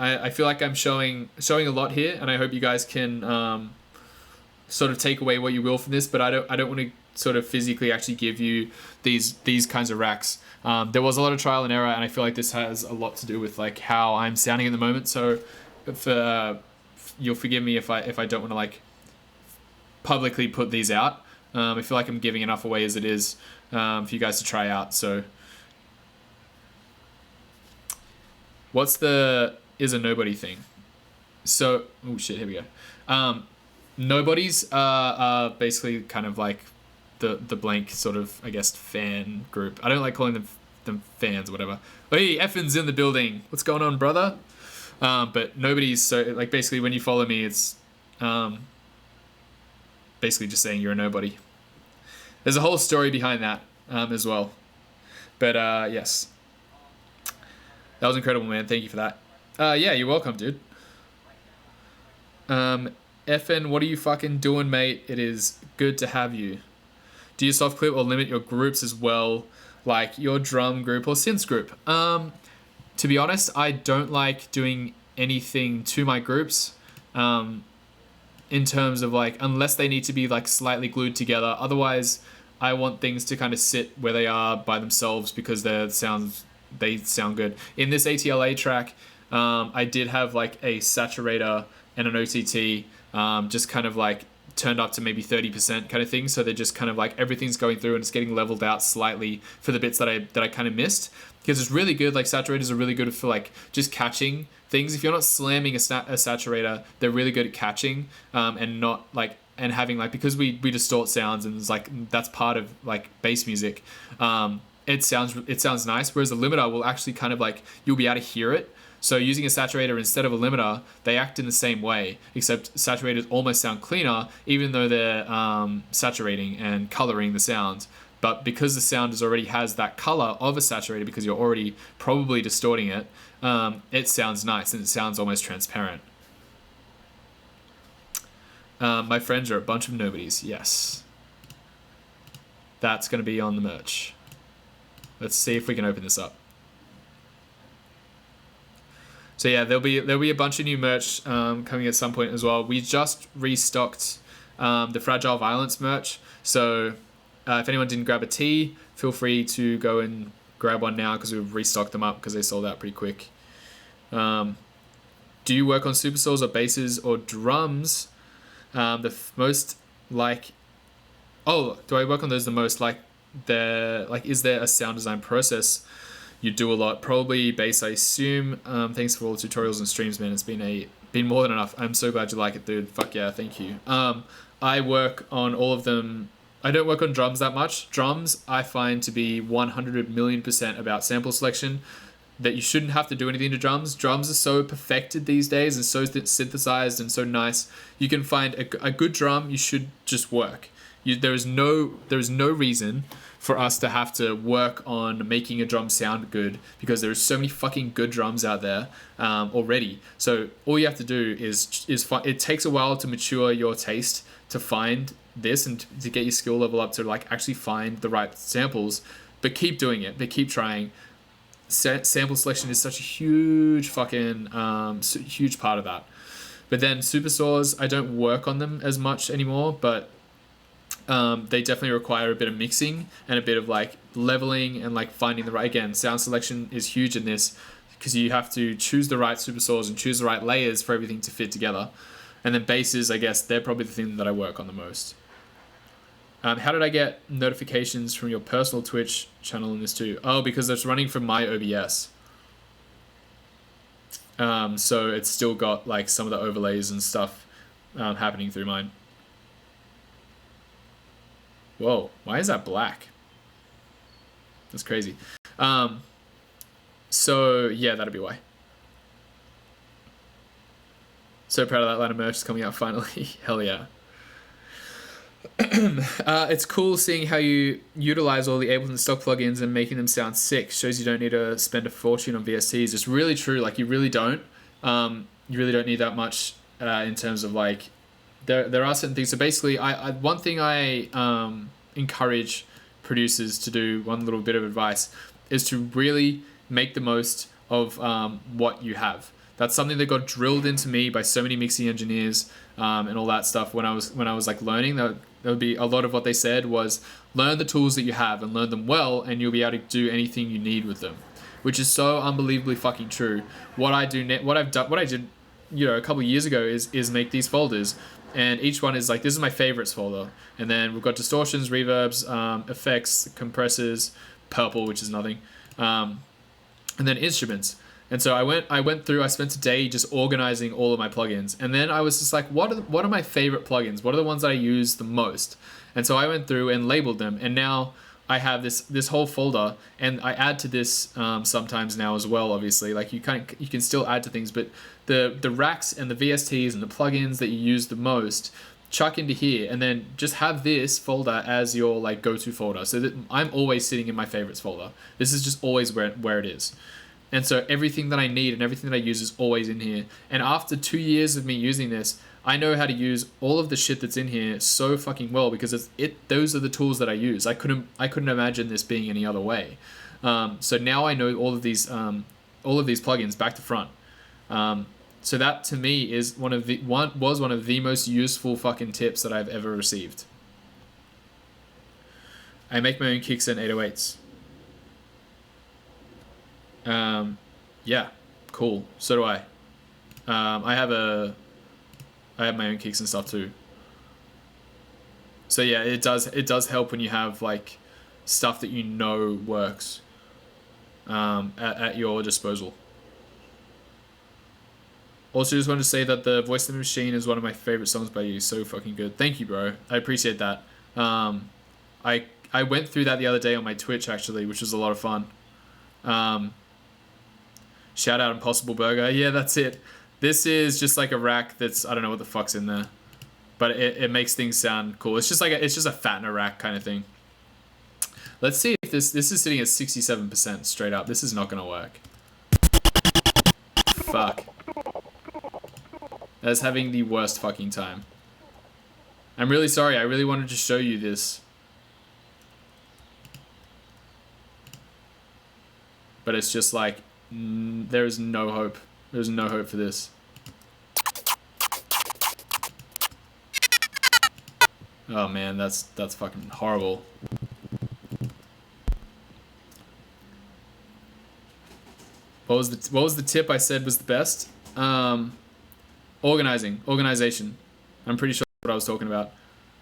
S1: I feel like I'm showing a lot here, and I hope you guys can sort of take away what you will from this. But I don't want to sort of physically actually give you these kinds of racks. There was a lot of trial and error, and I feel like this has a lot to do with like how I'm sounding at the moment. So you'll forgive me if I don't want to like publicly put these out. I feel like I'm giving enough away as it is for you guys to try out. So what's the is a nobody thing? So, oh shit, here we go. Nobodies are basically kind of like the Blanke sort of, I guess, fan group. I don't like calling them fans or whatever. Hey, Effen's in the building. What's going on, brother? But nobodies, so like basically when you follow me, it's basically just saying you're a nobody. There's a whole story behind that as well. But yes. That was incredible, man. Thank you for that. Yeah, you're welcome, dude. FN, what are you fucking doing, mate? It is good to have you. Do you soft clip or limit your groups as well, like your drum group or synths group? To be honest, I don't like doing anything to my groups in terms of like, unless they need to be like slightly glued together. Otherwise, I want things to kind of sit where they are by themselves because they sound good. In this ATLA track, I did have like a saturator and an OTT just kind of like turned up to maybe 30% kind of thing. So they're just kind of like everything's going through and it's getting leveled out slightly for the bits that I kind of missed. Because it's really good, like saturators are really good for like just catching things. If you're not slamming a saturator, they're really good at catching and not like, and having like, because we distort sounds and it's like, that's part of like bass music. It sounds nice. Whereas a limiter will actually kind of like, you'll be able to hear it. So using a saturator instead of a limiter, they act in the same way, except saturators almost sound cleaner, even though they're saturating and coloring the sound. But because the sound already has that color of a saturator, because you're already probably distorting it, it sounds nice and it sounds almost transparent. My friends are a bunch of nobodies. Yes. That's going to be on the merch. Let's see if we can open this up. So yeah, there'll be a bunch of new merch coming at some point as well. We just restocked the Fragile Violence merch. So if anyone didn't grab a tee, feel free to go and grab one now because we've restocked them up because they sold out pretty quick. Do you work on super saws or basses or drums? Most like, oh, do I work on those the most? Like, is there a sound design process you do a lot? Probably bass, I assume. Thanks for all the tutorials and streams, man. It's been more than enough. I'm so glad you like it, dude. Fuck yeah, thank you. I work on all of them. I don't work on drums that much. Drums, I find to be 100 million% about sample selection, that you shouldn't have to do anything to drums. Drums are so perfected these days and so synthesized and so nice. You can find a good drum, you should just work. There is no reason for us to have to work on making a drum sound good because there's so many fucking good drums out there already. So all you have to do is it takes a while to mature your taste to find this and to get your skill level up to like actually find the right samples, but keep doing it, but keep trying. Sample selection is such a huge fucking huge part of that. But then super saws, I don't work on them as much anymore, but they definitely require a bit of mixing and a bit of like leveling and like finding the right, again, sound selection is huge in this because you have to choose the right super saws and choose the right layers for everything to fit together. And then basses, I guess they're probably the thing that I work on the most. How did I get notifications from your personal Twitch channel in this too? Oh, because it's running from my OBS. So it's still got like some of the overlays and stuff happening through mine. Whoa, why is that black? That's crazy. So yeah, that'll be why. So proud of that line of merch coming out finally. Hell yeah. It's cool seeing how you utilize all the Ableton stock plugins and making them sound sick. Shows you don't need to spend a fortune on VSTs. It's really true. Like you really don't. You really don't need that much in terms of like. There are certain things. So basically, one thing I encourage producers to do. One little bit of advice is to really make the most of what you have. That's something that got drilled into me by so many mixing engineers and all that stuff when I was like learning. That would be a lot of what they said was learn the tools that you have and learn them well, and you'll be able to do anything you need with them, which is so unbelievably fucking true. What I did, a couple of years ago is make these folders, and each one is like, this is my favorites folder, and then we've got distortions, reverbs, effects, compressors, purple, which is nothing, and then instruments. And so I went through, I spent a day just organizing all of my plugins. And then I was just like, what are my favorite plugins? What are the ones that I use the most? And so I went through and labeled them. And now I have this whole folder, and I add to this sometimes now as well, obviously. Like you can still add to things, but the racks and the VSTs and the plugins that you use the most, chuck into here, and then just have this folder as your like go-to folder. So that I'm always sitting in my favorites folder. This is just always where it is. And so everything that I need and everything that I use is always in here. And after 2 years of me using this, I know how to use all of the shit that's in here so fucking well because those are the tools that I use. I couldn't imagine this being any other way. So now I know all of these plugins back to front. So that to me is one of the most useful fucking tips that I've ever received. I make my own kicks and 808s. Yeah, cool. So do I. I have my own kicks and stuff too. So yeah, it does help when you have like stuff that you know works at your disposal. Also, just wanted to say that the Voice of the Machine is one of my favorite songs by you. So fucking good. Thank you, bro. I appreciate that. I went through that the other day on my Twitch actually, which was a lot of fun. Shout out Impossible Burger. Yeah, that's it. This is just like a rack that's, I don't know what the fuck's in there, but it makes things sound cool. It's just like it's just a fattener rack kind of thing. Let's see if this is sitting at 67% straight up. This is not gonna work. Fuck. That's having the worst fucking time. I'm really sorry. I really wanted to show you this. But it's just like, there is no hope. There's no hope for this. Oh man, that's fucking horrible. What was the tip I said was the best? Organization. I'm pretty sure that's what I was talking about.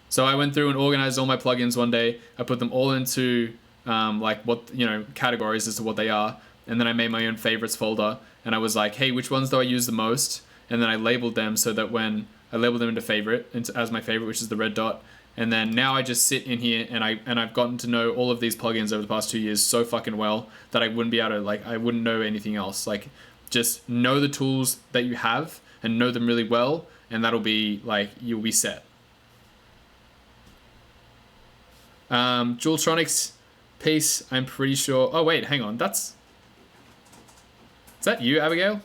S1: So I went through and organized all my plugins one day. I put them all into like what, categories as to what they are. And then I made my own favorites folder. And I was like, hey, which ones do I use the most? And then I labeled them so that when I labeled them as my favorite, which is the red dot. And then now I just sit in here and I've gotten to know all of these plugins over the past 2 years so fucking well that I wouldn't be able to, I wouldn't know anything else. Like, just know the tools that you have and know them really well, and that'll be you'll be set. Jeweltronics piece, I'm pretty sure. Oh wait, hang on, is that you, Abigail?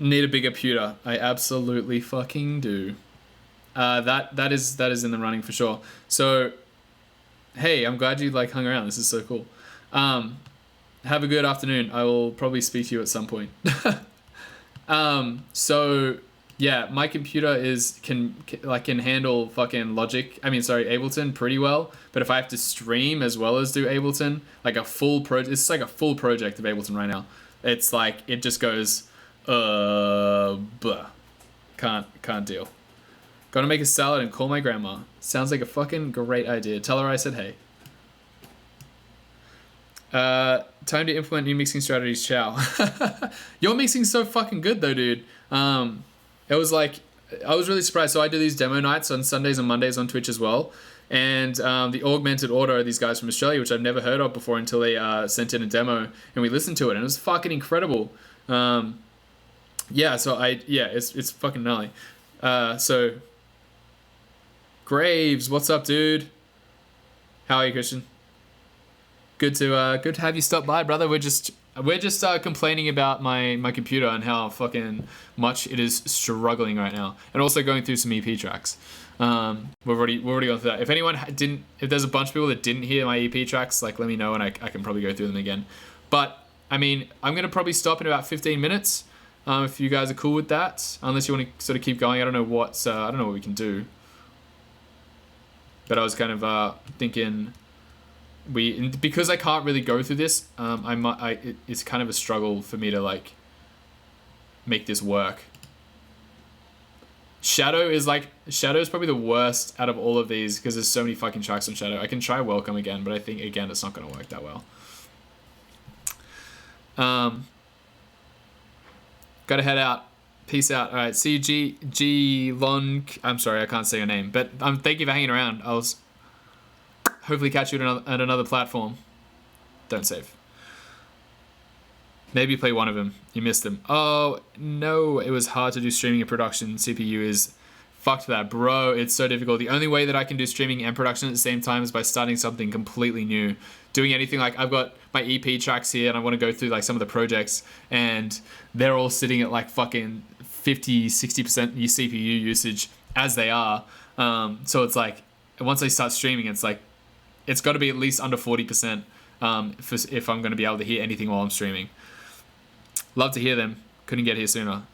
S1: Need a bigger computer. I absolutely fucking do. That is in the running for sure. So, hey, I'm glad you hung around. This is so cool. Have a good afternoon. I will probably speak to you at some point. So yeah, my computer can handle fucking Ableton pretty well. But if I have to stream as well as do Ableton, it's like a full project of Ableton right now. It's like it just goes. Can't deal. Gonna make a salad and call my grandma. Sounds like a fucking great idea. Tell her I said hey. Time to implement new mixing strategies. Ciao. Your mixing's so fucking good though, dude. It was I was really surprised. So I do these demo nights on Sundays and Mondays on Twitch as well. And the Augmented Order are these guys from Australia, which I've never heard of before until they sent in a demo and we listened to it, and it was fucking incredible. Yeah, so it's fucking gnarly. So Graves, what's up, dude? How are you, Christian? Good to have you stop by, brother. We're just complaining about my computer and how fucking much it is struggling right now, and also going through some EP tracks. We've already gone through that. If there's a bunch of people that didn't hear my EP tracks, let me know and I can probably go through them again. But I mean, I'm gonna probably stop in about 15 minutes. If you guys are cool with that, unless you want to sort of keep going. I don't know what we can do. But I was kind of thinking because I can't really go through this. It's kind of a struggle for me to make this work. Shadow is probably the worst out of all of these because there's so many fucking tracks on Shadow. I can try Welcome again, but I think again it's not gonna work that well. Gotta head out. Peace out. All right. See you, G Lon. I'm sorry, I can't say your name, but thank you for hanging around. I'll hopefully catch you at another platform. Don't save. Maybe play one of them. You missed them. Oh no, it was hard to do streaming and production. CPU is fucked for that, bro. It's so difficult. The only way that I can do streaming and production at the same time is by starting something completely new. Doing anything like I've got my EP tracks here and I want to go through like some of the projects and they're all sitting at like fucking 50, 60% CPU usage as they are. So it's like once I start streaming, it's like it's got to be at least under 40% if I'm going to be able to hear anything while I'm streaming. Love to hear them. Couldn't get here sooner.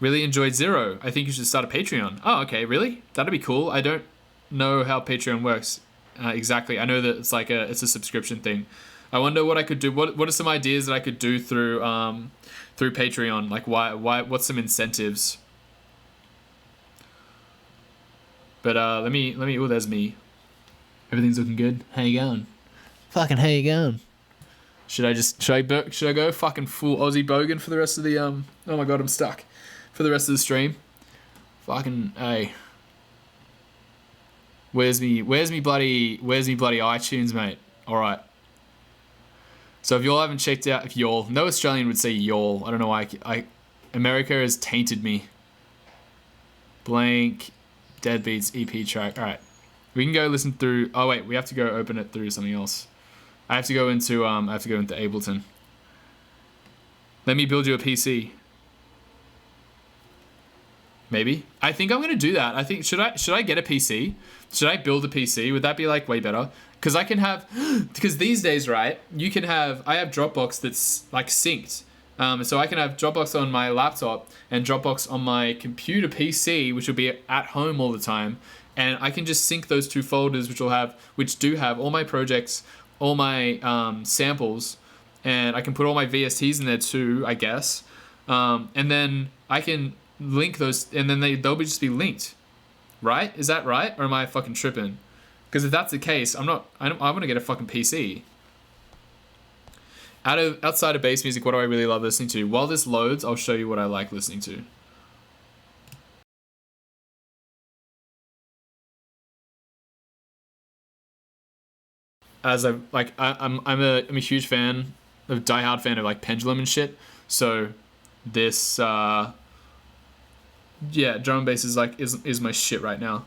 S1: Really enjoyed Zero. I think you should start a Patreon. Oh, okay, really? That'd be cool. I don't know how Patreon works exactly. I know that it's like it's a subscription thing. I wonder what I could do. What are some ideas that I could do through Patreon? Like what's some incentives? But let me. Oh, there's me. Everything's looking good. How you going? Fucking how you going? Should I go fucking full Aussie bogan for the rest of the Oh my god, I'm stuck. For the rest of the stream. Fucking hey. Where's me bloody iTunes, mate? Alright. So if y'all haven't checked out, no Australian would say y'all. I don't know why America has tainted me. Blanke, Deadbeats, EP track. Alright. We can go listen through, oh wait, we have to go open it through something else. I have to go into Ableton. Let me build you a PC. Maybe. I think I'm gonna do that. I think should I get a PC? Should I build a PC? Would that be like way better? Because I can have, because these days, right? I have Dropbox that's like synced. So I can have Dropbox on my laptop and Dropbox on my computer PC, which will be at home all the time. And I can just sync those two folders, which do have all my projects, all my samples, and I can put all my VSTs in there too, I guess. And then I can link those, and then they'll just be linked, right? Is that right, or am I fucking tripping? Because if that's the case, I want to get a fucking PC. Outside of bass music, what do I really love listening to? While this loads, I'll show you what I like listening to. I'm a huge fan, a diehard fan of like Pendulum and shit. So this drum and bass is my shit right now.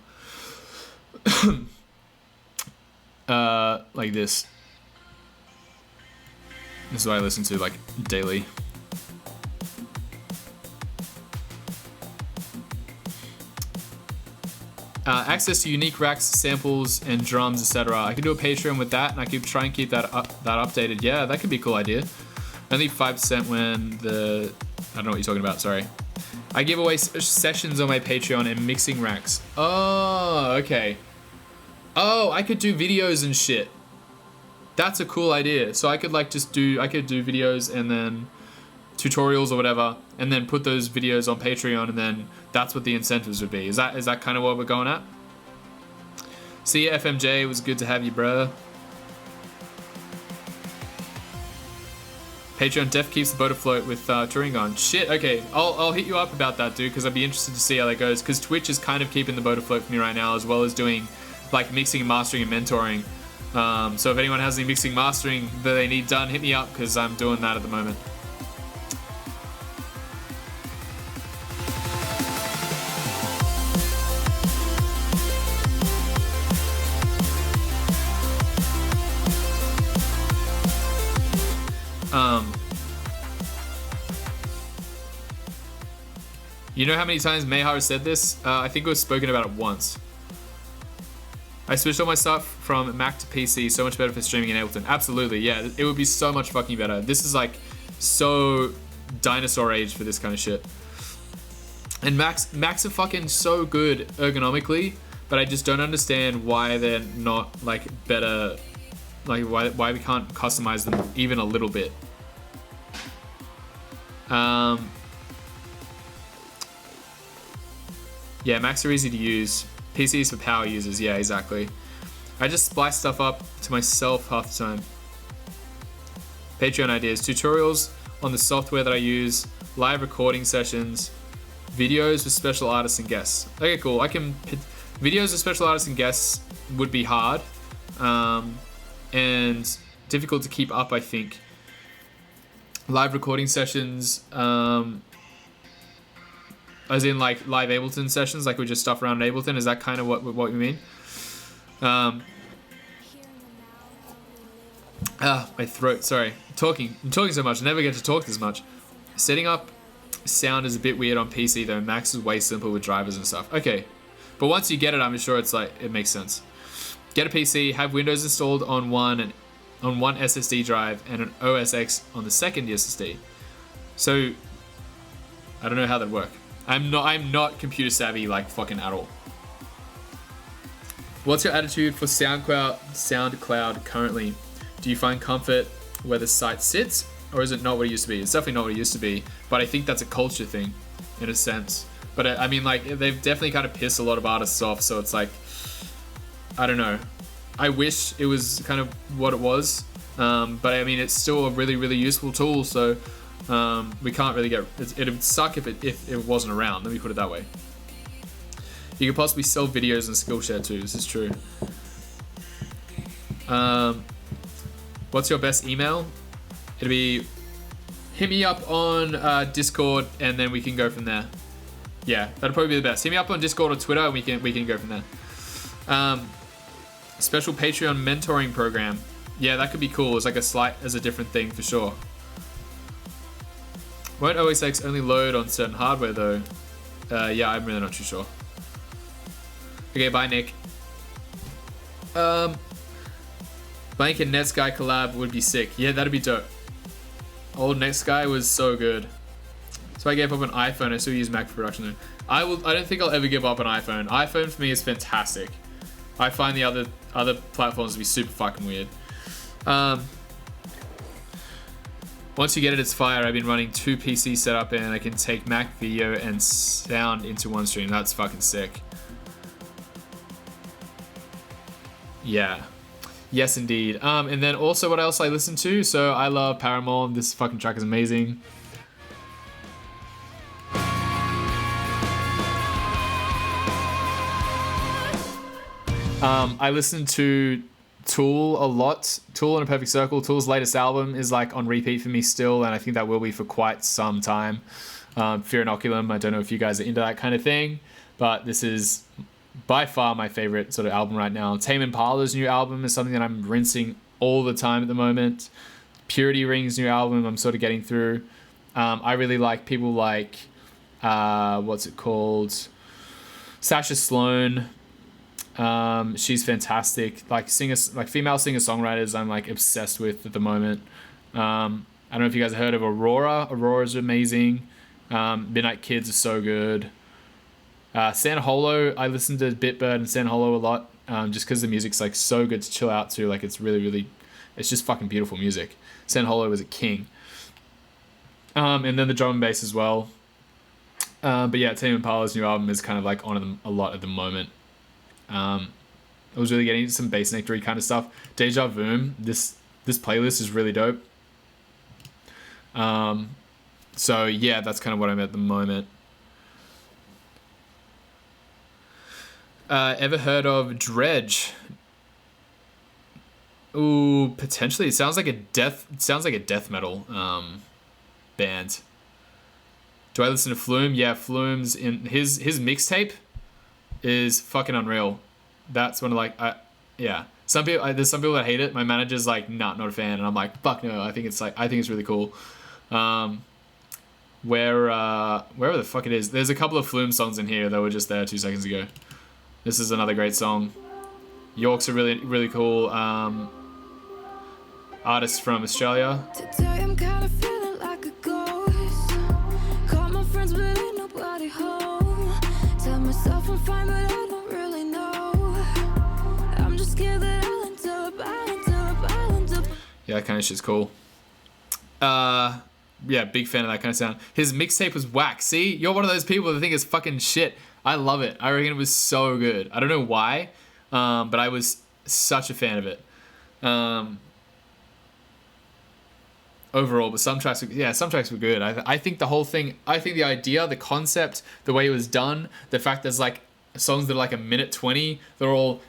S1: Like this. This is what I listen to like daily. Access to unique racks, samples, and drums, etc. I could do a Patreon with that, and I could try and keep that updated. Yeah, that could be a cool idea. Only 5% when I don't know what you're talking about. Sorry. I give away sessions on my Patreon and mixing racks. Oh, okay. Oh, I could do videos and shit. That's a cool idea. So I could like do videos and then tutorials or whatever, and then put those videos on Patreon, and then that's what the incentives would be. Is that kind of what we're going at? See ya, FMJ. It was good to have you, bro. Patreon def keeps the boat afloat with touring on. Shit, okay. I'll hit you up about that, dude, because I'd be interested to see how that goes, because Twitch is kind of keeping the boat afloat for me right now, as well as doing like mixing and mastering and mentoring. So if anyone has any mixing mastering that they need done, hit me up, because I'm doing that at the moment. You know how many times Mayhar said this? I think it was spoken about it once. I switched all my stuff from Mac to PC, so much better for streaming in Ableton. Absolutely, yeah, it would be so much fucking better. This is like so dinosaur age for this kind of shit. And Macs are fucking so good ergonomically, but I just don't understand why they're not like better, like why we can't customize them even a little bit. Yeah, Macs are easy to use. PCs for power users, yeah, exactly. I just splice stuff up to myself half the time. Patreon ideas, tutorials on the software that I use, live recording sessions, videos with special artists and guests. Okay, cool. Videos with special artists and guests would be hard and difficult to keep up, I think. Live recording sessions, As in like live Ableton sessions, like we just stuff around Ableton. Is that kind of what you mean? My throat. Sorry, I'm talking so much. I never get to talk this much. Setting up sound is a bit weird on PC though. Max is way simpler with drivers and stuff. Okay, but once you get it, I'm sure it's like it makes sense. Get a PC, have Windows installed on one SSD drive and an OS X on the second SSD. So I don't know how that work. I'm not computer savvy like fucking at all. What's your attitude for SoundCloud currently? Do you find comfort where the site sits, or is it not what it used to be? It's definitely not what it used to be, but I think that's a culture thing, in a sense. But I mean, like, they've definitely kind of pissed a lot of artists off, so it's like, I don't know. I wish it was kind of what it was, but I mean, it's still a really, really useful tool, so we can't really get... It'd suck if it wasn't around, let me put it that way. You could possibly sell videos and Skillshare too, this is true. What's your best email? It'll be... Hit me up on Discord, and then we can go from there. Yeah, that'll probably be the best. Hit me up on Discord or Twitter, and we can go from there. Special Patreon mentoring program. Yeah, that could be cool. It's like as a different thing for sure. Won't OS X only load on certain hardware though? Yeah, I'm really not too sure. Okay, bye Nick. Blanke and Netsky collab would be sick. Yeah, that'd be dope. Old Netsky was so good. So I gave up an iPhone. I still use Mac for production though. I don't think I'll ever give up an iPhone. iPhone for me is fantastic. I find the other platforms to be super fucking weird. Once you get it, it's fire. I've been running 2 PC setup and I can take Mac video and sound into one stream. That's fucking sick. Yeah. Yes, indeed. And then also what else I listen to? So I love Paramore. This fucking track is amazing. I listen to Tool a lot. Tool in a Perfect Circle. Tool's latest album is like on repeat for me still, and I think that will be for quite some time. Fear Inoculum, I don't know if you guys are into that kind of thing, but this is by far my favorite sort of album right now. Tame Impala's new album is something that I'm rinsing all the time at the moment. Purity Ring's new album I'm sort of getting through. I really like people like, what's it called? Sasha Sloan. She's fantastic. Like female singer-songwriters I'm like obsessed with at the moment. I don't know if you guys have heard of Aurora. Aurora's amazing. Midnight Kids are so good. San Holo, I listen to Bitbird and San Holo a lot, just because the music's like so good to chill out to. Like it's really, really, it's just fucking beautiful music. San Holo was a king. And then the drum and bass as well. But yeah, Tame Impala's new album is kind of like on them a lot at the moment. I was really getting into some bass nectary kind of stuff. Deja Vu, this playlist is really dope. So yeah, that's kind of what I'm at the moment. Ever heard of Dredge? Ooh, potentially. It sounds like a death metal band. Do I listen to Flume? Yeah, Flume's in his mixtape is fucking unreal. That's one of like yeah. There's some people that hate it. My manager's like, not a fan, and I'm like, fuck no. I think it's really cool. Wherever the fuck it is, there's a couple of Flume songs in here that were just there 2 seconds ago. This is another great song. York's a really, really cool artist from Australia.
S3: Today I'm kind of feeling like a ghost. Call my friends, but ain't nobody home. Tell myself I'm fine, but I don't really know. I'm just scared that I'll end up.
S1: Yeah, that kind of shit's cool. Yeah, big fan of that kind of sound. His mixtape was whack. See, you're one of those people that think it's fucking shit. I love it. I reckon it was so good. I don't know why, but I was such a fan of it. Overall, but some tracks were good. I think the whole thing, I think the idea, the concept, the way it was done, the fact there's like songs that are like a minute 20, they're all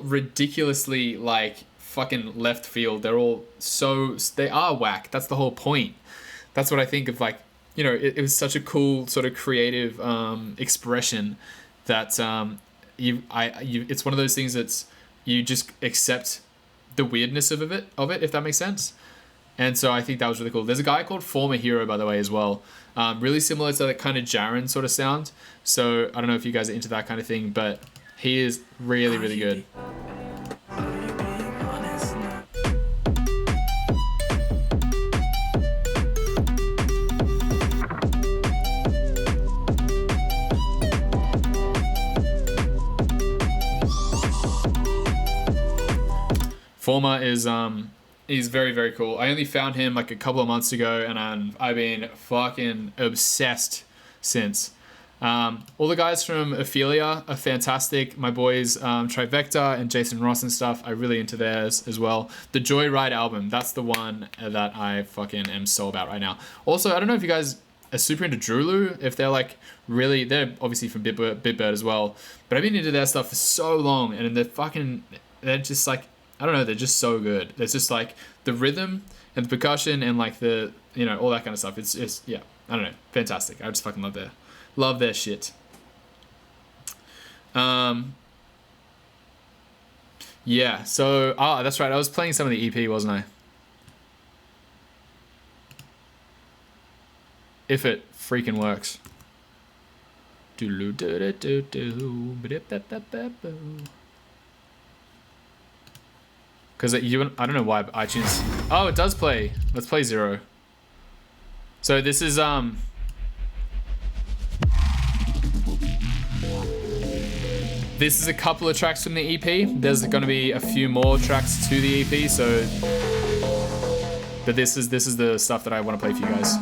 S1: ridiculously like fucking left field. They are whack. That's the whole point. That's what I think of like you know, it was such a cool sort of creative expression that it's one of those things that's you just accept the weirdness of it, if that makes sense. And so I think that was really cool. There's a guy called Former Hero, by the way, as well. Really similar to that kind of Jaren sort of sound. So I don't know if you guys are into that kind of thing, but he is really, really good. Former is he's very, very cool. I only found him like a couple of months ago, and I've been fucking obsessed since. All the guys from Ophelia are fantastic. My boys Trivecta and Jason Ross and stuff, I'm really into theirs as well. The Joyride album, that's the one that I fucking am so about right now. Also, I don't know if you guys are super into Drulu, if they're like really, they're obviously from Bitbird as well, but I've been into their stuff for so long, and they're just like, I don't know, they're just so good. There's just like the rhythm and the percussion and like the, you know, all that kind of stuff. It's yeah, I don't know, fantastic. I just fucking love their shit. Yeah, so that's right, I was playing some of the EP, wasn't I? If it freaking works. Because I don't know why iTunes... Oh, it does play. Let's play 0. So this is... This is a couple of tracks from the EP. There's going to be a few more tracks to the EP, so... But this is the stuff that I want to play for you guys.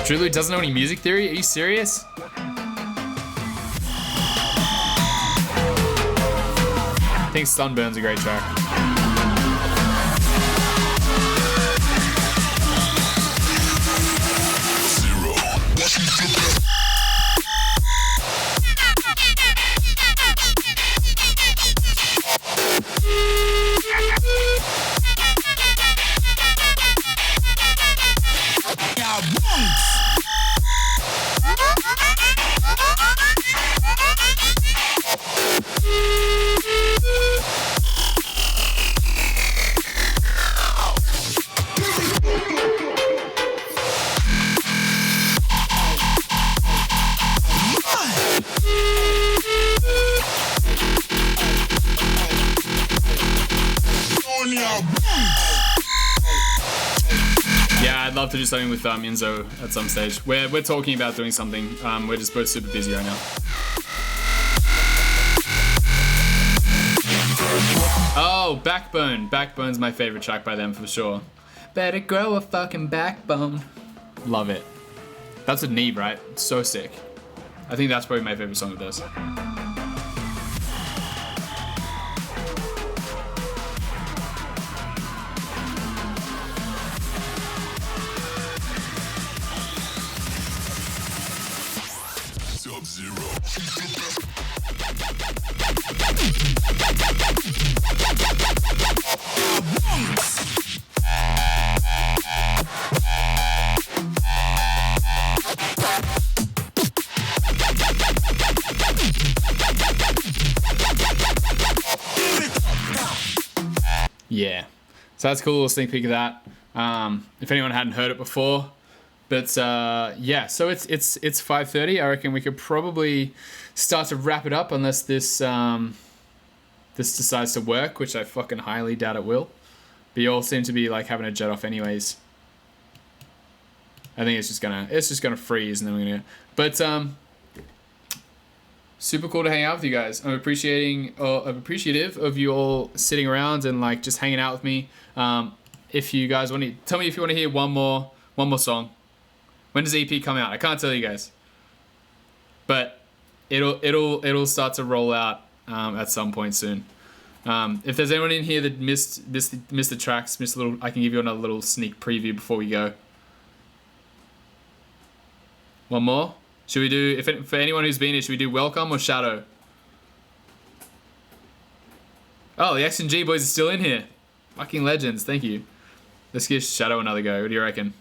S1: Drulu doesn't know any music theory? Are you serious? I think Sunburn's a great track. Love to do something with Enzo at some stage. We're talking about doing something. We're just both super busy right now. Oh, Backbone. Backbone's my favorite track by them for sure. Better grow a fucking backbone. Love it. That's with Neve, right? So sick. I think that's probably my favorite song of theirs. Yeah, so that's a cool little sneak peek of that. If anyone hadn't heard it before, but yeah, so it's 5:30. I reckon we could probably start to wrap it up unless this this decides to work, which I fucking highly doubt it will. But you all seem to be like having a jet off anyways. I think it's just gonna freeze and then we're gonna. But super cool to hang out with you guys. I'm appreciative of you all sitting around and like just hanging out with me. If you guys want to tell me if you want to hear one more song. When does EP come out? I can't tell you guys, but it'll start to roll out at some point soon. If there's anyone in here that missed the tracks, I can give you another little sneak preview before we go. One more. Should we do, for anyone who's been here, should we do Welcome or Shadow? Oh, the X and G boys are still in here. Fucking legends. Thank you. Let's give Shadow another go. What do you reckon?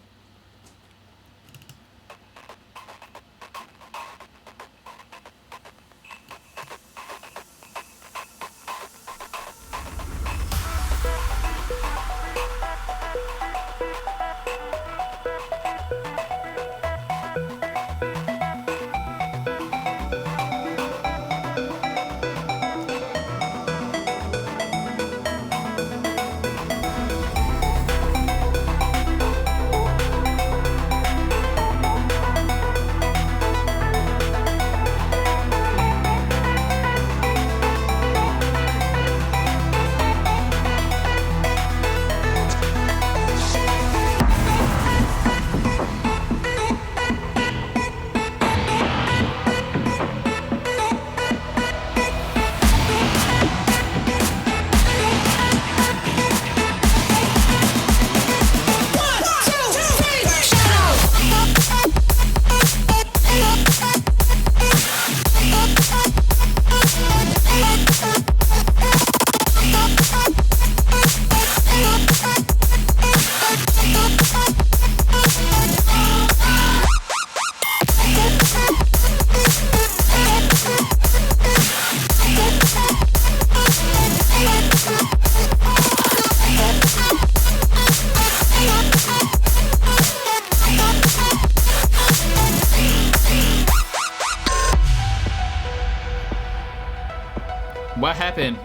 S1: What happened?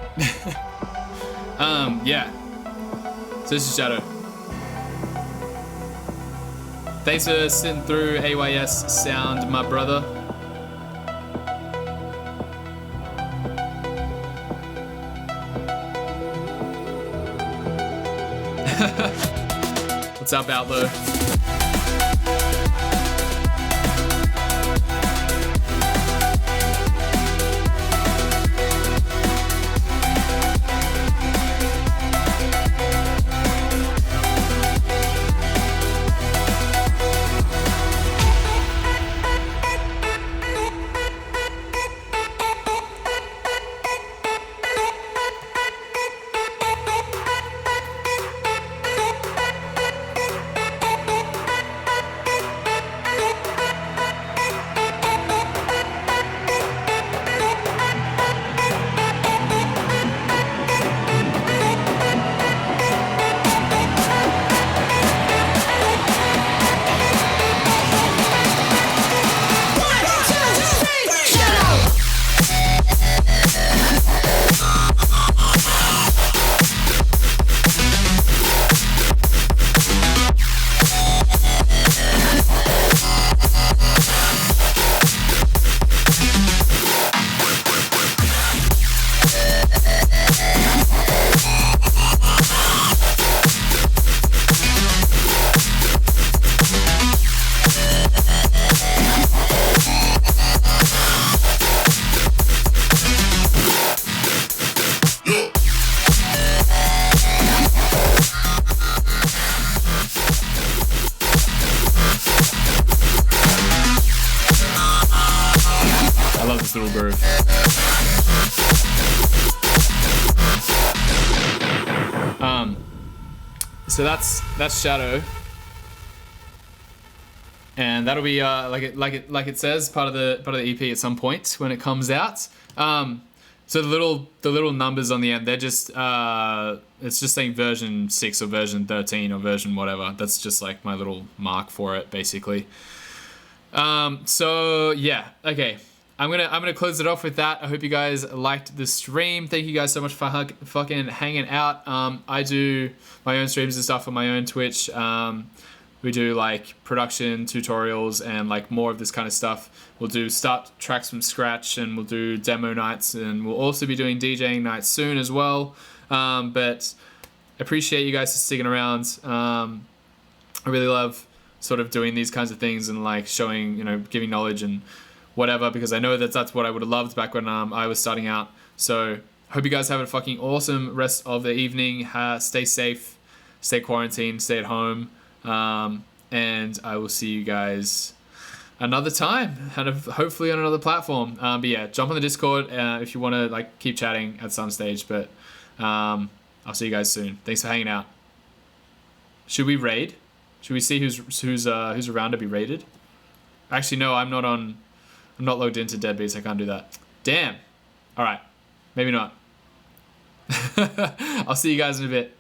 S1: Yeah. So this is Shadow. Thanks for sitting through AYS sound, my brother. What's up, Outlaw? Little groove. So that's Shadow, and that'll be like it says part of the EP at some point when it comes out. So the little numbers on the end, they're just it's just saying version 6 or version 13 or version whatever. That's just like my little mark for it, basically. So yeah, okay. I'm gonna close it off with that. I hope you guys liked the stream. Thank you guys so much for fucking hanging out. I do my own streams and stuff on my own Twitch. We do like production tutorials and like more of this kind of stuff. We'll do start tracks from scratch, and we'll do demo nights, and we'll also be doing DJing nights soon as well. But appreciate you guys sticking around. I really love sort of doing these kinds of things and like showing, you know, giving knowledge and whatever, because I know that's what I would have loved back when I was starting out. So hope you guys have a fucking awesome rest of the evening. Stay safe, stay quarantined, stay at home, and I will see you guys another time, kind of hopefully on another platform. But yeah, jump on the Discord if you want to like keep chatting at some stage. But I'll see you guys soon. Thanks for hanging out. Should we raid? Should we see who's around to be raided? Actually, no, I'm not logged into Deadbeats. I can't do that. Damn. All right. Maybe not. I'll see you guys in a bit.